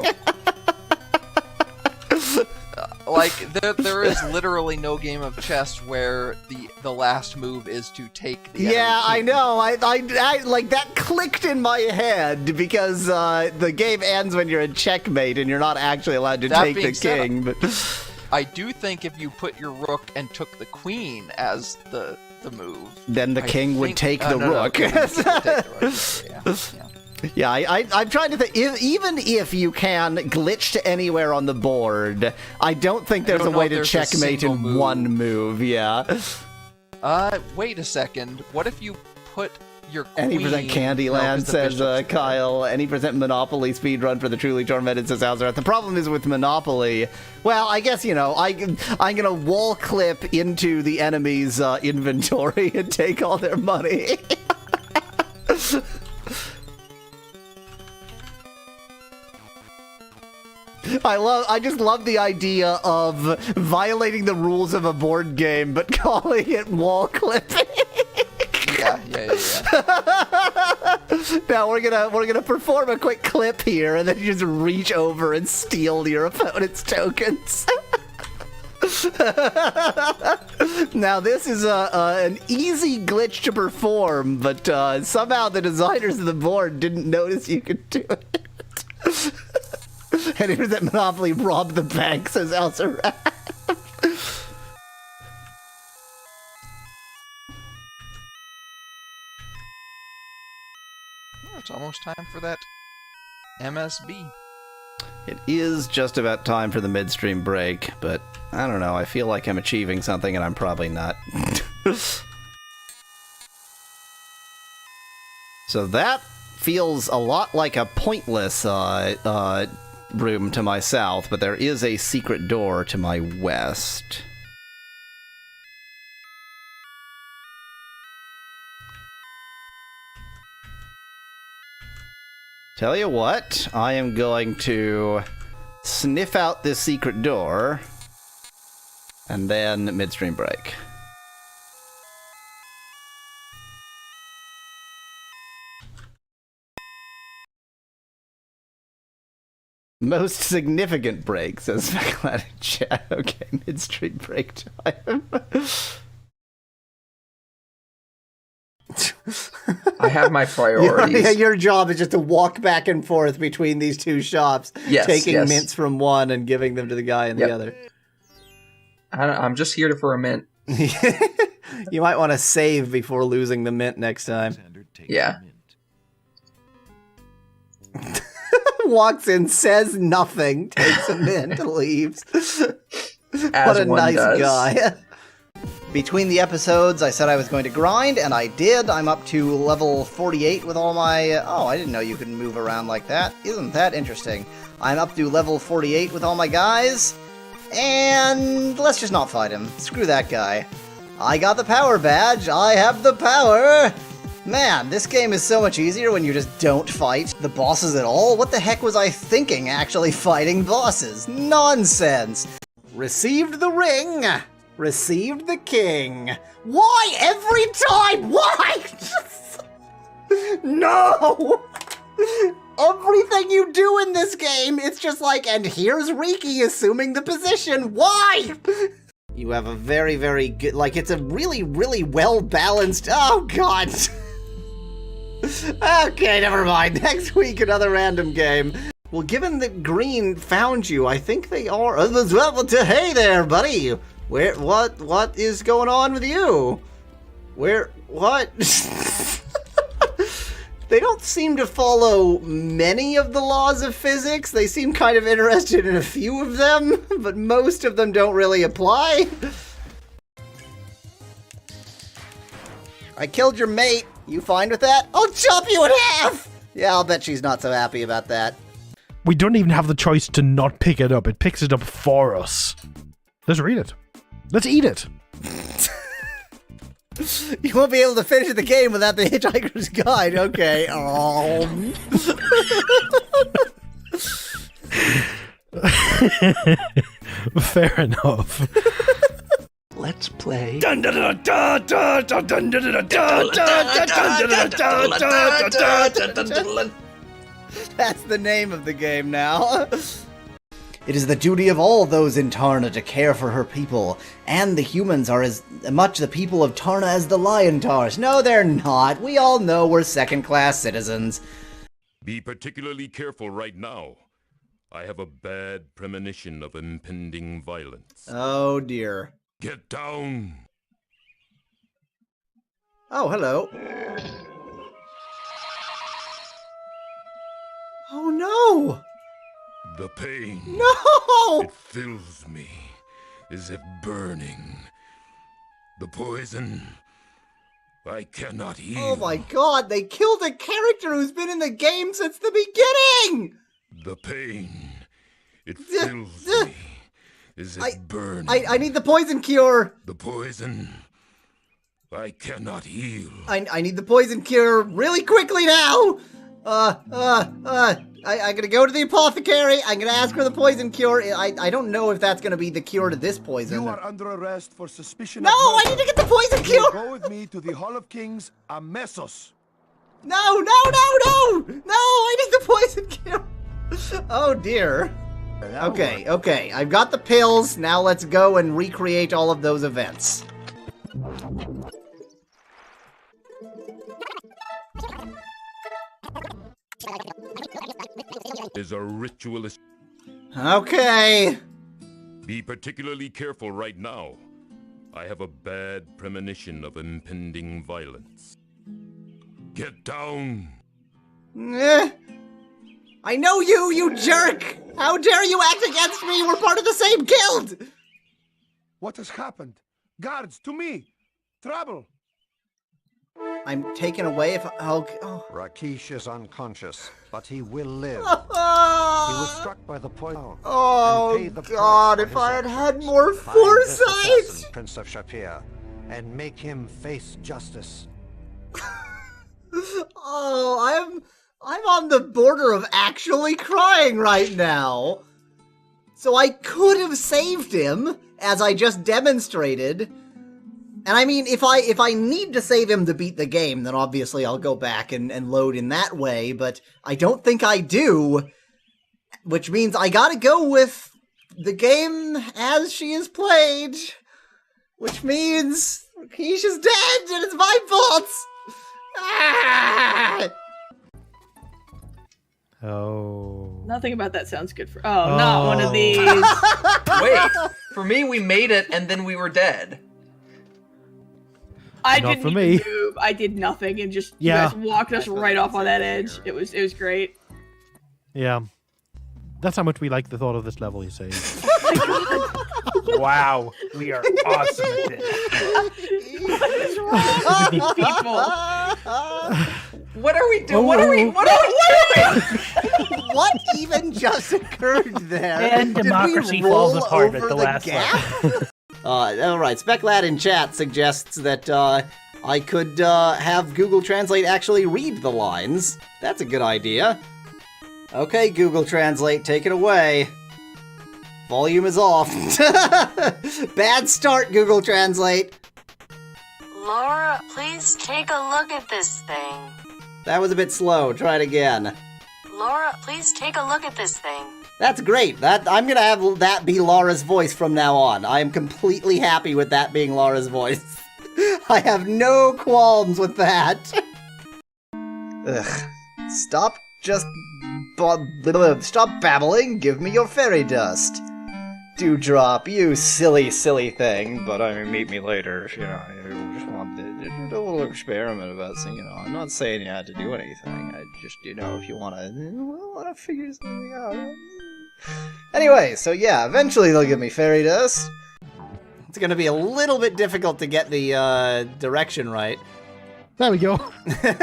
Like there is literally no game of chess where the last move is to take the enemy I king. know. I like that clicked in my head because the game ends when you're in checkmate and you're not actually allowed to take the king. But I do think if you put your rook and took the queen as the move, then the king would take the rook. Yeah, I'm trying to think. Even if you can glitch to anywhere on the board, I don't think there's a way to checkmate in one move. Yeah. Wait a second. What if you put your queen... Any percent Candyland, says Kyle. Any percent Monopoly speedrun for the truly tormented, says Alzarath. The problem is with Monopoly, well, I guess, you know, I'm going to wall clip into the enemy's inventory and take all their money. I just love the idea of violating the rules of a board game, but calling it wall clipping. Yeah. Now we're gonna perform a quick clip here, and then you just reach over and steal your opponent's tokens. Now this is an easy glitch to perform, but somehow the designers of the board didn't notice you could do it. And here's that Monopoly robbed the bank, says Elsa. It's almost time for that MSB. It is just about time for the midstream break, but I don't know, I feel like I'm achieving something and I'm probably not. So that feels a lot like a pointless room to my south, but there is a secret door to my west. Tell you what, I am going to sniff out this secret door, and then midstream break. Most significant break, says McLeod in chat. Okay, midstream break time. I have my priorities. Yeah, your job is just to walk back and forth between these two shops, taking mints from one and giving them to the guy in the other. I'm just here for a mint. You might want to save before losing the mint next time. Yeah. Walks in, says nothing, takes a mint, leaves. As what a one nice does. guy. Between the episodes, I said I was going to grind, and I did. I'm up to level 48 with all my... oh, I didn't know you could move around like that. Isn't that interesting? I'm up to level 48 with all my guys, and let's just not fight him. Screw that guy. I got the power badge. I have the power. Man, this game is so much easier when you just don't fight the bosses at all. What the heck was I thinking, actually fighting bosses? Nonsense. Received the ring. Received the king. Why every time? Why? No! Everything you do in this game, it's just like, and here's Riki assuming the position. Why? You have a very, very good, like, it's a really, really well-balanced, oh god. Okay, never mind. Next week, another random game. Well, given that Green found you, I think they are, hey there, buddy. What is going on with you? What? They don't seem to follow many of the laws of physics. They seem kind of interested in a few of them, but most of them don't really apply. I killed your mate. You fine with that? I'll chop you in half! Yeah, I'll bet she's not so happy about that. We don't even have the choice to not pick it up. It picks it up for us. Let's read it. Let's eat it. You won't be able to finish the game without the Hitchhiker's Guide. Okay. Fair enough. Let's play. That's the name of the game now. It is the duty of all those in Tarna to care for her people, and the humans are as much the people of Tarna as the Liontars. No, they're not. We all know we're second-class citizens. Be particularly careful right now. I have a bad premonition of impending violence. Oh, dear. Get down! Oh, hello. Oh, no! The pain. No! It fills me as if burning. The poison. I cannot heal. Oh my god, they killed a character who's been in the game since the beginning! The pain. It fills me as if burning. I need the poison cure! The poison. I cannot heal. I need the poison cure really quickly now! I'm gonna go to the apothecary. I'm gonna ask for the poison cure. I don't know if that's gonna be the cure to this poison. You are under arrest for suspicion No, of I need to get the poison cure! Go with me to the Hall of Kings, Amesos. No! I need the poison cure! Oh dear. Okay, I've got the pills. Now let's go and recreate all of those events. Is a ritualist. Okay. Be particularly careful right now. I have a bad premonition of impending violence. Get down! I know you, you jerk! How dare you act against me? We're part of the same guild! What has happened? Guards, to me! Trouble! I'm taken away if oh. Rakesh is unconscious, but he will live. He was struck by the poison. Oh, and paid the God, price if for I his had actions. had more Find this foresight! assassin, Prince of Shapir, and make him face justice. Oh, I'm on the border of actually crying right now. So I could have saved him, as I just demonstrated. And I mean, if I need to save him to beat the game, then obviously I'll go back and load in that way, but I don't think I do. Which means I gotta go with the game as she is played. Which means Rakesh is dead and it's my fault! Ah! Oh. Nothing about that sounds good for. Oh, not one of these. Wait, for me, we made it and then we were dead. I Not didn't for even me. move. I did nothing and just Yeah. you guys walked us right off on that edge. It was great. Yeah. That's how much we like the thought of this level, you see. Oh my God. Wow, we are awesome at this. These people. What are we doing? What are we doing? What even just occurred there? And Did we democracy roll falls apart at over the last gap? Alright, SpecLad in chat suggests that I could have Google Translate actually read the lines. That's a good idea. Okay, Google Translate, take it away. Volume is off. Bad start, Google Translate. Laura, please take a look at this thing. That was a bit slow. Try it again. Laura, please take a look at this thing. That's great. I'm gonna have that be Laura's voice from now on. I am completely happy with that being Laura's voice. I have no qualms with that. Ugh. Stop stop babbling. Give me your fairy dust. Dewdrop, you silly, silly thing. But I mean, meet me later if you just want to do a little experiment about saying, I'm not saying you had to do anything. I just, if you want to figure something out. Anyway, so yeah, eventually they'll give me fairy dust. It's gonna be a little bit difficult to get the direction right. There we go.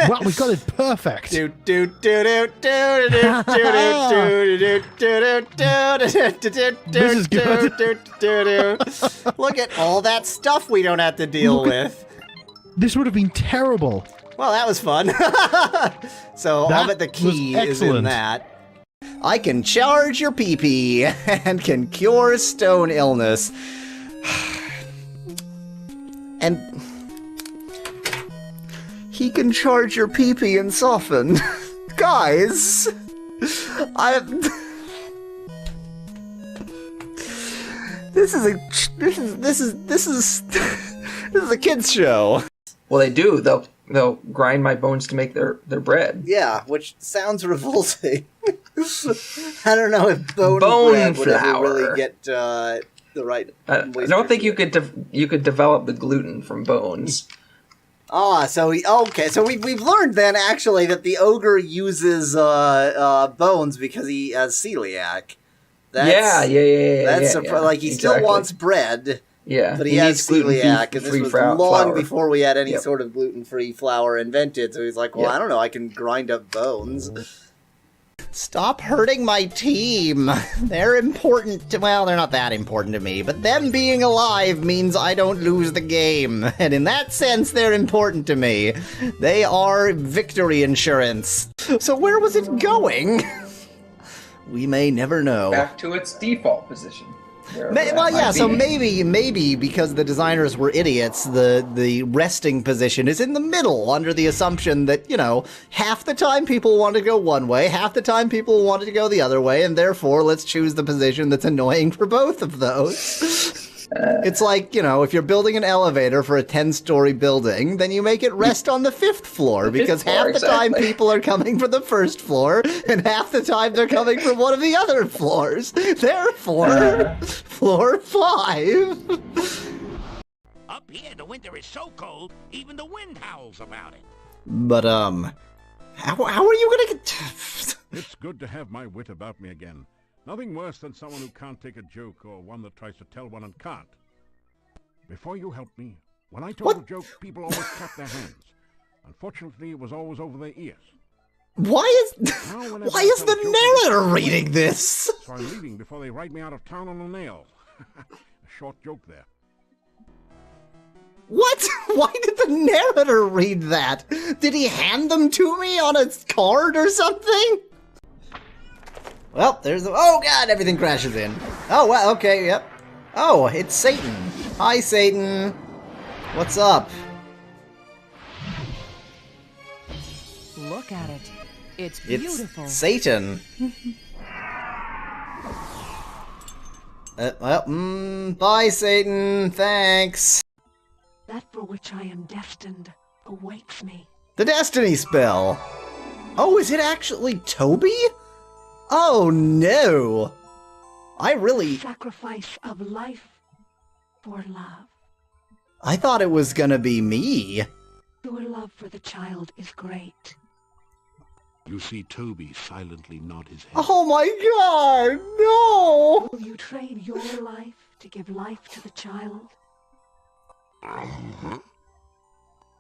Well, we got it perfect. This is good. Look at all that stuff we don't have to deal with. This would have been terrible. Well, that was fun. So I'll bet the key is in that. I can charge your pee-pee and can cure stone illness. And he can charge your pee-pee and soften. Guys, this is a kids show. Well, they do. They'll grind my bones to make their bread. Yeah, which sounds revolting. I don't know if bone bread would ever really get the right. I don't think you could develop the gluten from bones. So we've learned then actually that the ogre uses bones because he has celiac. That's like he still wants bread. Yeah, but he has celiac, and this was long before we had any sort of gluten-free flour invented. So he's like, well, I don't know, I can grind up bones. Stop hurting my team. They're important well, they're not that important to me, but them being alive means I don't lose the game. And in that sense, they're important to me. They are victory insurance. So where was it going? We may never know. Back to its default position. So maybe because the designers were idiots, the resting position is in the middle, under the assumption that, half the time people want to go one way, half the time people want to go the other way, and therefore let's choose the position that's annoying for both of those. It's like, if you're building an elevator for a 10-story building, then you make it rest on the 5th floor, because half the time people are coming from the 1st floor, and half the time they're coming from one of the other floors. Therefore, floor 5. Up here, the winter is so cold, even the wind howls about it. But, how are you gonna get... It's good to have my wit about me again. Nothing worse than someone who can't take a joke or one that tries to tell one and can't. Before you helped me, when I told a joke, people always clapped their hands. Unfortunately, it was always over their ears. Why is the narrator reading this? So I'm leaving before they write me out of town on a nail. A short joke there. What? Why did the narrator read that? Did he hand them to me on a card or something? Well, oh god, everything crashes in. Oh, well, okay, yep. Oh, it's Satan. Hi, Satan. What's up? Look at it. It's beautiful. It's Satan. Bye, Satan. Thanks. That for which I am destined awaits me. The Destiny spell. Oh, is it actually Toby? Oh no! Sacrifice of life for love. I thought it was gonna be me. Your love for the child is great. You see Toby silently nod his head. Oh my god, no! Will you trade your life to give life to the child?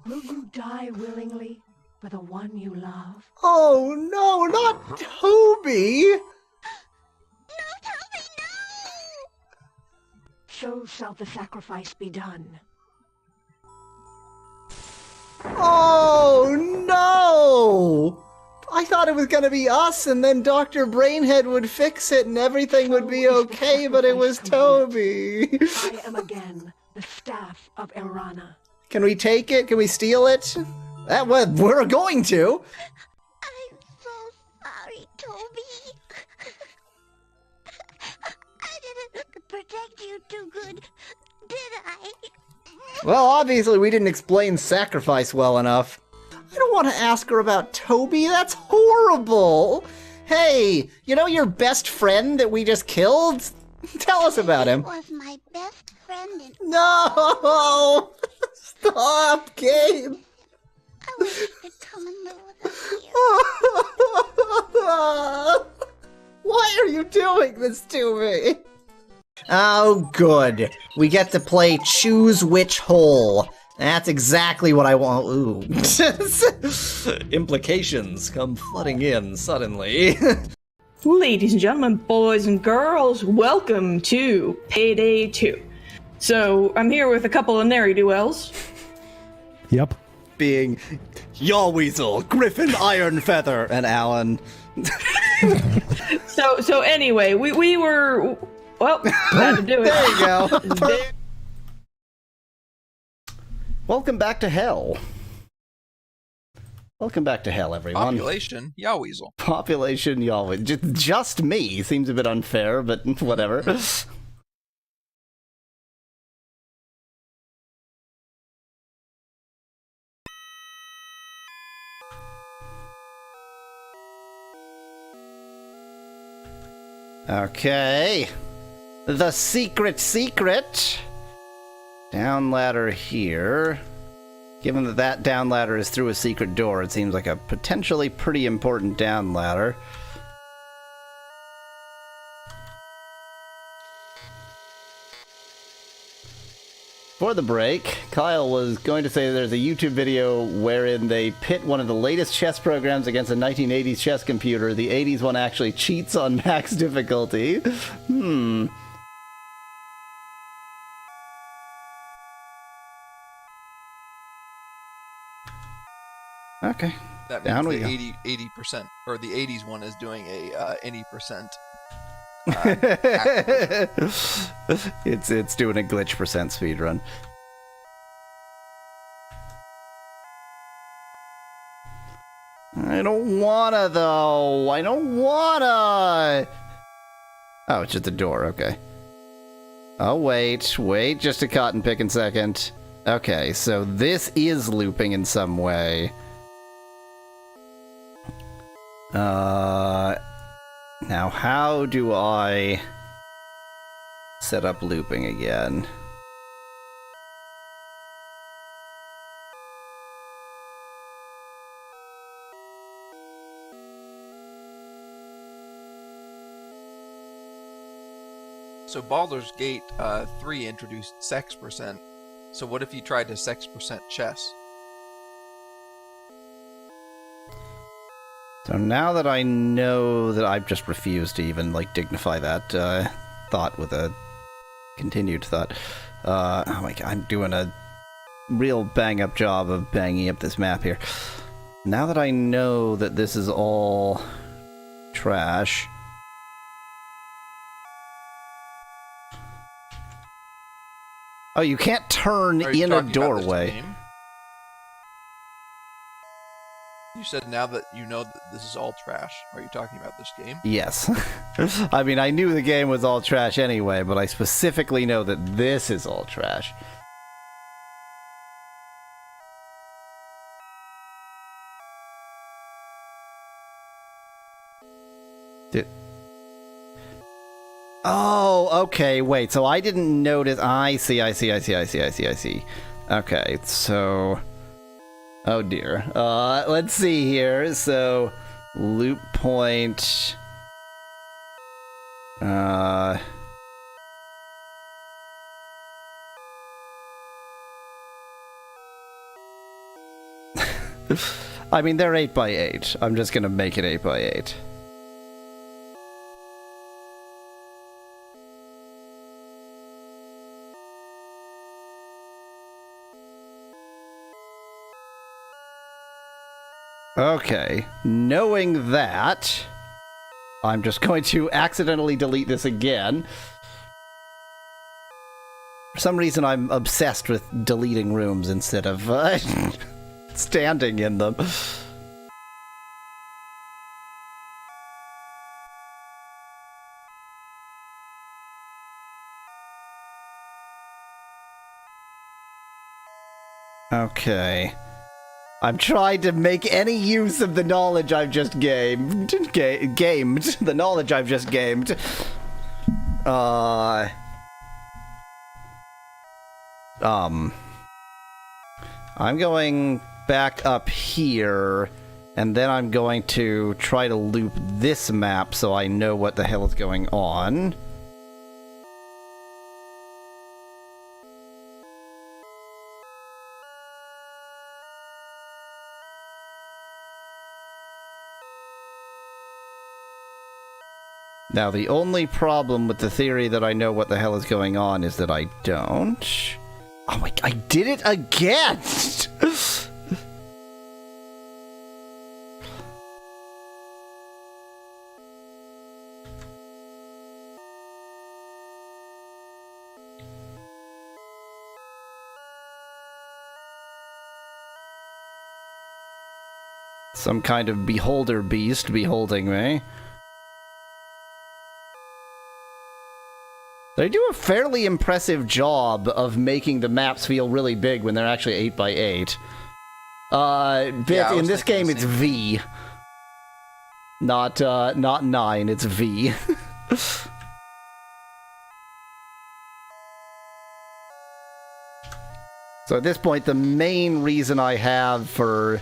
Will you die willingly for the one you love? Oh no, not Toby! So shall the sacrifice be done. Oh no! I thought it was gonna be us, and then Dr. Brainhead would fix it and everything would be okay, but it was Toby. I am again the staff of Irana. Can we take it? Can we steal it? Well, we're going to. I'm so sorry, Toby. I didn't protect you too good, did I? Well, obviously we didn't explain sacrifice well enough. I don't want to ask her about Toby, that's horrible! Hey, you know your best friend that we just killed? Tell us about him. He was my best friend in... No! Stop, Gabe! I wish you could come and live with us here. Why are you doing this to me? Oh, good. We get to play Choose Which Hole. That's exactly what I want. Ooh. Implications come flooding in suddenly. Ladies and gentlemen, boys and girls, welcome to Payday 2. So, I'm here with a couple of ne'er-do-wells. Yep. Being Yaw Weasel, Griffin Ironfeather, and Alan. So anyway, we were... Well, had to do it. There you go. Welcome back to hell. Welcome back to hell, everyone. Population, Yahweasel. Population, Yahweh. Just me seems a bit unfair, but whatever. Okay. The secret. Down ladder here. Given that that down ladder is through a secret door, it seems like a potentially pretty important down ladder. For the break, Kyle was going to say there's a YouTube video wherein they pit one of the latest chess programs against a 1980s chess computer. The 80s one actually cheats on max difficulty. Okay. That Down we means go. the 80%, or the 80s one is doing a any percent. It's doing a glitch percent speedrun. I don't wanna though. I don't wanna. Oh, it's just a door. Okay. Oh wait, just a cotton picking second. Okay, so this is looping in some way. Now how do I set up looping again? So Baldur's Gate 3 introduced sex percent. So what if you tried to sex percent chess? So now that I know that I've just refused to even, like, dignify that thought with a continued thought. Oh my god, I'm doing a real bang-up job of banging up this map here. Now that I know that this is all trash... Oh, you can't turn in a doorway. You said now that you know that this is all trash. Are you talking about this game? Yes. I mean, I knew the game was all trash anyway, but I specifically know that this is all trash. Oh, okay, wait, so I didn't notice... I see. Okay, so... Oh dear. Let's see here. So, loop point... I mean, they're 8x8. I'm just gonna make it 8x8. Okay, knowing that, I'm just going to accidentally delete this again. For some reason, I'm obsessed with deleting rooms instead of standing in them. Okay. I'm trying to make any use of the knowledge I've just gamed. The knowledge I've just gamed. I'm going back up here, and then I'm going to try to loop this map so I know what the hell is going on. Now, the only problem with the theory that I know what the hell is going on is that I don't. Oh my, I did it again! Some kind of beholder beast beholding me. They do a fairly impressive job of making the maps feel really big when they're actually 8x8. In this game it's V. Not 9, it's V. So at this point, the main reason I have for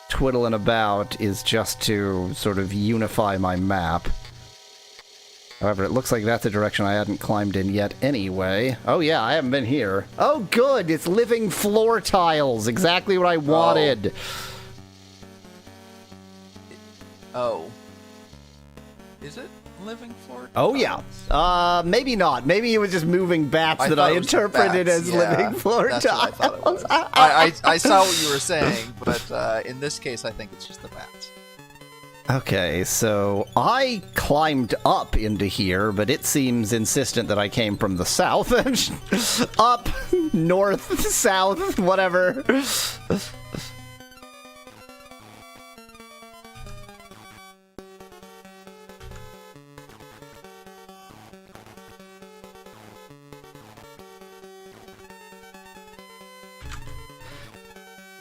twiddling about is just to sort of unify my map. However, it looks like that's a direction I hadn't climbed in yet anyway. Oh yeah, I haven't been here. Oh good, it's living floor tiles. Exactly what I wanted. Oh. Is it living floor tiles? Oh yeah. Maybe not. Maybe it was just moving bats that I interpreted as living floor that's tiles. What I thought it was. I saw what you were saying, but in this case, I think it's just the bats. Okay, so I climbed up into here, but it seems insistent that I came from the south. Up, north, south, whatever.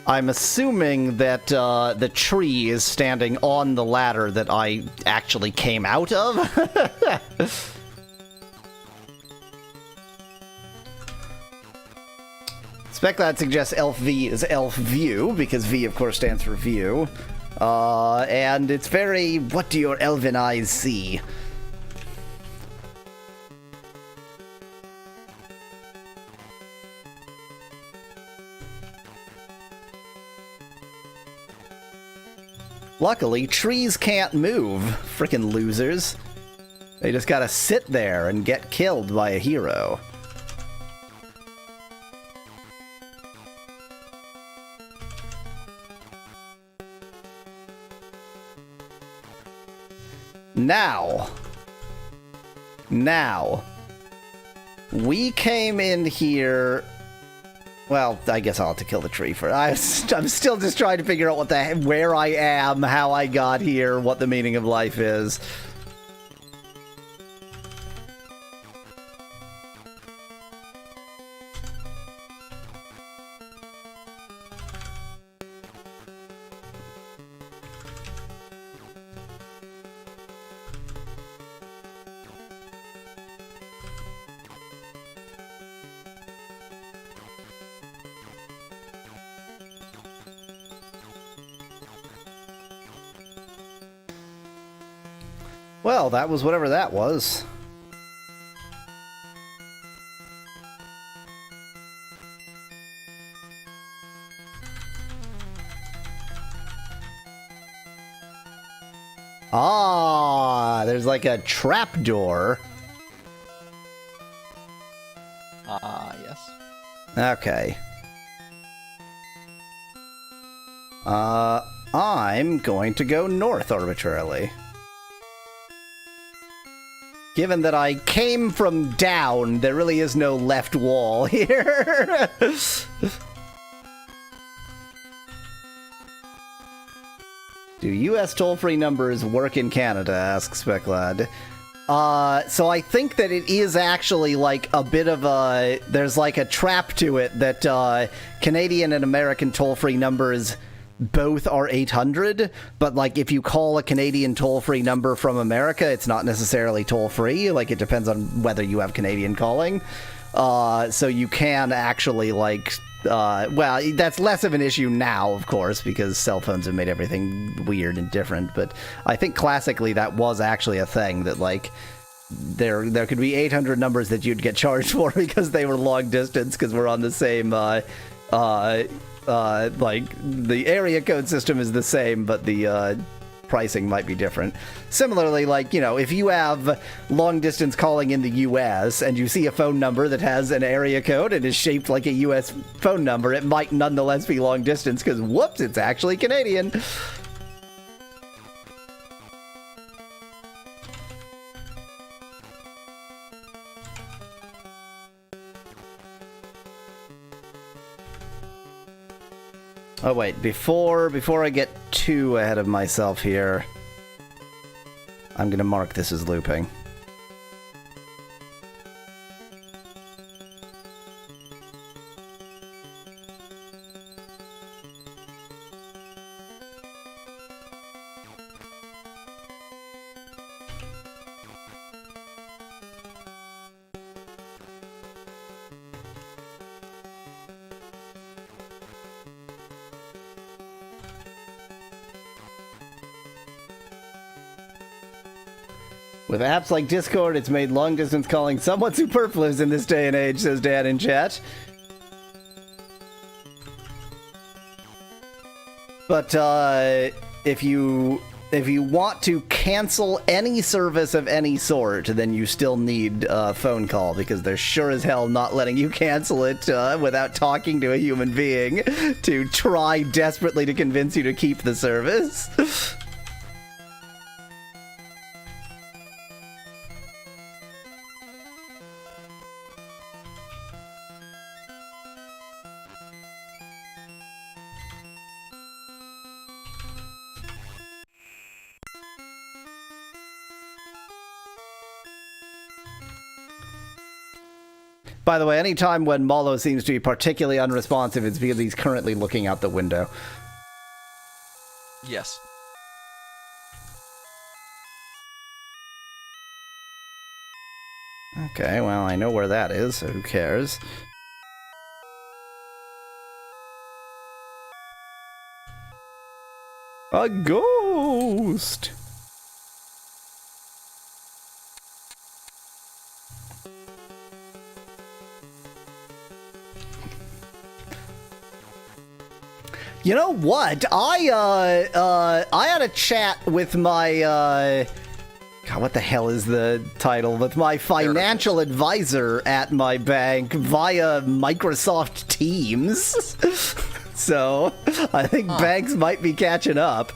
I'm assuming that the tree is standing on the ladder that I actually came out of. Speclad suggests Elf V is Elf View, because V, of course, stands for view. And it's very, what do your elven eyes see? Luckily, trees can't move, frickin' losers. They just gotta sit there and get killed by a hero. Now, we came in here. Well, I guess I'll have to kill the tree for. I'm still just trying to figure out where I am, how I got here, what the meaning of life is. Well, that was whatever that was. Ah, there's like a trapdoor. Yes. Okay. I'm going to go north arbitrarily. Given that I came from down, there really is no left wall here. Do US toll-free numbers work in Canada? Asks Speclad. So I think that it is actually like a bit of a... There's like a trap to it that Canadian and American toll-free numbers both are 800, but like if you call a Canadian toll-free number from America, it's not necessarily toll-free. Like it depends on whether you have Canadian calling. So you can actually like... well, that's less of an issue now, of course, because cell phones have made everything weird and different, but I think classically that was actually a thing that, like, there could be 800 numbers that you'd get charged for because they were long distance, because we're on the same, like, the area code system is the same, but the, pricing might be different. Similarly, like, you know, if you have long distance calling in the US and you see a phone number that has an area code and is shaped like a US phone number, it might nonetheless be long distance because, whoops, it's actually Canadian. Oh wait, before I get too ahead of myself here, I'm gonna mark this as looping. With apps like Discord, it's made long-distance calling somewhat superfluous in this day and age, says Dan in chat. But, if you want to cancel any service of any sort, then you still need a phone call, because they're sure as hell not letting you cancel it without talking to a human being to try desperately to convince you to keep the service. By the way, anytime when Mallow seems to be particularly unresponsive, it's because he's currently looking out the window. Yes. Okay, well, I know where that is, so who cares? A ghost! You know what? I had a chat with my, God, what the hell is the title? With my financial advisor at my bank via Microsoft Teams. So, I think banks might be catching up.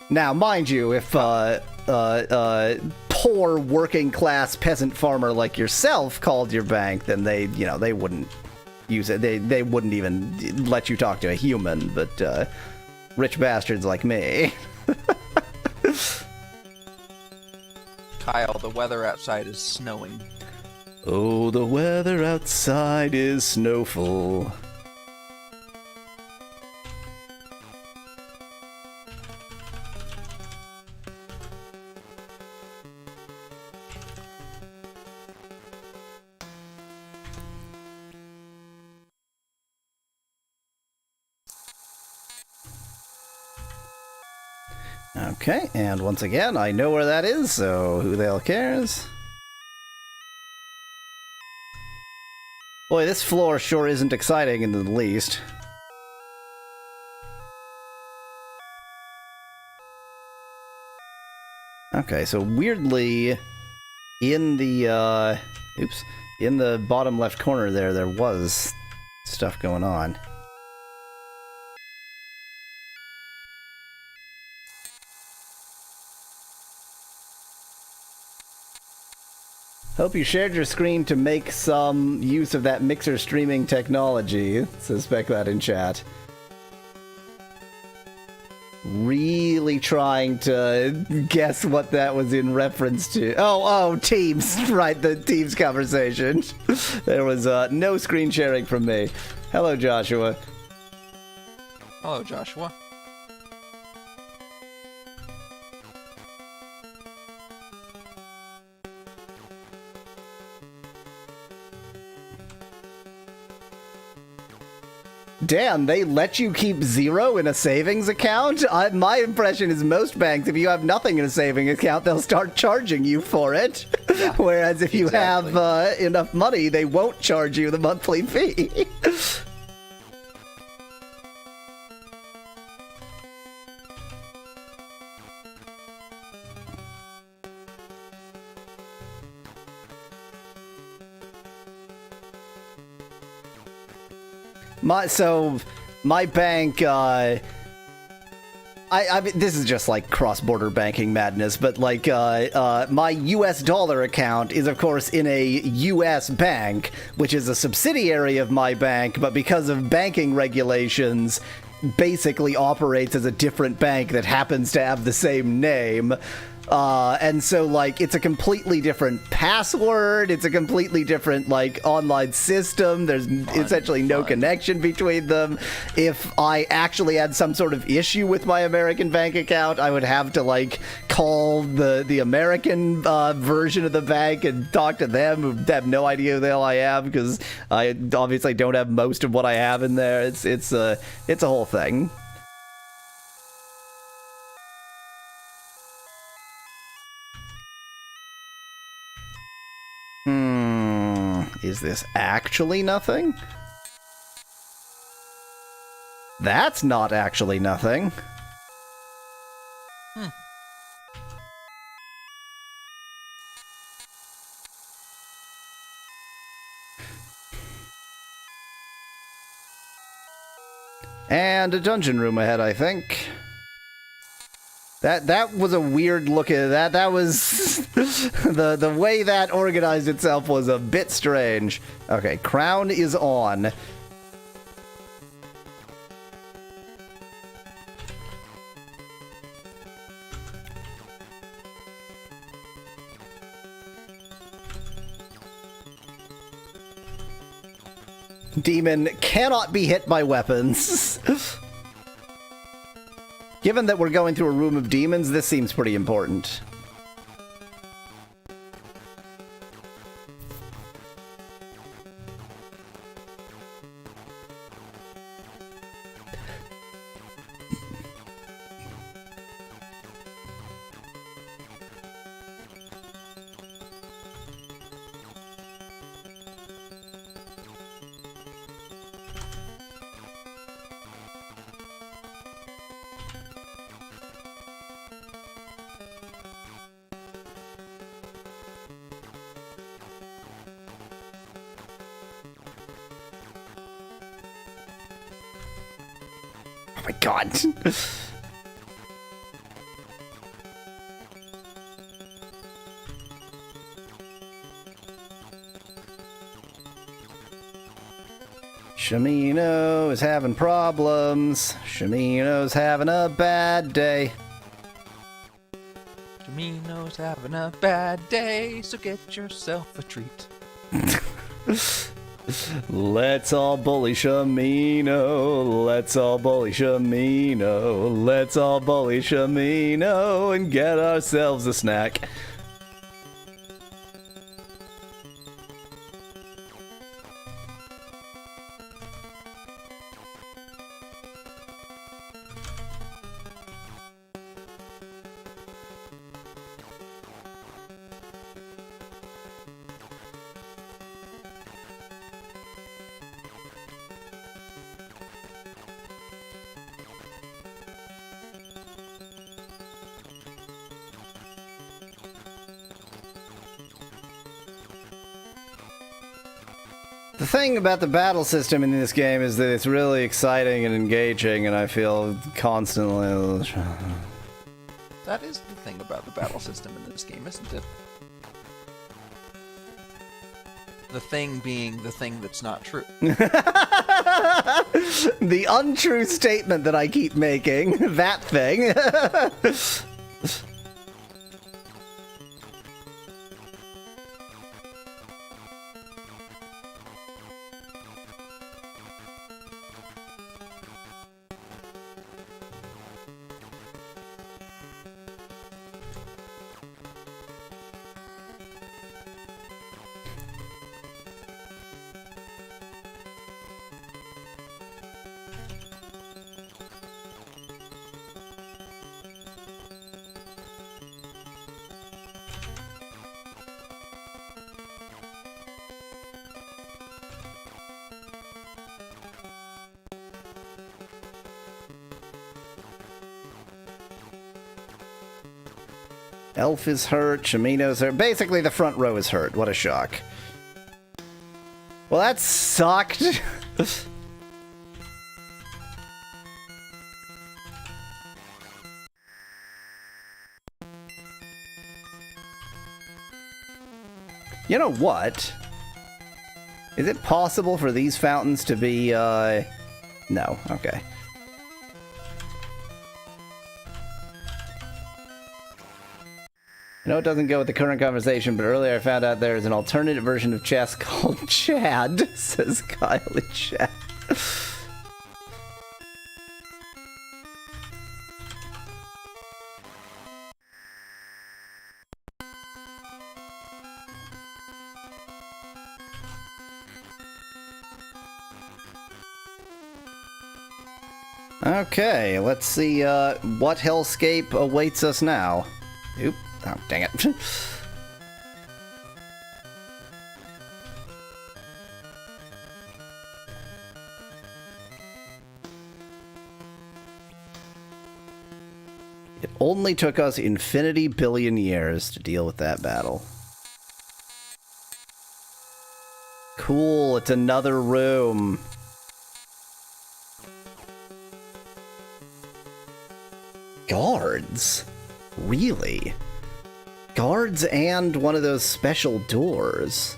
Now, mind you, if, poor working class peasant farmer like yourself called your bank, then they, you know, they wouldn't use it. They wouldn't even let you talk to a human, but rich bastards like me. Kyle, the weather outside is snowing. Oh, the weather outside is snowful. Okay, and once again, I know where that is, so who the hell cares? Boy, this floor sure isn't exciting in the least. Okay, so weirdly, in the, in the bottom left corner there was stuff going on. Hope you shared your screen to make some use of that mixer streaming technology. Suspect that in chat. Really trying to guess what that was in reference to. Oh, Teams. Right, the Teams conversation. There was no screen sharing from me. Hello, Joshua. Hello, Joshua. Damn, they let you keep 0 in a savings account? My impression is most banks, if you have nothing in a saving account, they'll start charging you for it. Yeah, whereas if you have enough money, they won't charge you the monthly fee. My bank, I mean, this is just like cross-border banking madness, but like, my US dollar account is, of course, in a US bank, which is a subsidiary of my bank, but because of banking regulations, basically operates as a different bank that happens to have the same name. And so, like, it's a completely different password, it's a completely different, like, online system, there's essentially no connection between them. If I actually had some sort of issue with my American bank account, I would have to, like, call the American version of the bank and talk to them, who have no idea who the hell I am, because I obviously don't have most of what I have in there. It's a whole thing. Is this actually nothing? That's not actually nothing. And a dungeon room ahead, I think. That was a weird look at that. That was the way that organized itself was a bit strange. Okay, crown is on. Demon cannot be hit by weapons. Given that we're going through a room of demons, this seems pretty important. Oh my god. Shamino is having problems. Shamino's having a bad day. Shamino's having a bad day, so get yourself a treat. Let's all bully Shamino. Let's all bully Shamino. Let's all bully Shamino and get ourselves a snack. The thing about the battle system in this game is that it's really exciting and engaging, and I feel constantly... That is the thing about the battle system in this game, isn't it? The thing being the thing that's not true. The untrue statement that I keep making. That thing. Elf is hurt, Chimino's hurt. Basically, the front row is hurt. What a shock. Well, that sucked. You know what? Is it possible for these fountains to be, No. Okay. I know it doesn't go with the current conversation, but earlier I found out there is an alternative version of chess called Chad, says Kyle in chat. Okay, let's see what hellscape awaits us now. Oop. Oh, dang it. It only took us infinity billion years to deal with that battle. Cool, it's another room. Guards? Really? Guards and one of those special doors.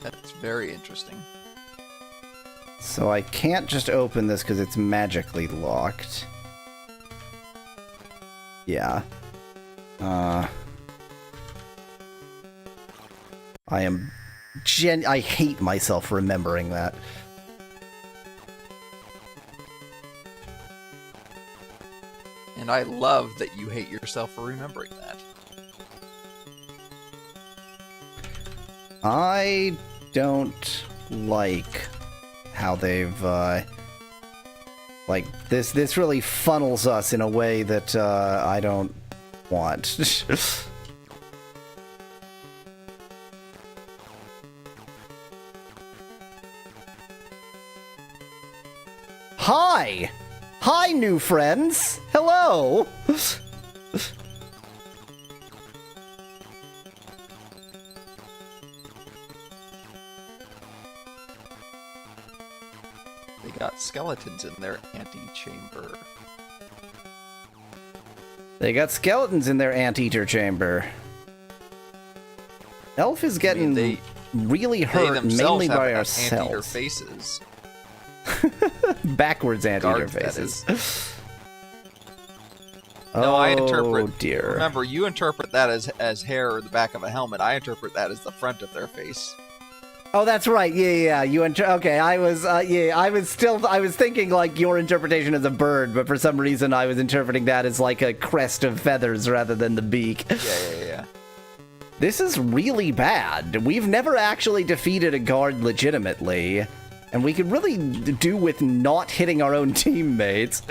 That's very interesting. So I can't just open this because it's magically locked. Yeah. I hate myself for remembering that. And I love that you hate yourself for remembering that. I don't like how they've, like, this really funnels us in a way that, I don't want. Hi! Hi, new friends! Hello! They got skeletons in their antechamber. They got skeletons in their anteater chamber. Elf is getting really hurt, mainly by ourselves. Anteater faces. Backwards anteater faces. No, I interpret. Oh dear. Remember, you interpret that as hair or the back of a helmet. I interpret that as the front of their face. Oh, that's right. Yeah. You okay? I was. I was thinking like your interpretation as a bird, but for some reason I was interpreting that as like a crest of feathers rather than the beak. Yeah. This is really bad. We've never actually defeated a guard legitimately. And we could really do with not hitting our own teammates.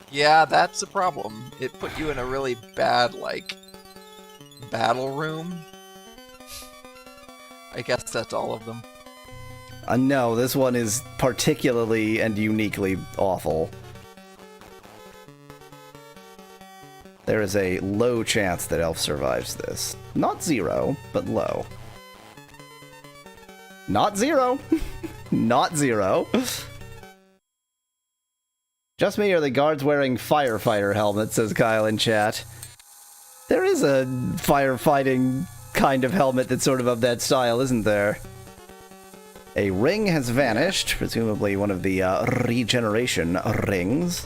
Yeah, that's a problem. It put you in a really bad, like, battle room. I guess that's all of them. No, this one is particularly and uniquely awful. There is a low chance that Elf survives this. Not 0, but low. Not 0. Not 0. Just me or the guards wearing firefighter helmets, says Kyle in chat. There is a firefighting kind of helmet that's sort of that style, isn't there? A ring has vanished, presumably one of the regeneration rings.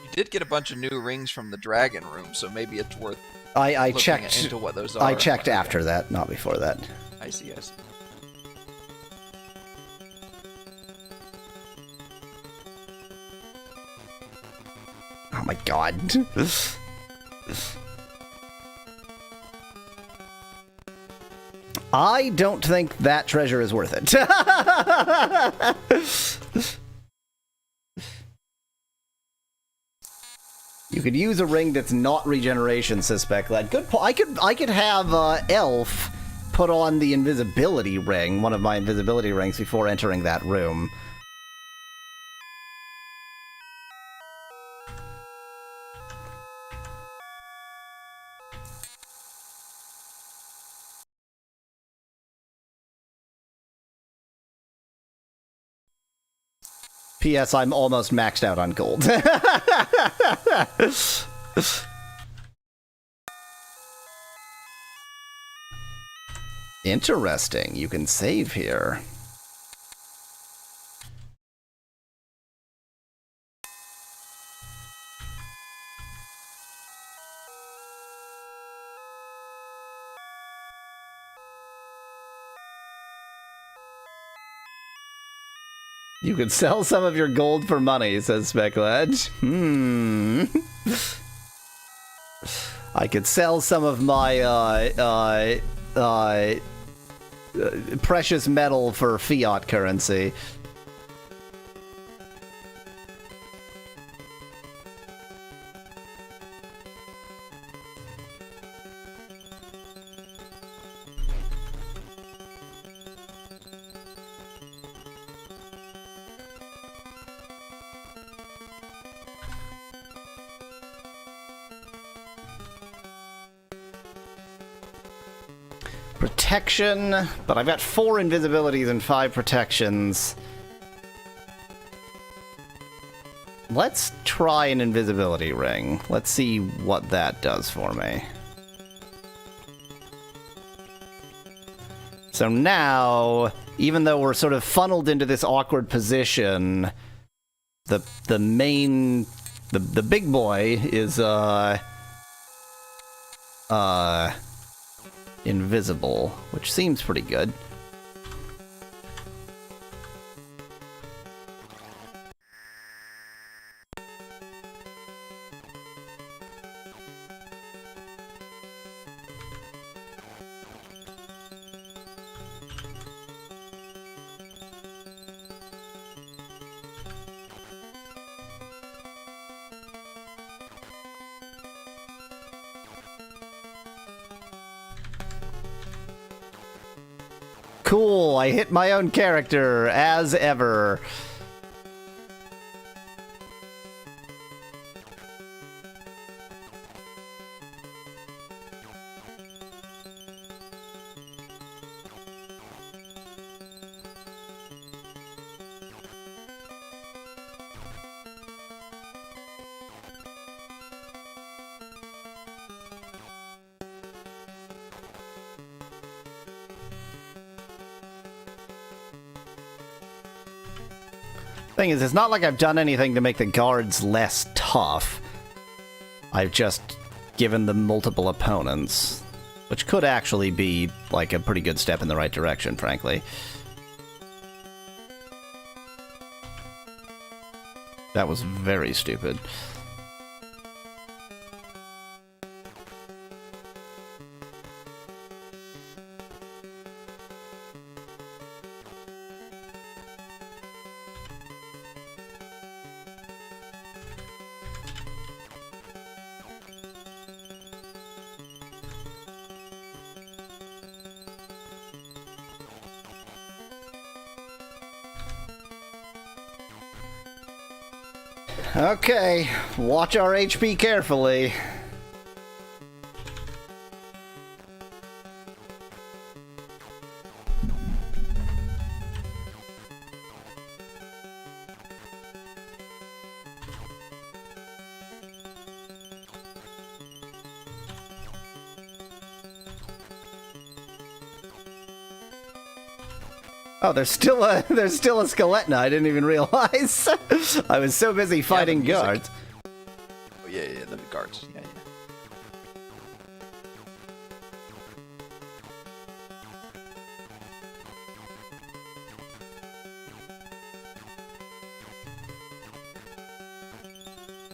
You did get a bunch of new rings from the dragon room, so maybe it's worth I looking checked into what those are. I checked after that, not before that. I see, I see. Oh my god. I don't think that treasure is worth it. You could use a ring that's not regeneration, says Specklad. Good point. I could have Elf put on the invisibility ring, one of my invisibility rings, before entering that room. P.S. I'm almost maxed out on gold. Interesting. You can save here. You could sell some of your gold for money, says Specklad. I could sell some of my precious metal for fiat currency. Protection, but I've got 4 invisibilities and 5 protections. Let's try an invisibility ring. Let's see what that does for me. So now, even though we're sort of funneled into this awkward position, the big boy is invisible, which seems pretty good. Cool, I hit my own character, as ever. Thing is, it's not like I've done anything to make the guards less tough. I've just given them multiple opponents, which could actually be, like, a pretty good step in the right direction, frankly. That was very stupid. Okay, watch our HP carefully. Oh, there's still a skeleton. I didn't even realize. I was so busy fighting guards. Oh, yeah, the guards. Yeah.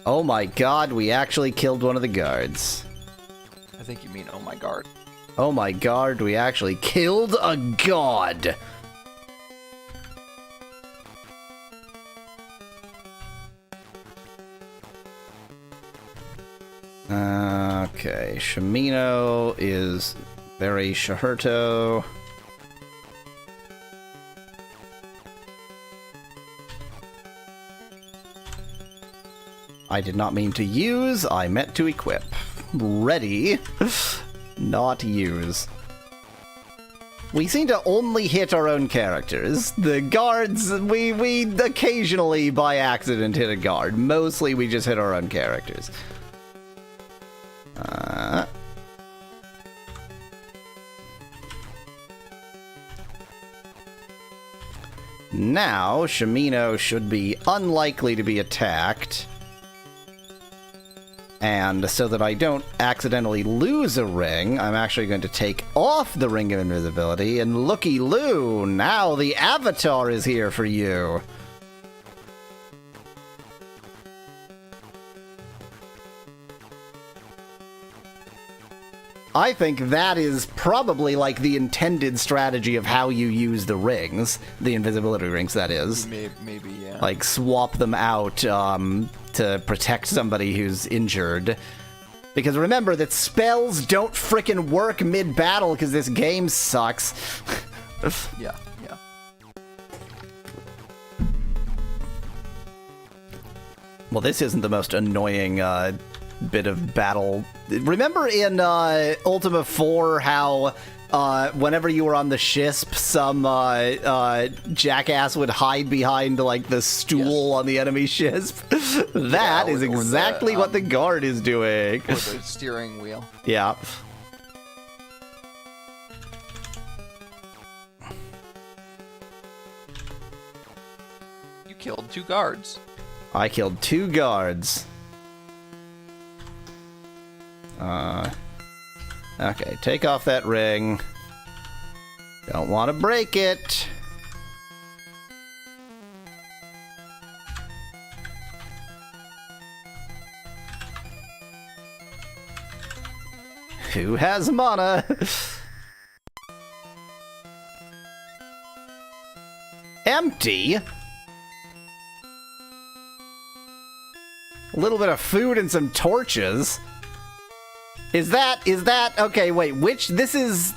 Oh my god, we actually killed one of the guards. I think you mean oh my god. Oh my god, we actually killed a god. Okay, Shamino is very Shahurto. I did not mean to use, I meant to equip. Ready, not use. We seem to only hit our own characters. The guards, we occasionally by accident hit a guard. Mostly we just hit our own characters. Now, Shamino should be unlikely to be attacked. And so that I don't accidentally lose a ring, I'm actually going to take off the Ring of Invisibility, and looky-loo, now the Avatar is here for you. I think that is probably like the intended strategy of how you use the rings, the invisibility rings, that is. Maybe, yeah. Like swap them out to protect somebody who's injured. Because remember that spells don't frickin' work mid-battle because this game sucks. Yeah. Well, this isn't the most annoying bit of battle. Remember in Ultima 4 how whenever you were on the ship, some jackass would hide behind like the stool on the enemy ship? That is exactly what the guard is doing. Or the steering wheel. Yeah. You killed 2 guards. I killed 2 guards. Okay, take off that ring. Don't want to break it. Who has mana? Empty? A little bit of food and some torches. Is that okay, wait, this is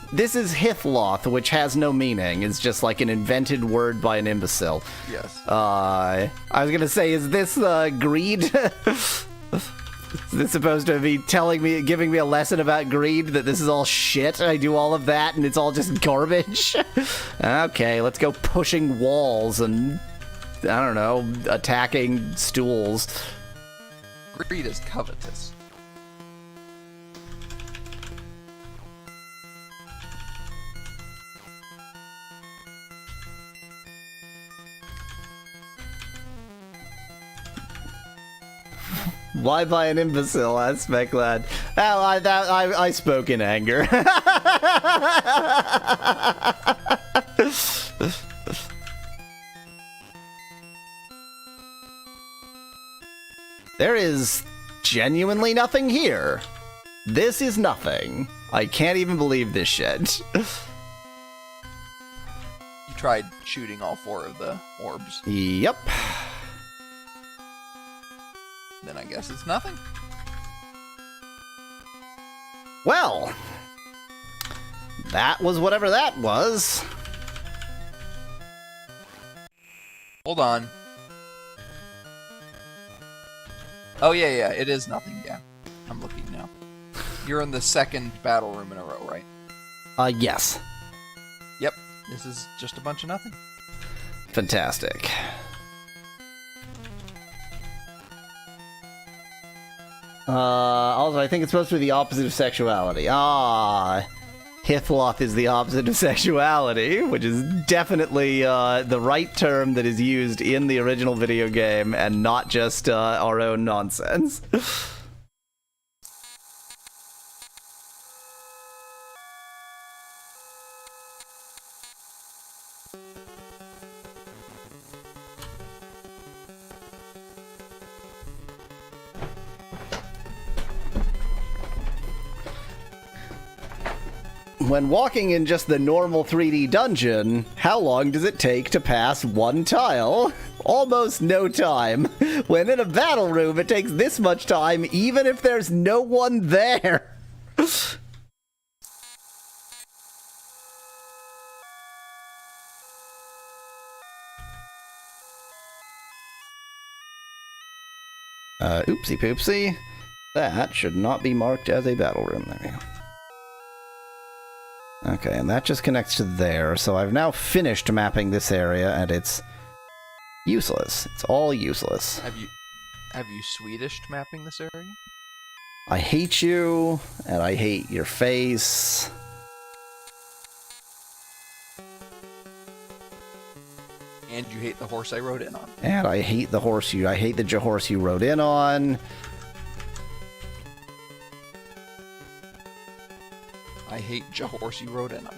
Hithloth, which has no meaning. It's just like an invented word by an imbecile. Yes. I was gonna say, is this greed? Is this supposed to be giving me a lesson about greed, that this is all shit? I do all of that and it's all just garbage? Okay, let's go pushing walls and, I don't know, attacking stools. Greed is covetous. Why by an imbecile? That's Specklad. Well, I spoke in anger. There is genuinely nothing here. This is nothing. I can't even believe this shit. You tried shooting all 4 of the orbs. Yep. Then I guess it's nothing. Well, that was whatever that was. Hold on. Oh, yeah, it is nothing, yeah. I'm looking now. You're in the second battle room in a row, right? Yes. Yep, this is just a bunch of nothing. Fantastic. Also, I think it's supposed to be the opposite of sexuality. Hithloth is the opposite of sexuality, which is definitely the right term that is used in the original video game and not just our own nonsense. When walking in just the normal 3D dungeon, how long does it take to pass one tile? Almost no time. When in a battle room, it takes this much time, even if there's no one there. Oopsie poopsie. That should not be marked as a battle room. There we go. Okay, and that just connects to there, so I've now finished mapping this area, and it's useless. It's all useless. Have you Swedished mapping this area? I hate you, and I hate your face. And you hate the horse I rode in on. And I hate the horse I hate the horse you rode in on. I hate horse you rode in on.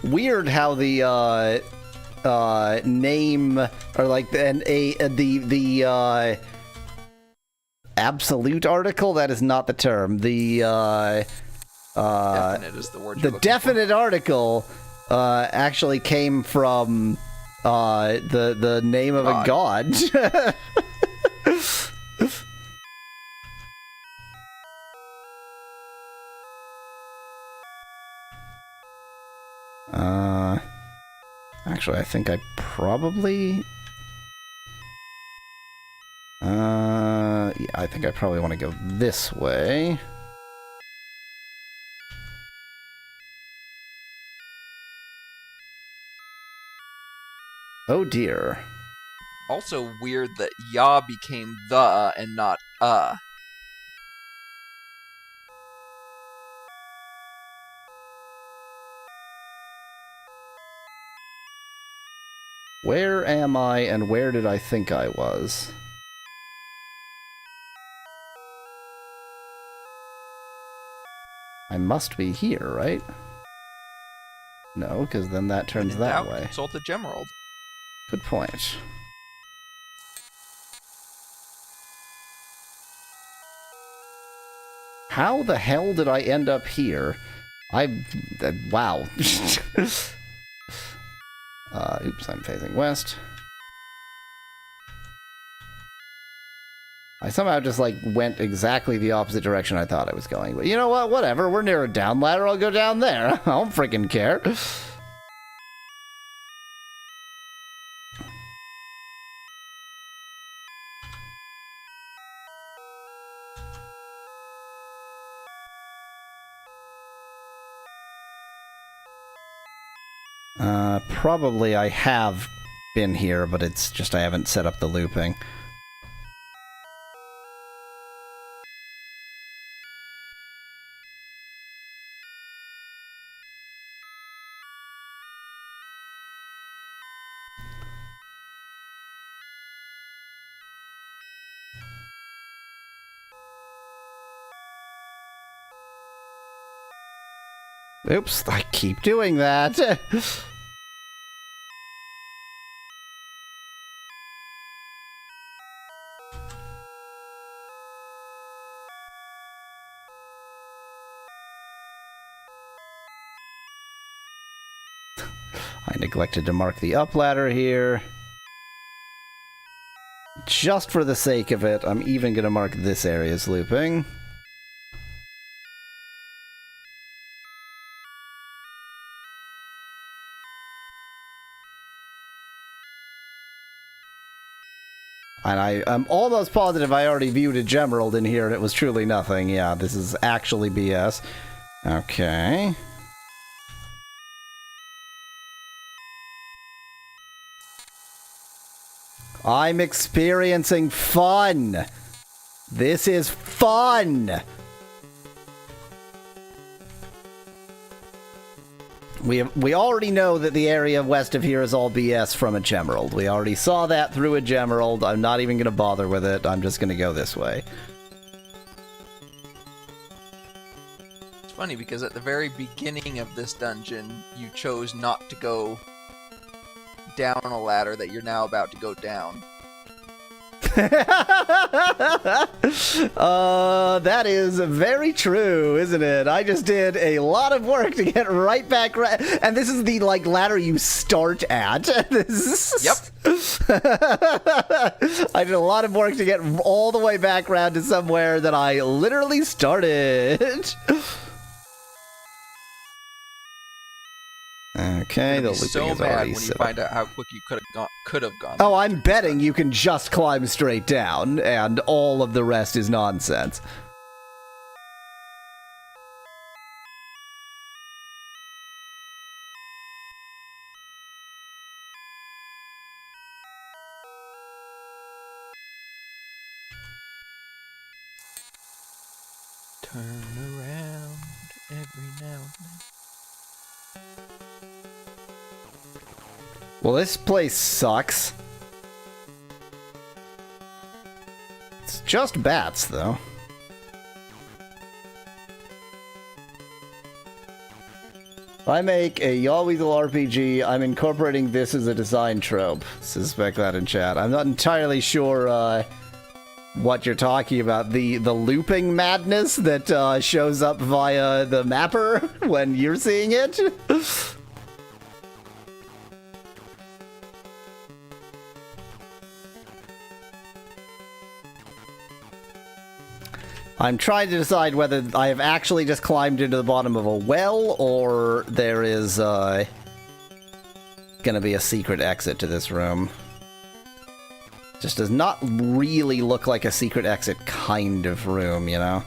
Weird how the name or like the absolute article, that is not the term. The definite is the word. The definite article actually came from the name of a god. Actually, I think I probably... yeah, I think I probably want to go this way. Oh dear. Also weird that ya became the and not Where am I, and where did I think I was? I must be here, right? No, because then that turns that way. Consult the Gemerald. Good point. How the hell did I end up here? Wow. Oops, I'm facing west. I somehow just, like, went exactly the opposite direction I thought I was going. But you know what? Whatever. We're near a down ladder. I'll go down there. I don't freaking care. Probably I have been here, but it's just I haven't set up the looping. Oops, I keep doing that. I neglected to mark the up ladder here. Just for the sake of it, I'm even going to mark this area as looping. And I'm almost positive I already viewed a Gemerald in here and it was truly nothing. Yeah, this is actually BS. Okay. I'm experiencing fun! This is fun! We already know that the area west of here is all BS from a Gemerald. We already saw that through a Gemerald. I'm not even going to bother with it. I'm just going to go this way. It's funny because at the very beginning of this dungeon, you chose not to go down a ladder that you're now about to go down. That is very true, isn't it? I just did a lot of work to get right back, and this is the ladder you start at. Yep. I did a lot of work to get all the way back around to somewhere that I literally started. Okay, the looping so is mad already when you set find up. out how quick you could have gone. Oh, I'm betting you can just climb straight down, and all of the rest is nonsense. Turn around every now and then. Well, this place sucks. It's just bats, though. If I make a Yawweasel RPG, I'm incorporating this as a design trope. Suspect that in chat. I'm not entirely sure what you're talking about. The looping madness that shows up via the mapper when you're seeing it? I'm trying to decide whether I have actually just climbed into the bottom of a well, or there is gonna be a secret exit to this room. Just does not really look like a secret exit kind of room, you know?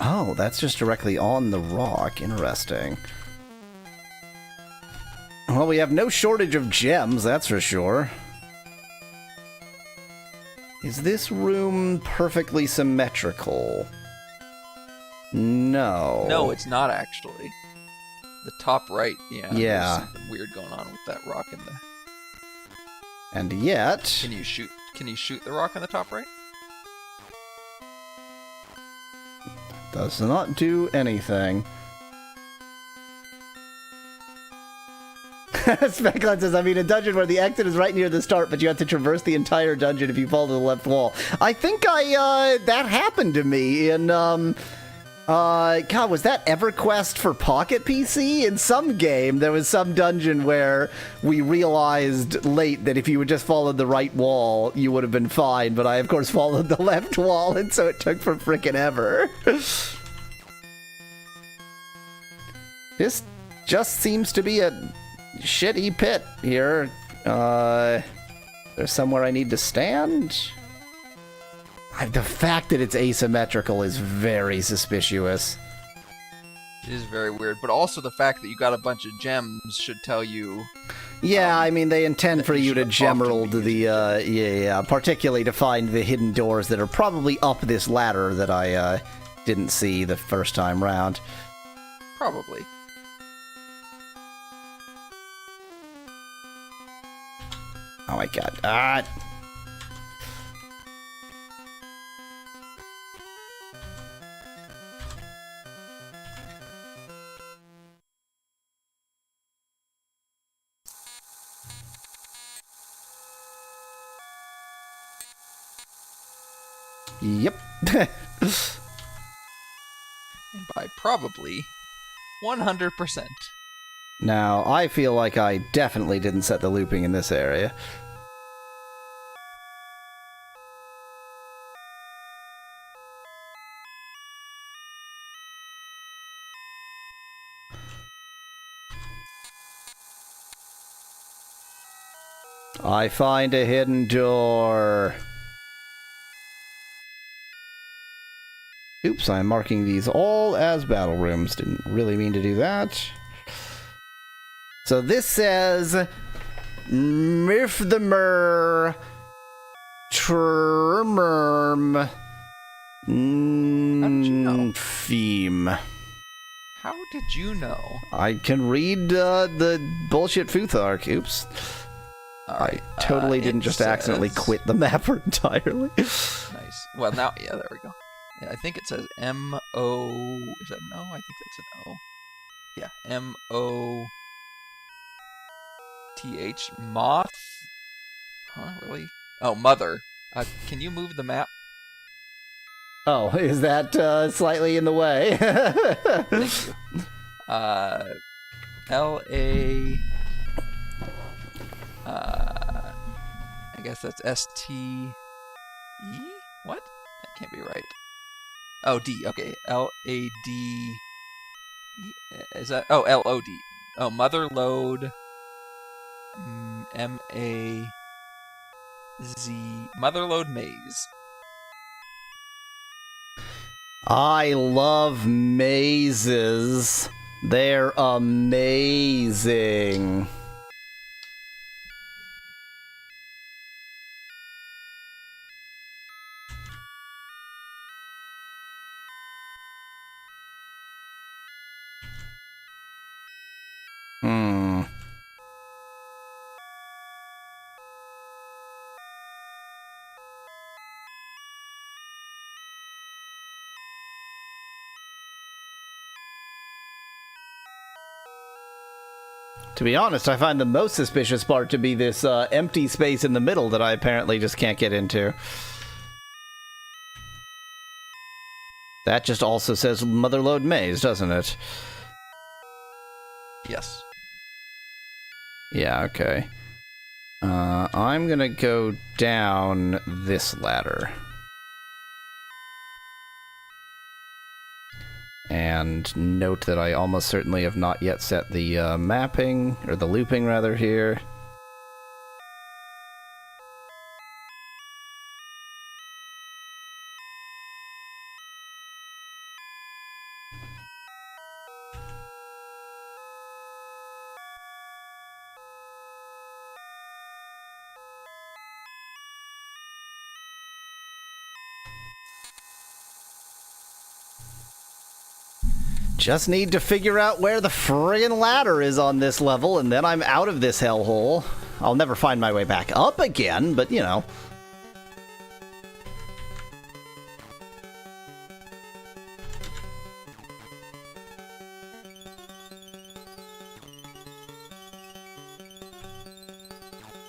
Oh, that's just directly on the rock. Interesting. Well, we have no shortage of gems, that's for sure. Is this room perfectly symmetrical? No. No, it's not actually. The top right, yeah. Yeah. There's something weird going on with that rock in the. And yet. Can you shoot the rock on the top right? Does not do anything. Speckland says, I mean, a dungeon where the exit is right near the start, but you have to traverse the entire dungeon if you fall to the left wall. I think that happened to me in, God, was that EverQuest for Pocket PC? In some game, there was some dungeon where we realized late that if you had just followed the right wall, you would have been fine, but I, of course, followed the left wall, and so it took for frickin' ever. This just seems to be a shitty pit here. There's somewhere I need to stand? The fact that it's asymmetrical is very suspicious. It is very weird, but also the fact that you got a bunch of gems should tell you... Yeah, I mean, they intend for you to gemerald the, particularly to find the hidden doors that are probably up this ladder that I, didn't see the first time round. Probably. Oh my god. Yep. And by probably 100%. Now, I feel like I definitely didn't set the looping in this area. I find a hidden door. Oops, I'm marking these all as battle rooms. Didn't really mean to do that. So this says Mirf the Mer Trmerm Theme. How did you know? I can read the bullshit Futhark. Oops. Right, I totally didn't just accidentally quit the map entirely. Nice. Well, now, yeah, there we go. Yeah, I think it says M-O... Is that an O? I think that's an O. Yeah, M-O-T-H. Moth? Huh, really? Oh, Mother. Can you move the map? Oh, is that slightly in the way? Thank you. L-A... I guess that's S-T-E? What? That can't be right. Oh, D. Okay. L-A-D... Is that... Oh, L-O-D. Oh, Mother Load... M-A... Z... Motherlode Maze. I love mazes. They're amazing. To be honest, I find the most suspicious part to be this empty space in the middle that I apparently just can't get into. That just also says Motherlode Maze, doesn't it? Yes. Yeah, okay. I'm gonna go down this ladder. And note that I almost certainly have not yet set the mapping, or the looping rather, here. Just need to figure out where the friggin' ladder is on this level, and then I'm out of this hellhole. I'll never find my way back up again, but you know.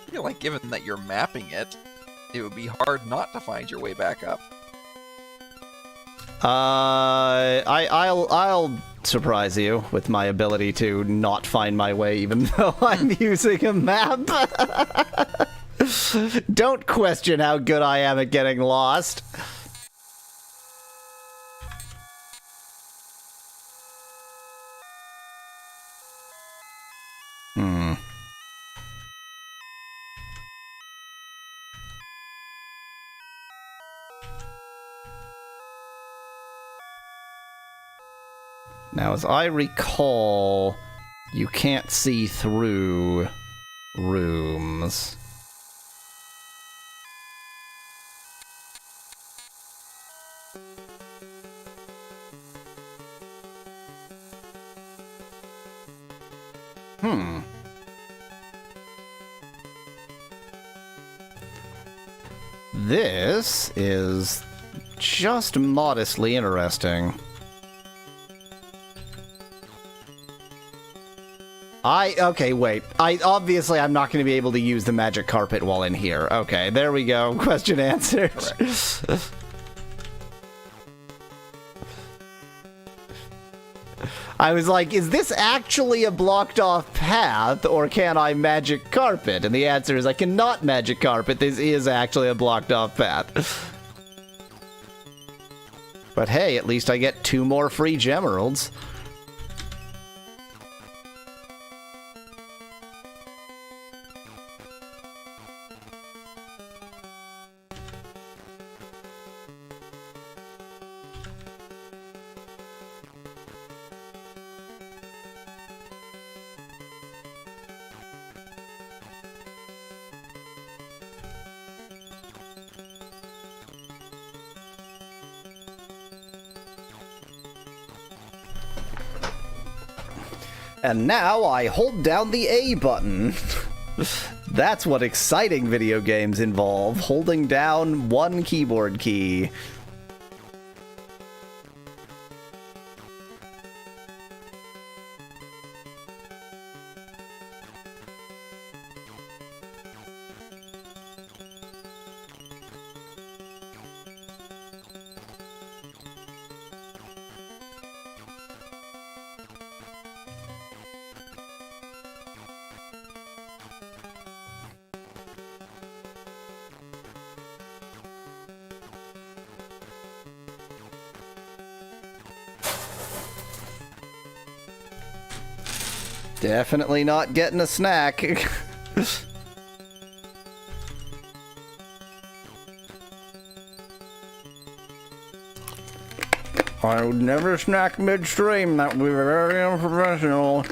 I feel like given that you're mapping it, it would be hard not to find your way back up. I'll surprise you with my ability to not find my way even though I'm using a map. Don't question how good I am at getting lost. Now, as I recall, you can't see through rooms. This is just modestly interesting. Okay, wait. Obviously, I'm not going to be able to use the magic carpet while in here. Okay, there we go. Question answered. I was like, is this actually a blocked off path, or can I magic carpet? And the answer is I cannot magic carpet. This is actually a blocked off path. But hey, at least I get 2 more free gemeralds. And now I hold down the A button. That's what exciting video games involve, holding down one keyboard key. Definitely not getting a snack. I would never snack midstream. That would be very unprofessional.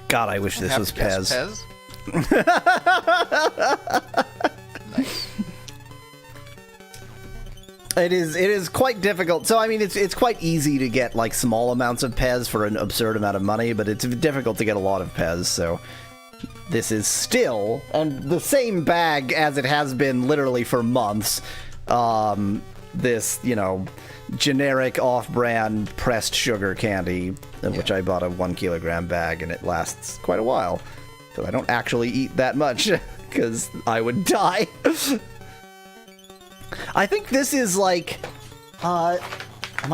God, I wish this was Pez. Nice. It is quite difficult. So I mean, it's quite easy to get like small amounts of Pez for an absurd amount of money, but it's difficult to get a lot of Pez. So this is still and the same bag as it has been literally for months. This, you know, generic off-brand pressed sugar candy, which I bought a 1 kilogram bag, and it lasts quite a while because I don't actually eat that much because I would die. I think this is like, am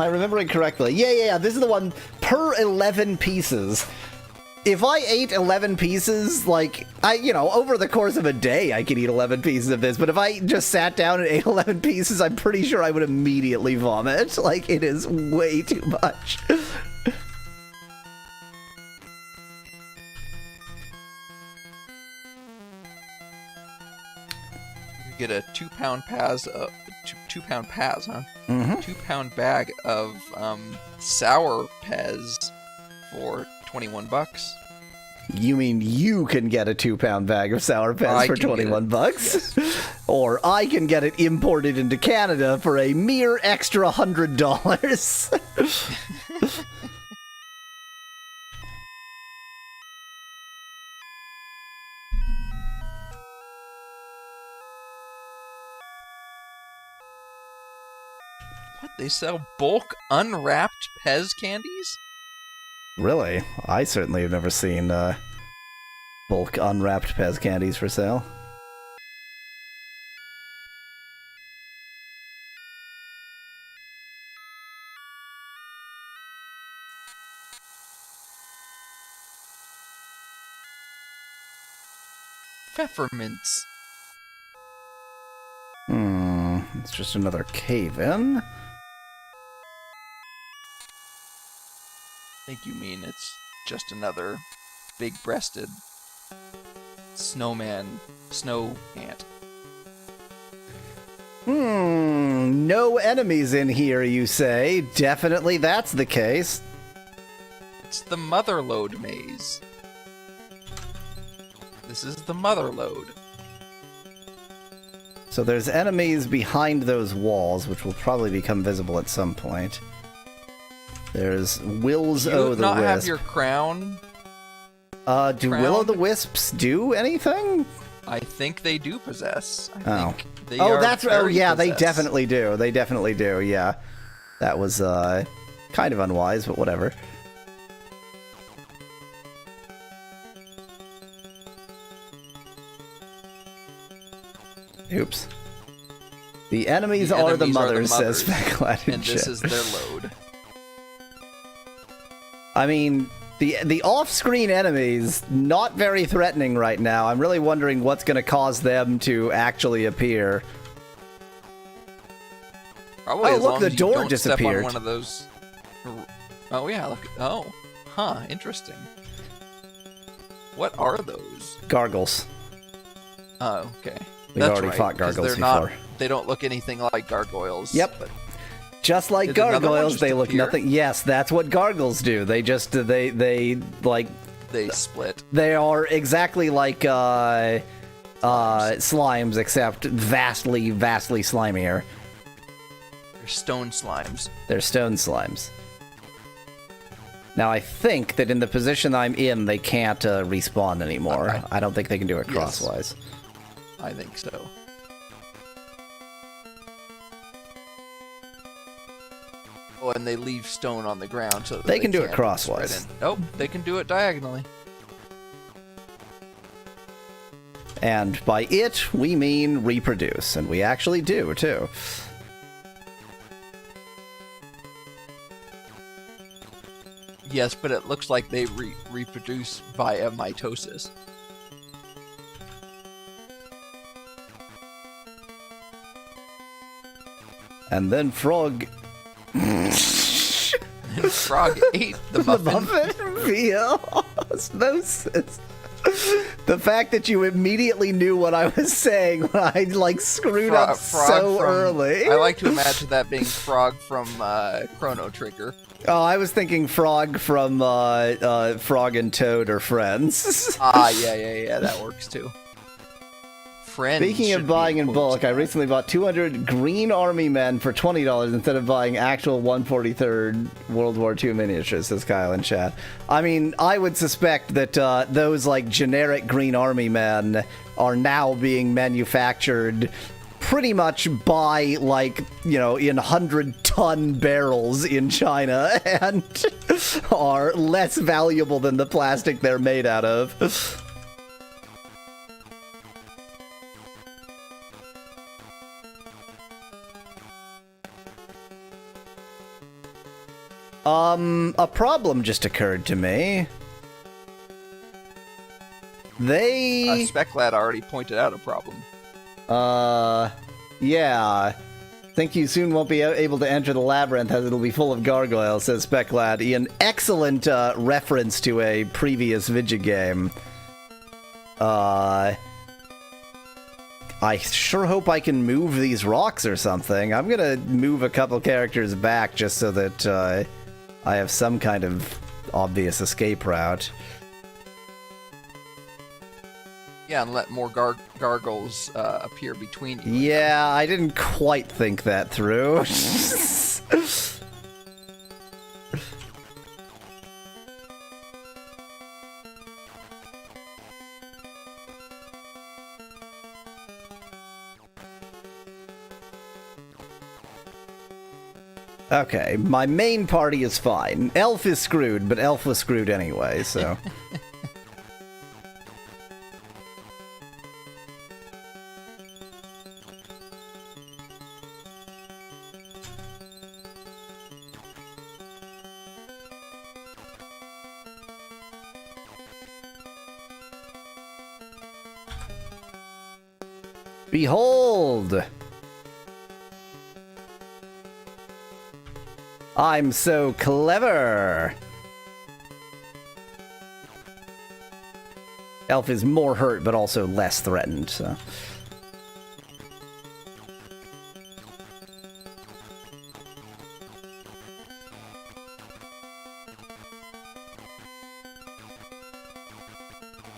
I remembering correctly? Yeah, this is the one per 11 pieces. If I ate 11 pieces, like, over the course of a day, I could eat 11 pieces of this, but if I just sat down and ate 11 pieces, I'm pretty sure I would immediately vomit. Like, it is way too much. Get a 2-pound Paz, 2-pound Paz, huh? Mm-hmm. 2-pound bag of sour Pez for $21. You mean you can get a 2-pound bag of sour Pez for $21? Yes. Or I can get it imported into Canada for a mere extra $100. What? They sell bulk unwrapped Pez candies? Really? I certainly have never seen bulk unwrapped Pez candies for sale. Pfeffermints. It's just another cave-in. I think you mean it's just another big-breasted snowman, snow ant. No enemies in here, you say? Definitely that's the case. It's the Motherlode maze. This is the Motherlode. So there's enemies behind those walls, which will probably become visible at some point. There's Wills O' the Wisp. Do you not have your crown? Do Will-o'-the-Wisps do anything? I think they do possess. Oh, they they definitely do. They definitely do, yeah. That was kind of unwise, but whatever. Oops. The enemies are the mothers, says Specklad in and this chat. is their load. I mean, the off-screen enemies, not very threatening right now. I'm really wondering what's going to cause them to actually appear. Probably oh, as look, long the as you door don't disappeared. Step on one of those. Oh yeah, look. Oh, huh. Interesting. What are those? Gargles. Oh, okay. We've That's already right, fought 'cause gargles they're before. They don't look anything like gargoyles. Yep. But just like did another one gargoyles, just they look appear? nothing. Yes, that's what gargles do. They just they like they split. they are exactly like slimes, except vastly slimier. They're stone slimes. They're stone slimes. Now, I think that in the position I'm in, they can't respawn anymore. Okay. I don't think they can do it Yes. crosswise. I think so. Oh, and they leave stone on the ground so that They can do it can't crosswise. spread in. Oh, they can do it diagonally. And by it, we mean reproduce, and we actually do, too. Yes, but it looks like they reproduce via mitosis. And then Frog... Frog ate the muffin. via osmosis. The fact that you immediately knew what I was saying when I, like, screwed up Frog so from- early. I like to imagine that being Frog from Chrono Trigger. Oh, I was thinking Frog from Frog and Toad are friends. Yeah, that works too. Friends. Speaking of buying in bulk, I recently bought 200 Green Army men for $20 instead of buying actual 143rd World War II miniatures, says Kyle in chat. I mean, I would suspect that those, like, generic Green Army men are now being manufactured pretty much by, like, you know, in 100-ton barrels in China and are less valuable than the plastic they're made out of. A problem just occurred to me. They... Specklad already pointed out a problem. Yeah. Think you soon won't be able to enter the labyrinth as it'll be full of gargoyles, says Specklad. An excellent reference to a previous Vidya game. I sure hope I can move these rocks or something. I'm gonna move a couple characters back just so that I have some kind of obvious escape route. Yeah, and let more gargoyles appear between you. Yeah, I didn't quite think that through. Okay, my main party is fine. Elf is screwed, but Elf was screwed anyway, so... Behold! I'm so clever! Elf is more hurt, but also less threatened, so...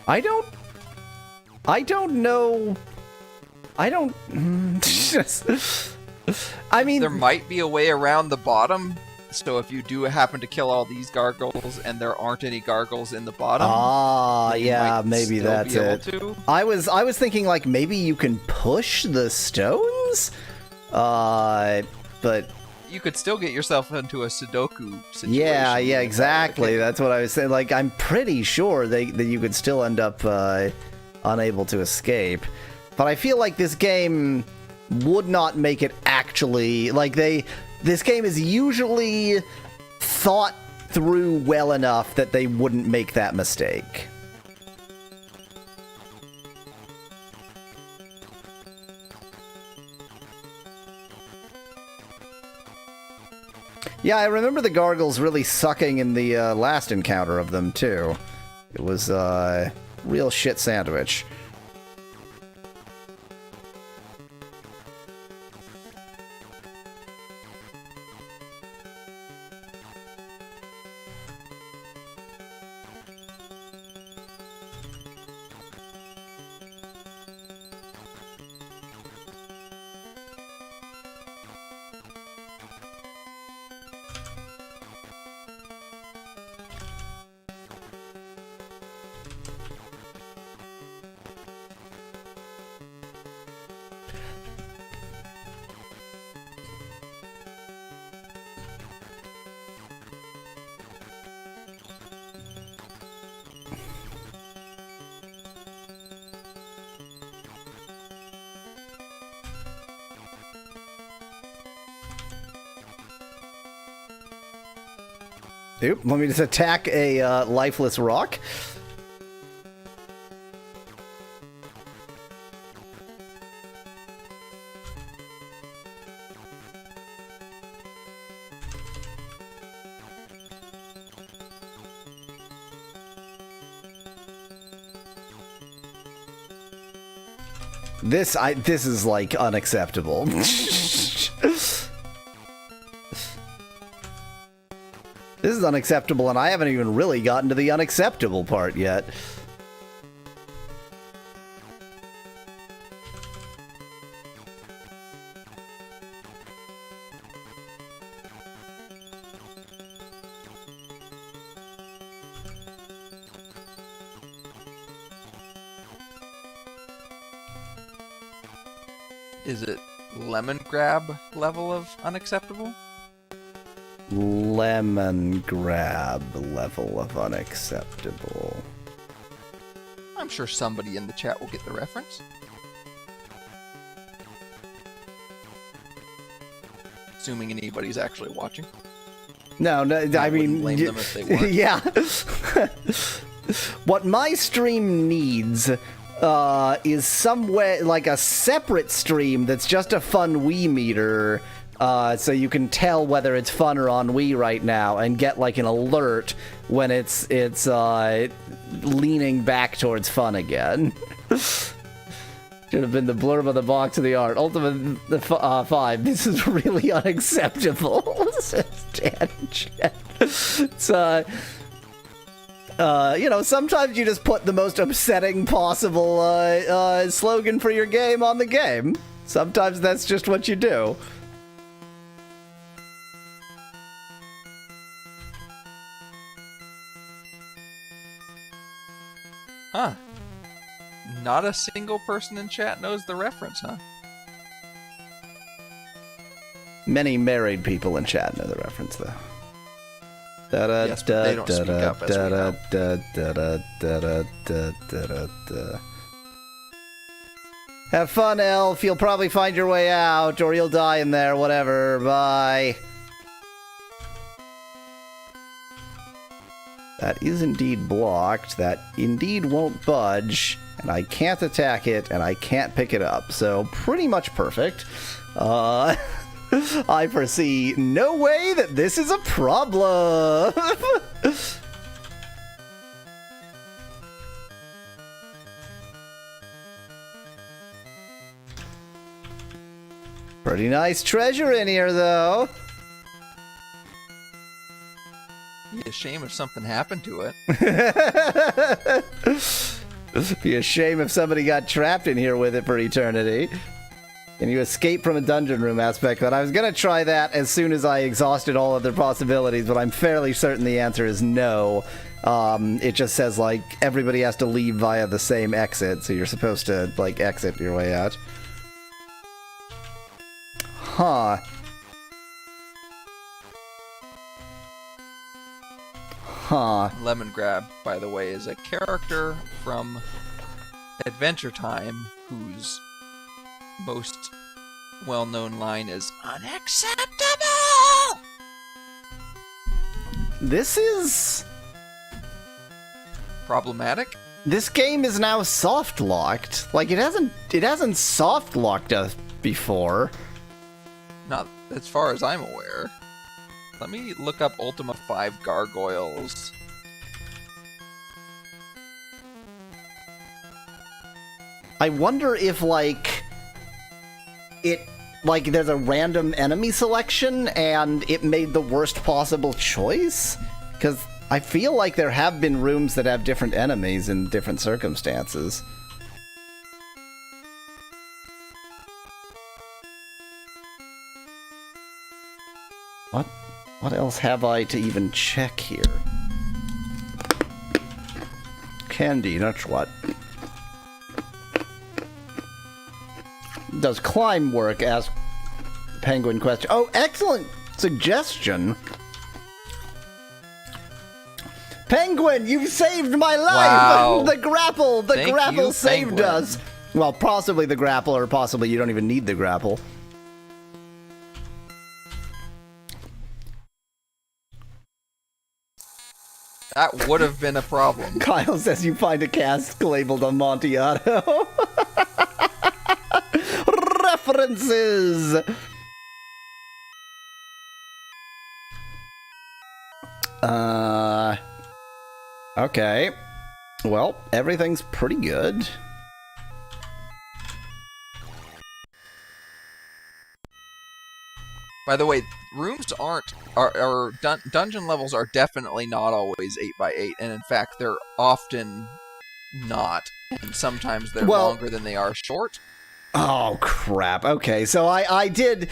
I don't know... I mean... There might be a way around the bottom, so if you do happen to kill all these gargoyles and there aren't any gargoyles in the bottom... yeah, maybe that's it. I was thinking, like, maybe you can push the stones? But... You could still get yourself into a Sudoku situation. Yeah, exactly. That's what I was saying. Like, I'm pretty sure that you could still end up unable to escape. But I feel like this game would not make it actually... This game is usually thought through well enough that they wouldn't make that mistake. Yeah, I remember the gargles really sucking in the last encounter of them, too. It was a real shit sandwich. Oop, let me just attack a lifeless rock. This is like unacceptable. This is unacceptable, and I haven't even really gotten to the unacceptable part yet. Is it lemon grab level of unacceptable? Lemon grab level of unacceptable. I'm sure somebody in the chat will get the reference. Assuming anybody's actually watching. No, I mean, blame them if they weren't. Yeah. What my stream needs is somewhere like a separate stream that's just a fun Wii meter. So you can tell whether it's fun or ennui right now, and get like an alert when it's leaning back towards fun again. Should have been the blurb of the box of the art. Ultima 5. This is really unacceptable. It's sometimes you just put the most upsetting possible slogan for your game on the game. Sometimes that's just what you do. Huh. Not a single person in chat knows the reference, huh? Many married people in chat know the reference, though. Yes, but they don't speak up as we know. Have fun, Elf. You'll probably find your way out, or you'll die in there. Whatever. Bye. That is indeed blocked. That indeed won't budge. And I can't attack it, and I can't pick it up. So, pretty much perfect. I foresee no way that this is a problem. Pretty nice treasure in here, though. Be a shame if something happened to it. Be a shame if somebody got trapped in here with it for eternity. Can you escape from a dungeon room aspect? But I was going to try that as soon as I exhausted all other possibilities, but I'm fairly certain the answer is no. It just says, like, everybody has to leave via the same exit, so you're supposed to, like, exit your way out. Huh. Huh. Lemon Grab, by the way, is a character from Adventure Time whose most well-known line is unacceptable. This is problematic. This game is now soft locked. Like it hasn't soft locked us before. Not as far as I'm aware. Let me look up Ultima V gargoyles. I wonder if there's a random enemy selection and it made the worst possible choice? Because I feel like there have been rooms that have different enemies in different circumstances. What else have I to even check here? Candy, that's what. Does climb work? Ask Penguin question. Oh, excellent suggestion. Penguin, you've saved my life! Wow. The grapple Thank you, saved Penguin. us. Well, possibly the grapple, or possibly you don't even need the grapple. That would have been a problem. Kyle says you find a cask labeled Amontillado. References! Okay. Well, everything's pretty good. By the way, rooms dungeon levels are definitely not always 8x8, and in fact, they're often not. And sometimes they're longer than they are short. Oh, crap. Okay, so I figured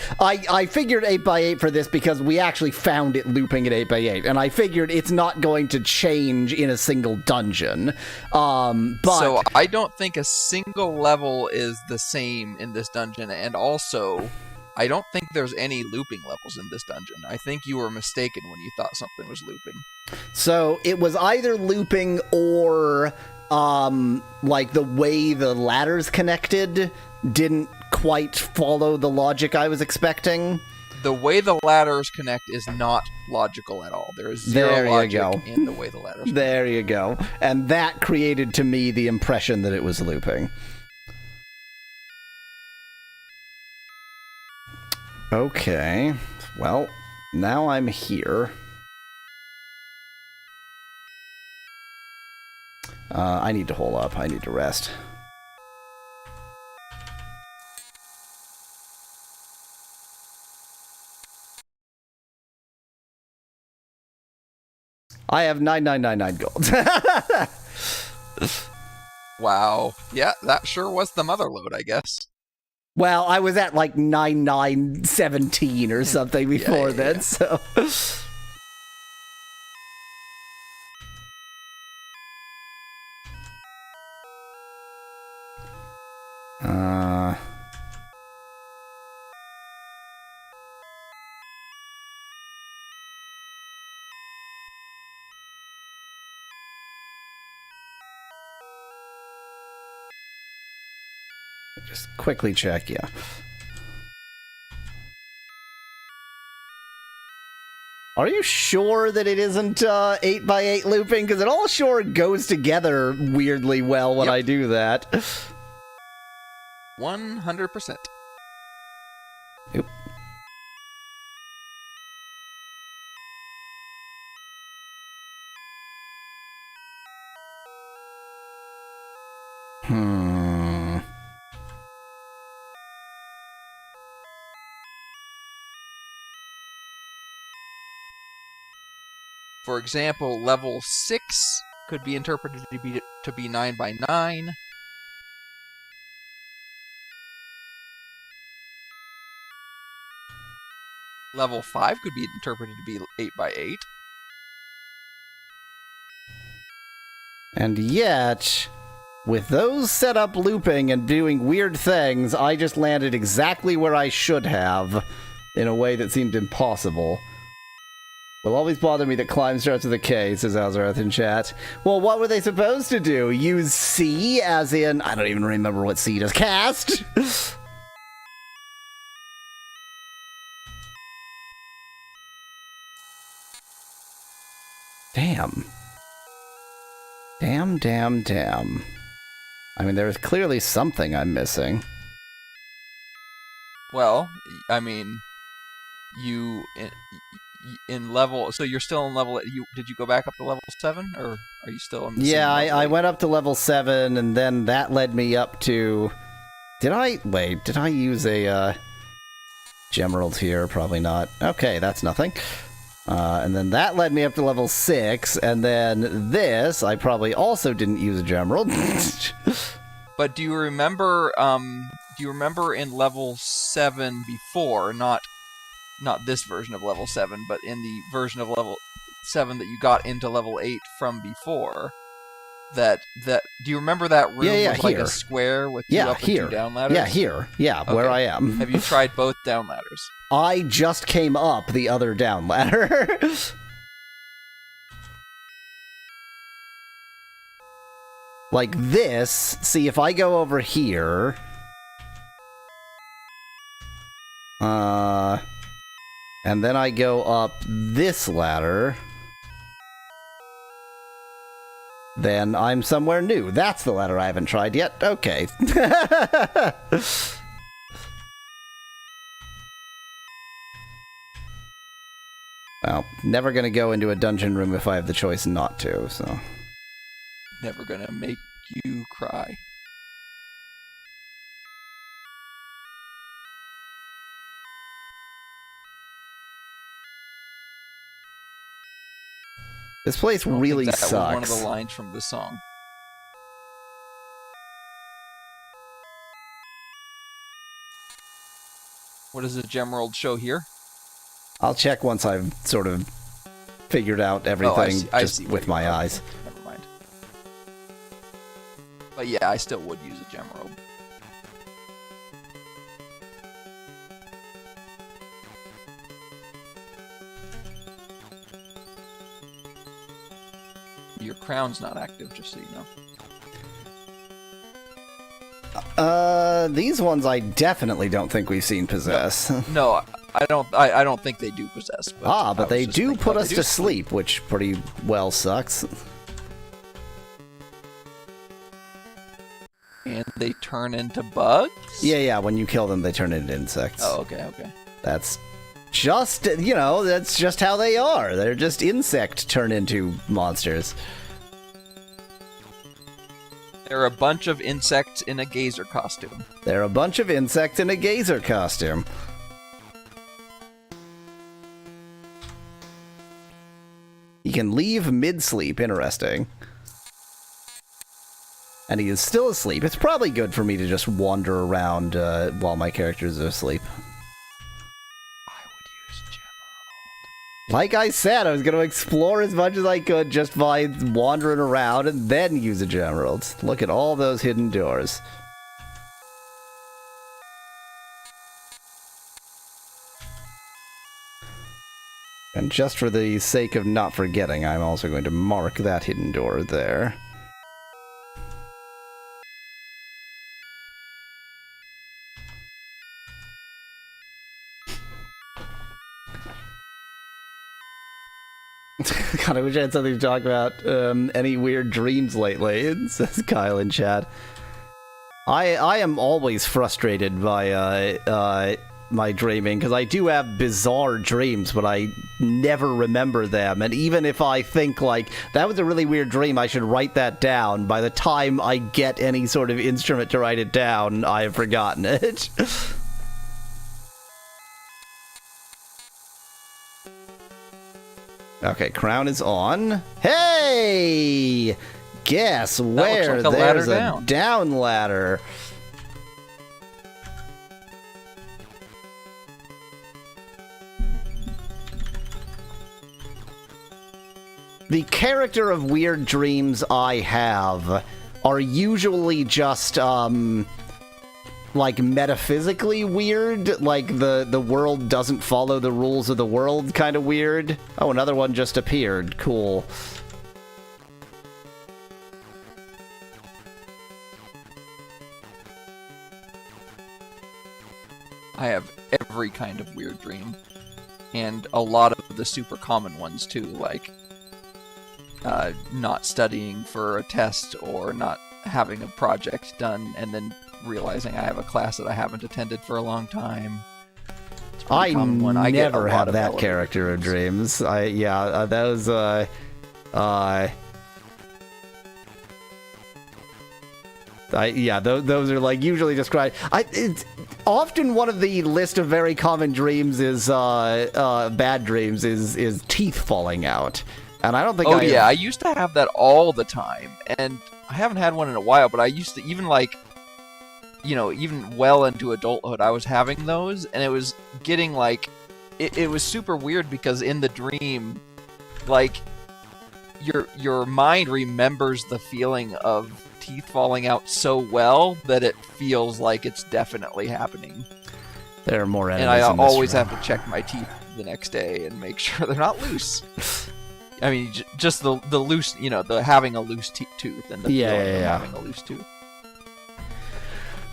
8x8 for this because we actually found it looping at 8x8, and I figured it's not going to change in a single dungeon. But So I don't think a single level is the same in this dungeon, and also, I don't think there's any looping levels in this dungeon. I think you were mistaken when you thought something was looping. So it was either looping or, like the way the ladders connected didn't quite follow the logic I was expecting. The way the ladders connect is not logical at all. There is zero logic in the way the ladders connect. There you go. And that created to me the impression that it was looping. Okay. Well, now I'm here. I need to hole up. I need to rest. I have 9999 gold. Wow. Yeah, that sure was the mother load, I guess. Well, I was at like 9917 or something before then, so... Just quickly check, yeah. Are you sure that it isn't 8x8 looping? Because it all sure goes together weirdly well when I do that. 100%. Oop. For example, level 6 could be interpreted to be 9x9. Level 5 could be interpreted to be 8x8. And yet, with those set up looping and doing weird things, I just landed exactly where I should have, in a way that seemed impossible. Will always bother me that climb starts with a K, says Azarath in chat. Well, what were they supposed to do? Use C as in, I don't even remember what C does. Cast? Damn. Damn. I mean, there's clearly something I'm missing. Well, I mean, you in level. So you're still in level. Did you go back up to level 7, or are you still in the Yeah, same level I went up to level 7, and then that led me up to. Did I use a Gemerald here? Probably not. Okay, that's nothing. And then that led me up to level 6, and then this, I probably also didn't use a Gemerald. But do you remember in level 7 before, not this version of level 7, but in the version of level 7 that you got into level 8 from before, that do you remember that room was like a square with 2 up and 2 down ladders? Yeah, here. Yeah, okay. Where I am. Have you tried both down ladders? I just came up the other down ladder. Like this, see if I go over here. And then I go up this ladder. Then I'm somewhere new. That's the ladder I haven't tried yet. Okay. Well, never gonna go into a dungeon room if I have the choice not to, so. Never gonna make you cry. This place really sucks. That was one of the lines from the song. What does the Gemerald show here? I'll check once I've sort of figured out everything just with my eyes. Never mind. But yeah, I still would use a Gemerald. Your crown's not active, just so you know. These ones I definitely don't think we've seen possess. No, I don't think they do possess. But they do put us to sleep, which pretty well sucks. And they turn into bugs? Yeah, when you kill them, they turn into insects. Oh, okay. That's just, that's just how they are. They're just insect turn into monsters. They're a bunch of insects in a gazer costume. He can leave mid-sleep. Interesting. And he is still asleep. It's probably good for me to just wander around while my characters are asleep. Like I said, I was going to explore as much as I could just by wandering around and then use a Gemerald. Look at all those hidden doors. And just for the sake of not forgetting, I'm also going to mark that hidden door there. God, I wish I had something to talk about. Any weird dreams lately, says Kyle in chat. I am always frustrated by my dreaming, because I do have bizarre dreams, but I never remember them. And even if I think, like, that was a really weird dream, I should write that down, by the time I get any sort of instrument to write it down, I have forgotten it. Okay, crown is on. Hey! Guess where there's a down ladder. The character of weird dreams I have are usually just, like, metaphysically weird, like the world doesn't follow the rules of the world kind of weird. Oh, another one just appeared. Cool. I have every kind of weird dream, and a lot of the super common ones too, like not studying for a test or not having a project done, and then realizing I have a class that I haven't attended for a long time. I get a never lot have of that elevator character of dreams. Those are like usually described. It's often one of the list of very common dreams is bad dreams is teeth falling out, and I don't think. I used to have that all the time, and I haven't had one in a while. But I used to even even well into adulthood, I was having those, and it was getting like, it was super weird because in the dream, like your mind remembers the feeling of teeth falling out so well that it feels like it's definitely happening. There are more enemies. And I in this always room. have to check my teeth the next day and make sure they're not loose. I mean, just the loose, the having a loose tooth and the feeling of having a loose tooth.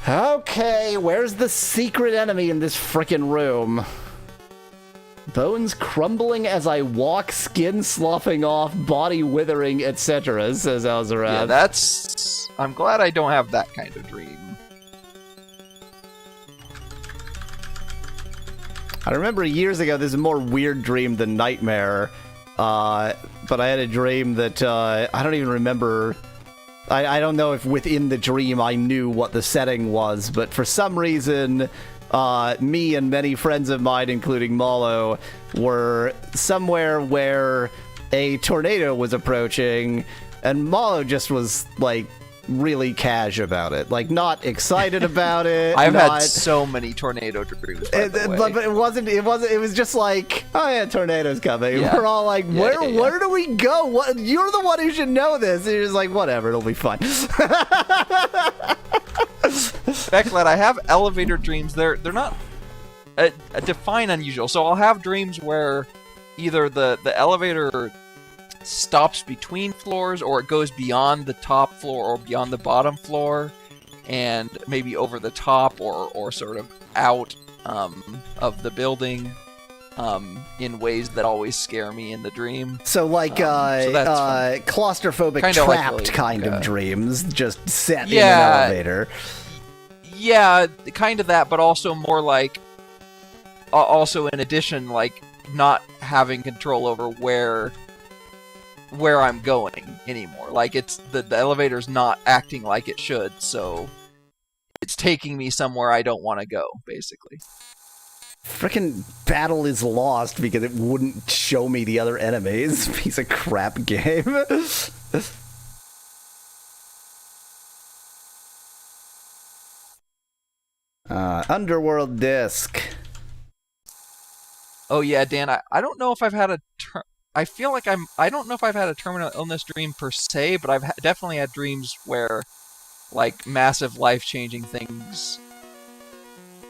Okay, where's the secret enemy in this frickin' room? Bones crumbling as I walk, skin sloughing off, body withering, etc., says Alzarath. Yeah, I'm glad I don't have that kind of dream. I remember years ago, this is a more weird dream than nightmare, but I had a dream that I don't even remember. I don't know if within the dream I knew what the setting was, but for some reason, me and many friends of mine, including Mallow, were somewhere where a tornado was approaching, and Mallow just was, like, really cash about it. Like, not excited about it. I've had so many tornado dreams, by the way. But it was just like, oh yeah, tornado's coming. Yeah. We're all like, where do we go? What? You're the one who should know this. And you're just like, whatever, it'll be fun. Becklet, I have elevator dreams. They're not define unusual. So I'll have dreams where either the elevator stops between floors, or it goes beyond the top floor or beyond the bottom floor, and maybe over the top or sort of out of the building in ways that always scare me in the dream. So like claustrophobic, Kinda trapped kind of dreams, just set in an elevator. Yeah, kind of that, but also more like, also in addition, like not having control over where I'm going anymore. Like it's the elevator's not acting like it should, so it's taking me somewhere I don't want to go, basically. Frickin' battle is lost because it wouldn't show me the other enemies. Piece of crap game. Underworld disc. Oh yeah, Dan, I don't know if I've had I feel like I don't know if I've had a terminal illness dream per se, but I've definitely had dreams where, like, massive life-changing things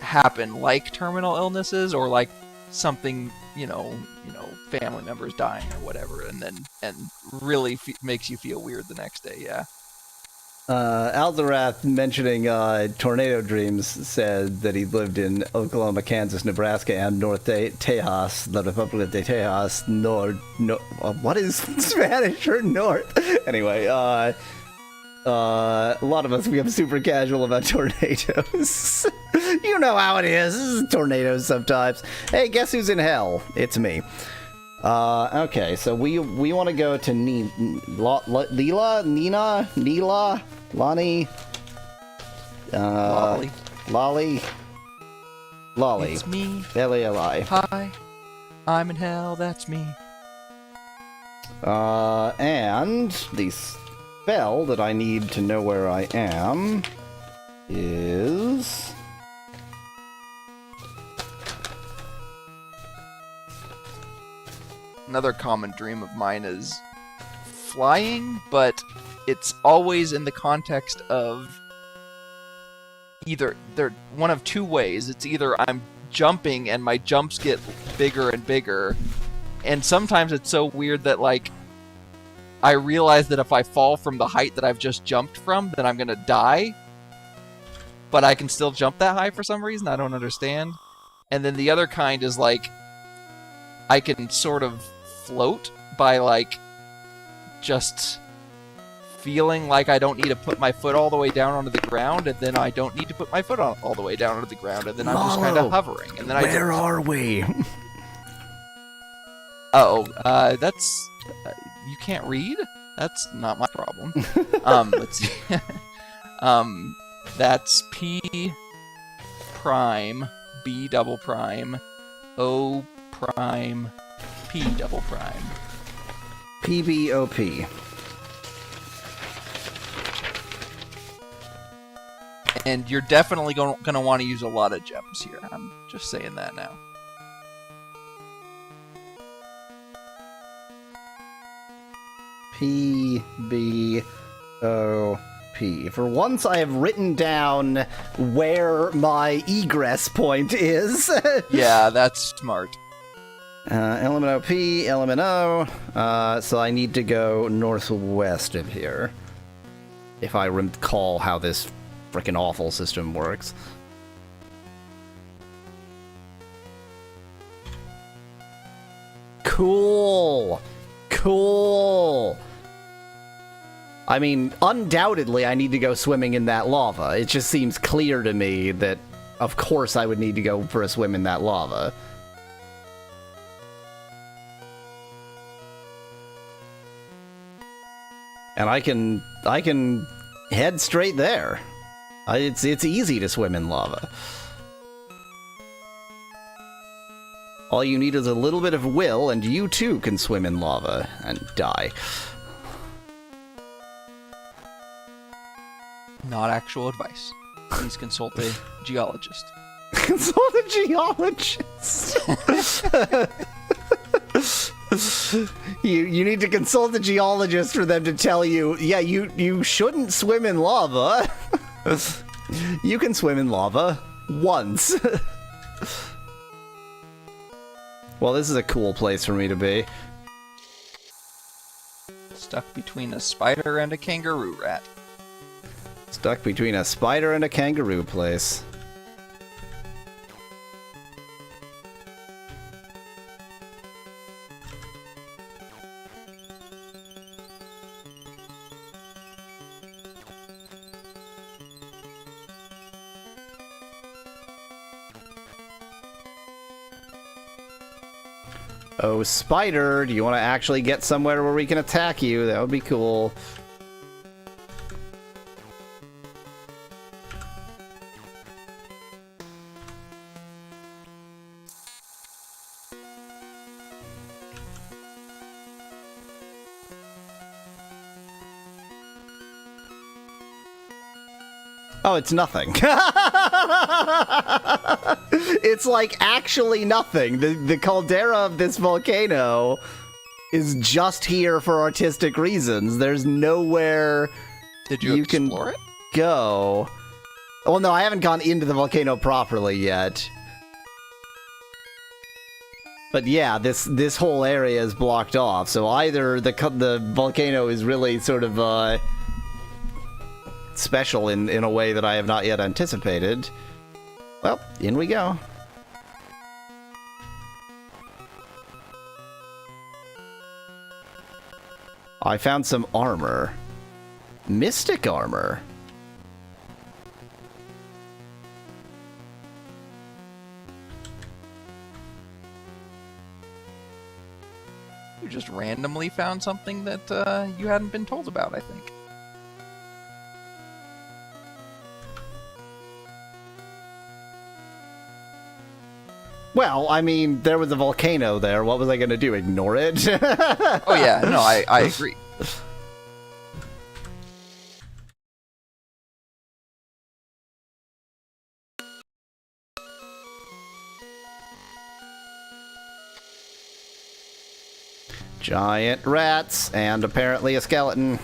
happen, like terminal illnesses, or like something, family members dying or whatever, and really makes you feel weird the next day. Yeah. Alzarath, mentioning tornado dreams, said that he lived in Oklahoma, Kansas, Nebraska, and North Tejas, the Republic de Tejas, what is Spanish for north? Anyway, a lot of us become super casual about tornadoes. You know how it is. This is tornadoes sometimes. Hey, guess who's in hell? It's me. Okay, so we want to go to Neela, Lonnie, Lolly. It's me. L-A-L-I. Hi, I'm in hell. That's me. And the spell that I need to know where I am is... Another common dream of mine is flying, but it's always in the context of either one of two ways. It's either I'm jumping and my jumps get bigger and bigger, and sometimes it's so weird that, like, I realize that if I fall from the height that I've just jumped from, then I'm gonna die, but I can still jump that high for some reason. I don't understand. And then the other kind is, like, I can sort of float by, like, just feeling like I don't need to put my foot all the way down onto the ground, and then I don't need to put my foot all the way down onto the ground, and then I'm just kind Mallow, of hovering. And then where are we? That's you can't read? That's not my problem. Let's see. That's P prime, B double prime, O prime, P double prime. PBOP. And you're definitely going to want to use a lot of gems here. I'm just saying that now. PBOP. For once, I have written down where my egress point is. Yeah, that's smart. Element OP, element O. So I need to go northwest of here. If I recall how this frickin' awful system works. Cool. Cool. I mean, undoubtedly I need to go swimming in that lava. It just seems clear to me that, of course, I would need to go for a swim in that lava. And I can head straight there. It's easy to swim in lava. All you need is a little bit of will, and you too can swim in lava and die. Not actual advice. Please consult a geologist. Consult a geologist. You need to consult a geologist for them to tell you, yeah, you shouldn't swim in lava. You can swim in lava once. Well, this is a cool place for me to be. Stuck between a spider and a kangaroo rat. Stuck between a spider and a kangaroo place. Oh, spider, do you want to actually get somewhere where we can attack you? That would be cool. Oh, it's nothing. It's like actually nothing. The caldera of this volcano is just here for artistic reasons. There's nowhere Did you explore it? Go. Well, no, I haven't gone into the volcano properly yet. But yeah, this whole area is blocked off. So either the volcano is really sort of special in a way that I have not yet anticipated. Well, in we go. I found some armor. Mystic armor. You just randomly found something that you hadn't been told about, I think. Well, I mean, there was a volcano there. What was I going to do? Ignore it? Oh yeah, no, I agree. Giant rats, and apparently a skeleton.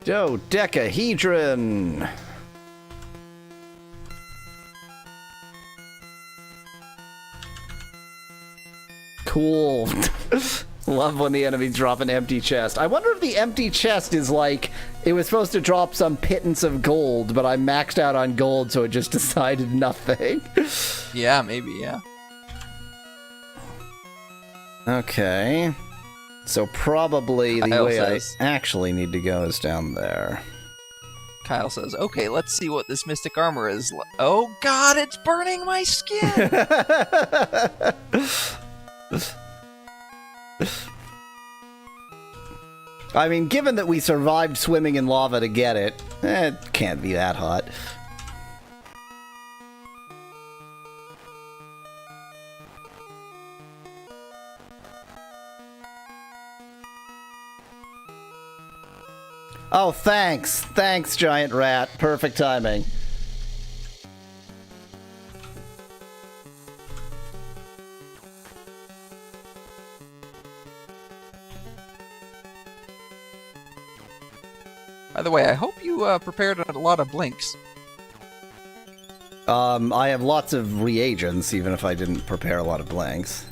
Dodecahedron. Cool. Love when the enemies drop an empty chest. I wonder if the empty chest is like, it was supposed to drop some pittance of gold, but I maxed out on gold, so it just decided nothing. Yeah, maybe, yeah. Okay. So probably the way I actually need to go is down there. Kyle says, okay, let's see what this mystic armor is. Oh god, it's burning my skin! I mean, given that we survived swimming in lava to get it, it can't be that hot. Oh, thanks. Thanks, giant rat. Perfect timing. By the way, I hope you prepared a lot of blinks. I have lots of reagents, even if I didn't prepare a lot of blanks.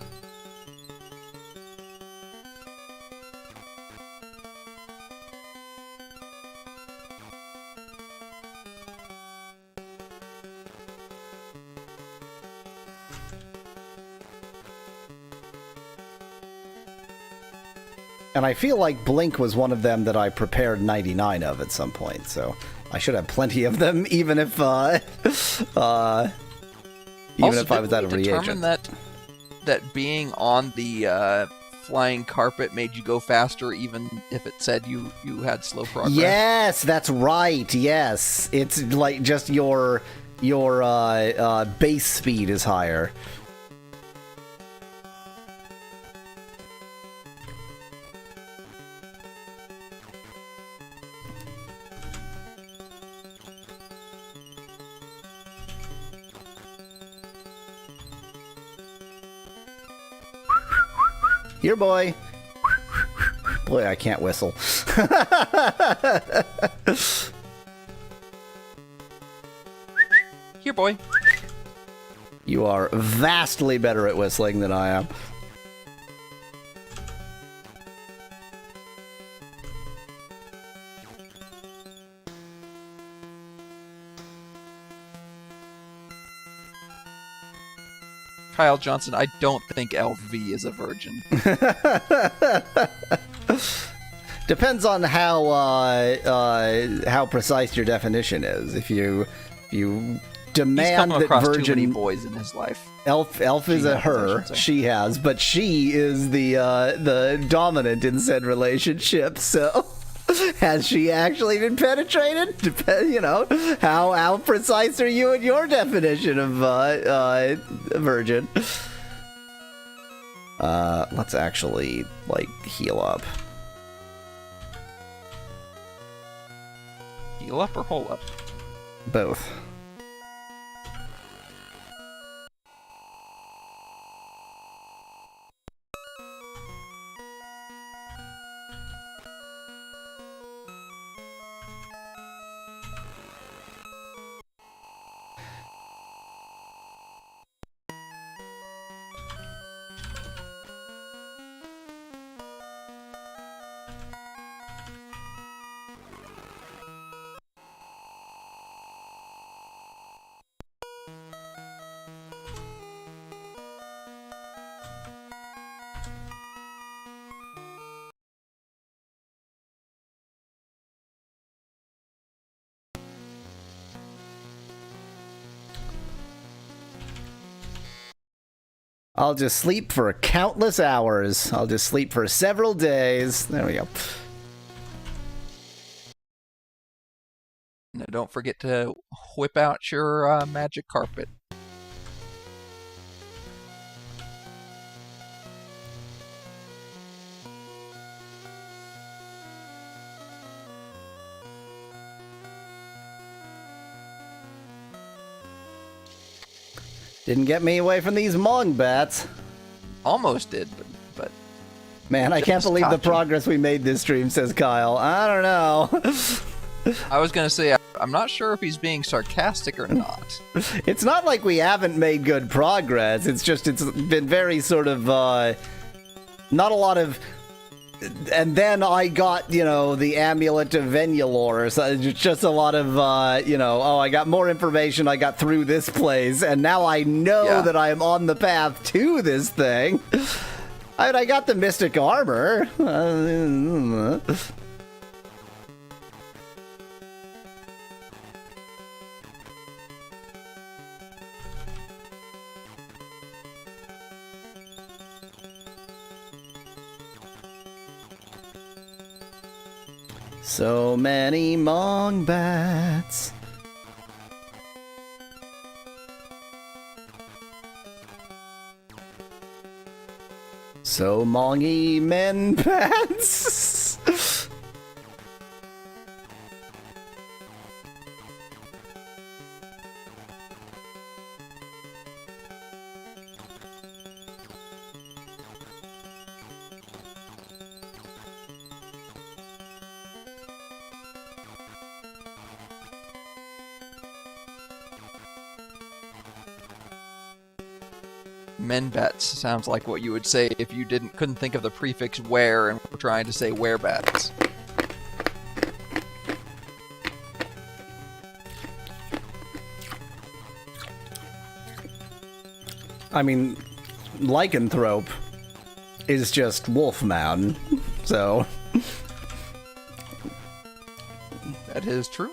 And I feel like Blink was one of them that I prepared 99 of at some point, so I should have plenty of them, even if I was out of reagents. That being on the flying carpet made you go faster, even if it said you had slow progress? Yes, that's right. Yes, it's like just your base speed is higher. Here, boy. Boy, I can't whistle. Here, boy. You are vastly better at whistling than I am. Kyle Johnson, I don't think Elf V is a virgin. Depends on how precise your definition is. If you demand He's come that across virgin too many boys in his life. Elf is a her. She has, but she is the dominant in said relationship. So, has she actually been penetrated? How precise are you in your definition of virgin? Let's actually heal up. Heal up or hole up? Both. I'll just sleep for countless hours. I'll just sleep for several days. There we go. Now, don't forget to whip out your magic carpet. Didn't get me away from these Mong bats. Almost did, but Man, I can't believe the progress we made this stream, says Kyle. I don't know. I was gonna say, I'm not sure if he's being sarcastic or not. It's not like we haven't made good progress. It's just, it's been very sort of, not a lot of... And then I got, you know, the Amulet of Venulor. So it's just a lot of, you know, oh, I got more information. I got through this place. And now I know that I am on the path to this thing. I got the Mystic Armor. So many mongbats. So mongy men bats. Menbats sounds like what you would say if you couldn't think of the prefix where and were trying to say werebats. I mean, lycanthrope is just wolfman, so... That is true.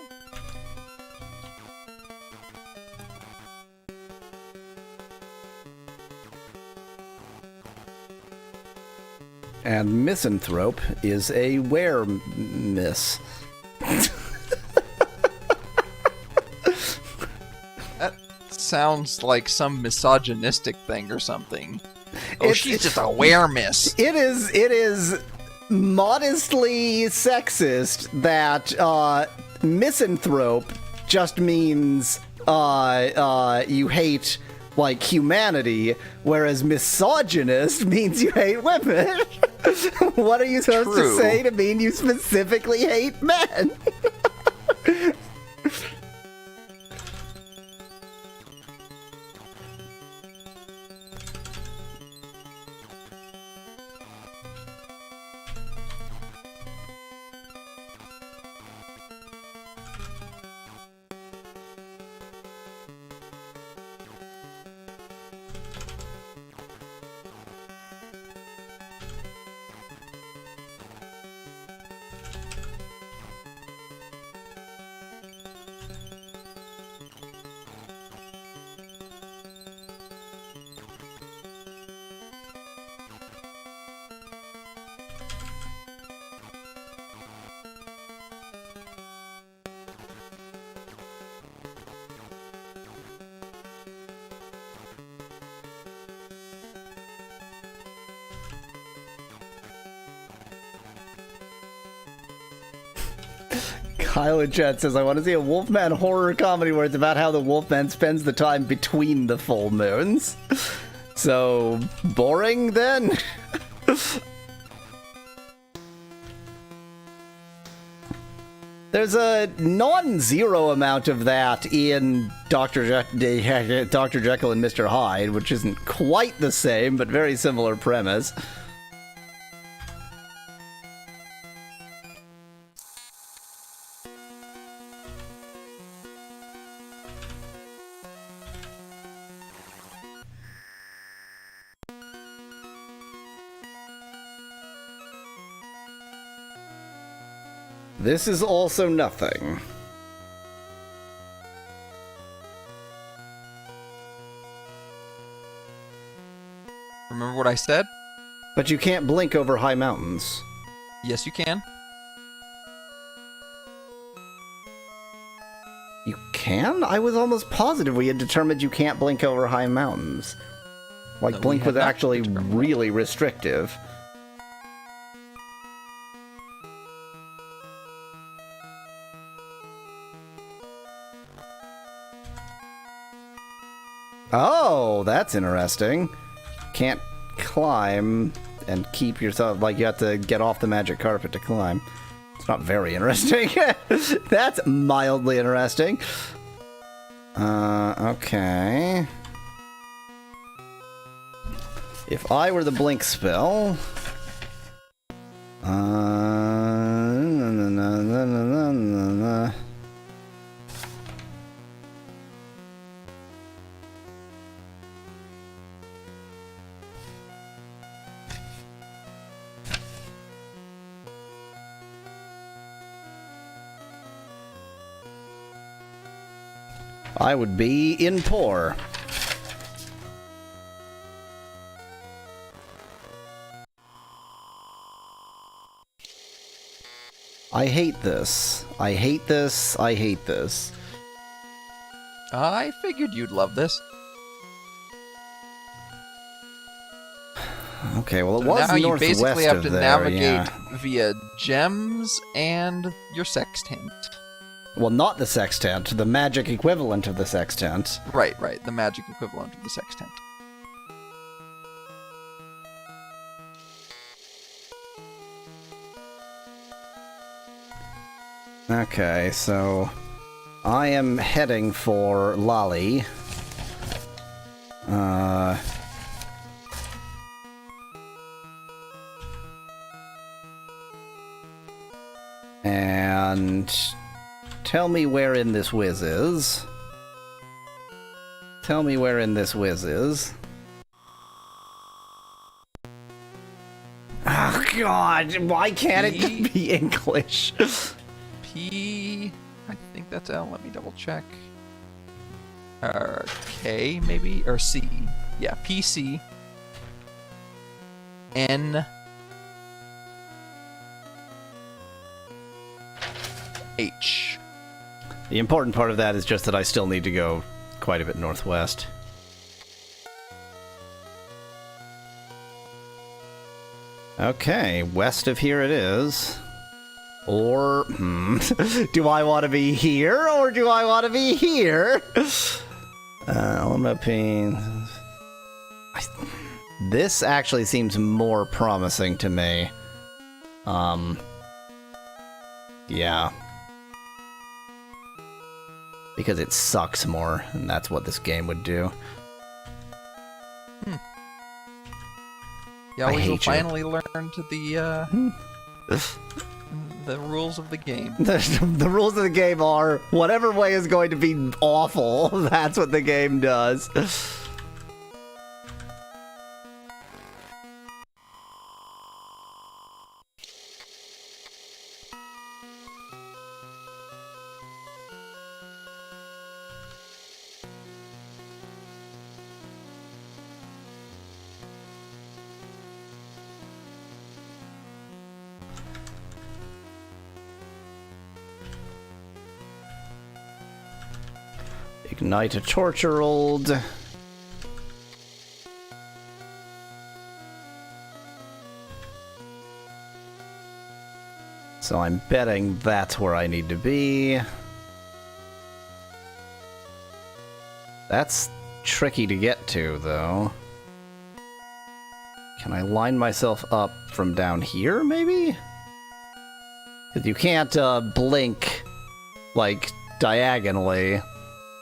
And misanthrope is a were-miss. That sounds like some misogynistic thing or something. Oh, she's just a were-miss. It is modestly sexist that misanthrope just means you hate like humanity, whereas misogynist means you hate women. What are you supposed to say to mean you specifically hate men? Kyle in chat says, I want to see a Wolfman horror comedy where it's about how the Wolfman spends the time between the full moons. So, boring then? There's a non-zero amount of that in Dr. Jekyll and Mr. Hyde, which isn't quite the same, but very similar premise. This is also nothing. Remember what I said? But you can't blink over high mountains. Yes, you can. You can? I was almost positive we had determined you can't blink over high mountains. Like, No, blink was actually really restrictive. Oh, that's interesting. Can't climb and keep yourself, like, you have to get off the magic carpet to climb. It's not very interesting. That's mildly interesting. Okay. If I were the blink spell... I would be in poor. I hate this. I hate this. I hate this. I figured you'd love this. Okay, well, it So was now you northwest basically have of to there, navigate yeah. via gems and your sextant. Well, not the sextant, the magic equivalent of the sextant. Right, the magic equivalent of the sextant. Okay, so I am heading for Lolly. And tell me where in this whiz is. Tell me where in this whiz is. Oh god, why can't it be English? P... I think that's L. Let me double check. K, maybe? Or C. Yeah, PC. N... H. The important part of that is just that I still need to go quite a bit northwest. Okay, west of here it is. Or, do I want to be here, or do I want to be here? This actually seems more promising to me. Yeah. Because it sucks more, and that's what this game would do. Yeah, I we will hate you. finally learn to the rules of the game. The rules of the game are, whatever way is going to be awful, that's what the game does. Ignite a torture old. So I'm betting that's where I need to be. That's tricky to get to, though. Can I line myself up from down here, maybe? 'Cause you can't blink, like, diagonally.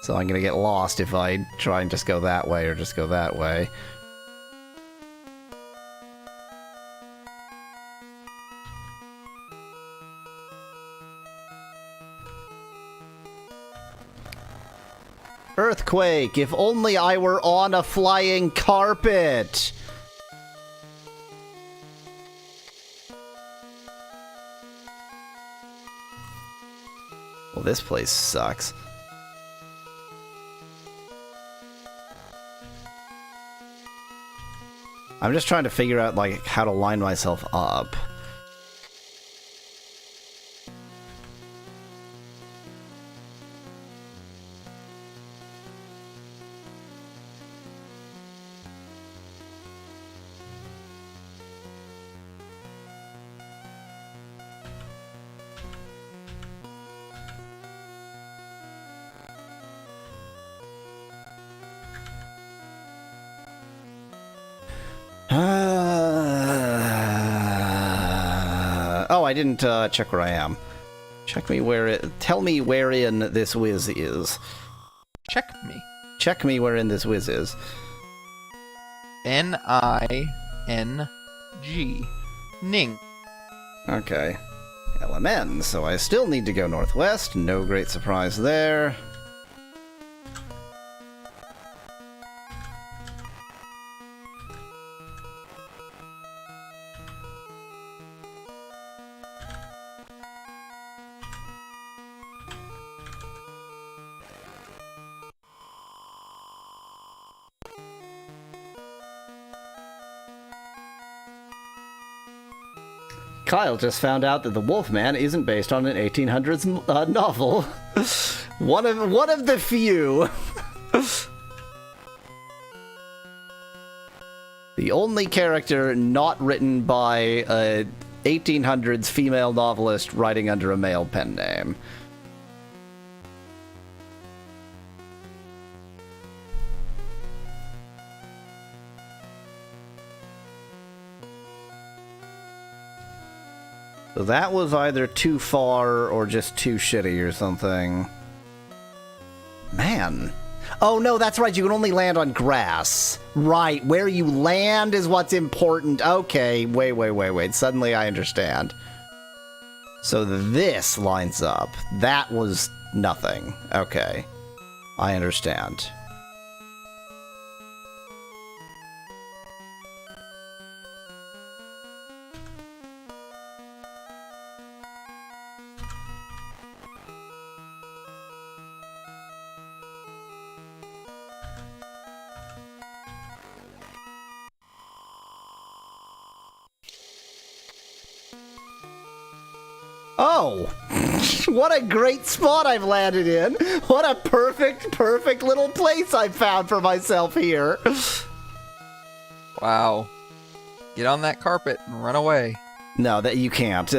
So I'm gonna get lost if I try and just go that way or just go that way. Earthquake! If only I were on a flying carpet! Well, this place sucks. I'm just trying to figure out, like, how to line myself up. I didn't check where I am. Tell me wherein this whiz is. Check me. Check me wherein this whiz is. N-I-N-G. Ning. Okay. LMN, so I still need to go northwest. No great surprise there. Kyle just found out that The Wolfman isn't based on an 1800s novel. one of the few. The only character not written by a 1800s female novelist writing under a male pen name. So that was either too far or just too shitty or something. Man. Oh no, that's right, you can only land on grass. Right, where you land is what's important. Okay, wait. Suddenly I understand. So this lines up. That was nothing. Okay. I understand. Oh, what a great spot I've landed in. What a perfect little place I've found for myself here. Wow. Get on that carpet and run away. No, that you can't.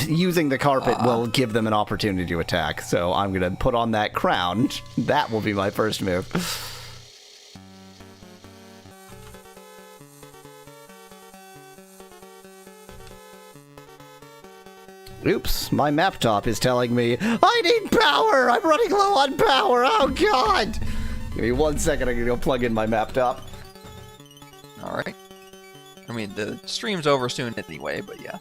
Using the carpet will give them an opportunity to attack, so I'm going to put on that crown. That will be my first move. Oops, my map top is telling me, I need power! I'm running low on power! Oh god! Give me 1 second, I'm gonna go plug in my map top. Alright. I mean, the stream's over soon anyway, but yeah.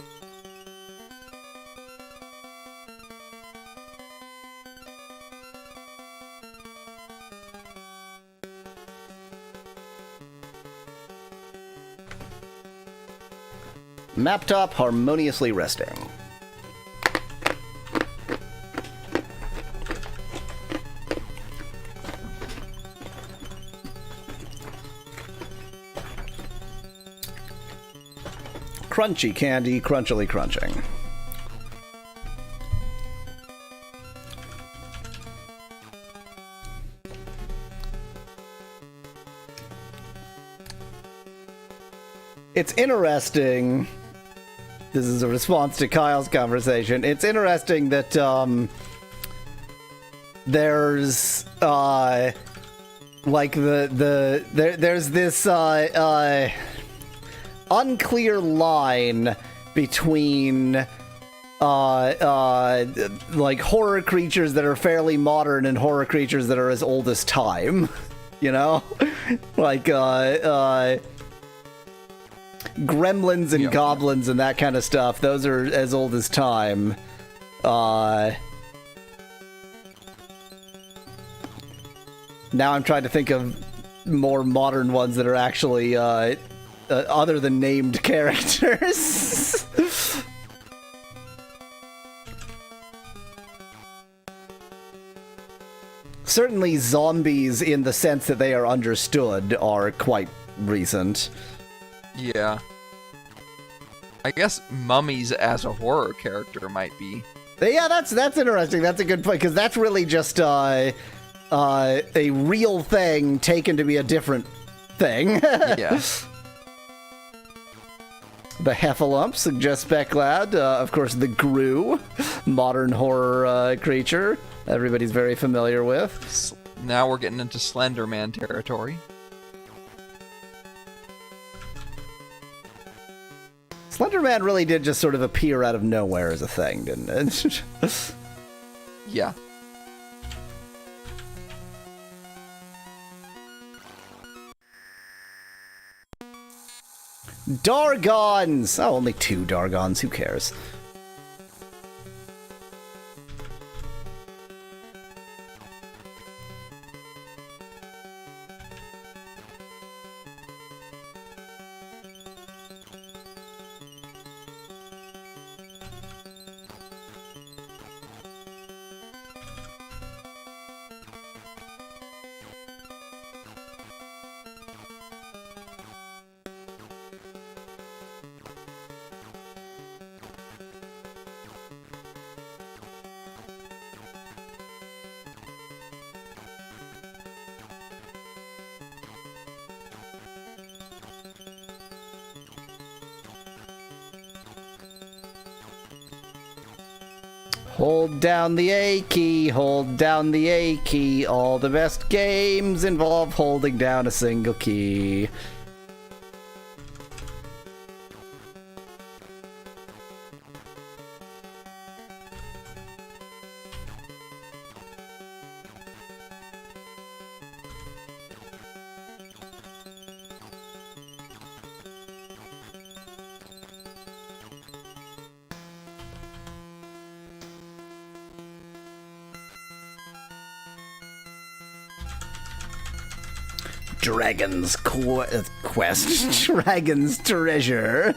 Map top harmoniously resting. Crunchy candy, crunchily crunching. It's interesting. This is a response to Kyle's conversation. It's interesting that there's like there's this unclear line between like horror creatures that are fairly modern and horror creatures that are as old as time. You know? Like gremlins and goblins and that kind of stuff. Those are as old as time. Now I'm trying to think of more modern ones that are actually other than named characters. Certainly zombies, in the sense that they are understood, are quite recent. Yeah. I guess mummies as a horror character might be. Yeah, that's interesting. That's a good point, because that's really just a real thing taken to be a different thing. Yeah. The Heffalump suggests Becklad. Of course, the Gru, modern horror creature everybody's very familiar with. Now we're getting into Slender Man territory. Slender Man really did just sort of appear out of nowhere as a thing, didn't it? Yeah. Dargons! Oh, only 2 Dargons, who cares? Hold down the A key, hold down the A key. All the best games involve holding down a single key. Dragon's quest. Dragon's treasure.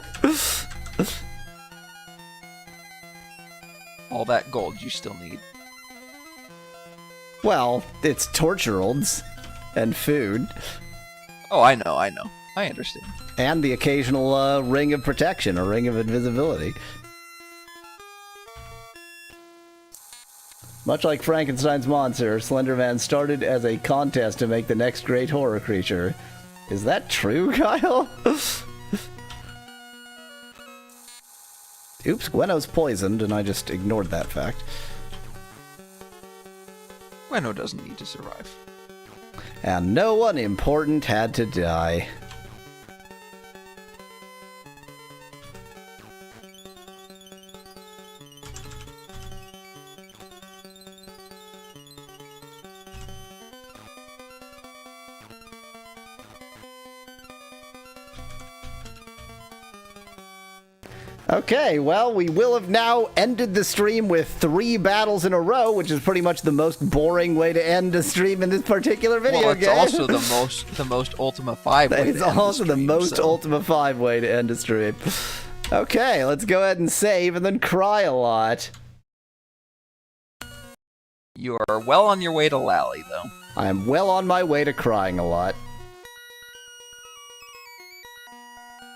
All that gold you still need. Well, it's torturals and food. Oh, I know. I understand. And the occasional ring of protection, or ring of invisibility. Much like Frankenstein's monster, Slender Man started as a contest to make the next great horror creature. Is that true, Kyle? Oops, Gweno's poisoned, and I just ignored that fact. Gweno doesn't need to survive. And no one important had to die. Okay, well, we will have now ended the stream with 3 battles in a row, which is pretty much the most boring way to end a stream in this particular video game. Well, it's also the most Ultima 5 way to end It's also the stream, most so. Ultima 5 way to end a stream. Okay, let's go ahead and save and then cry a lot. You are well on your way to Lally, though. I am well on my way to crying a lot.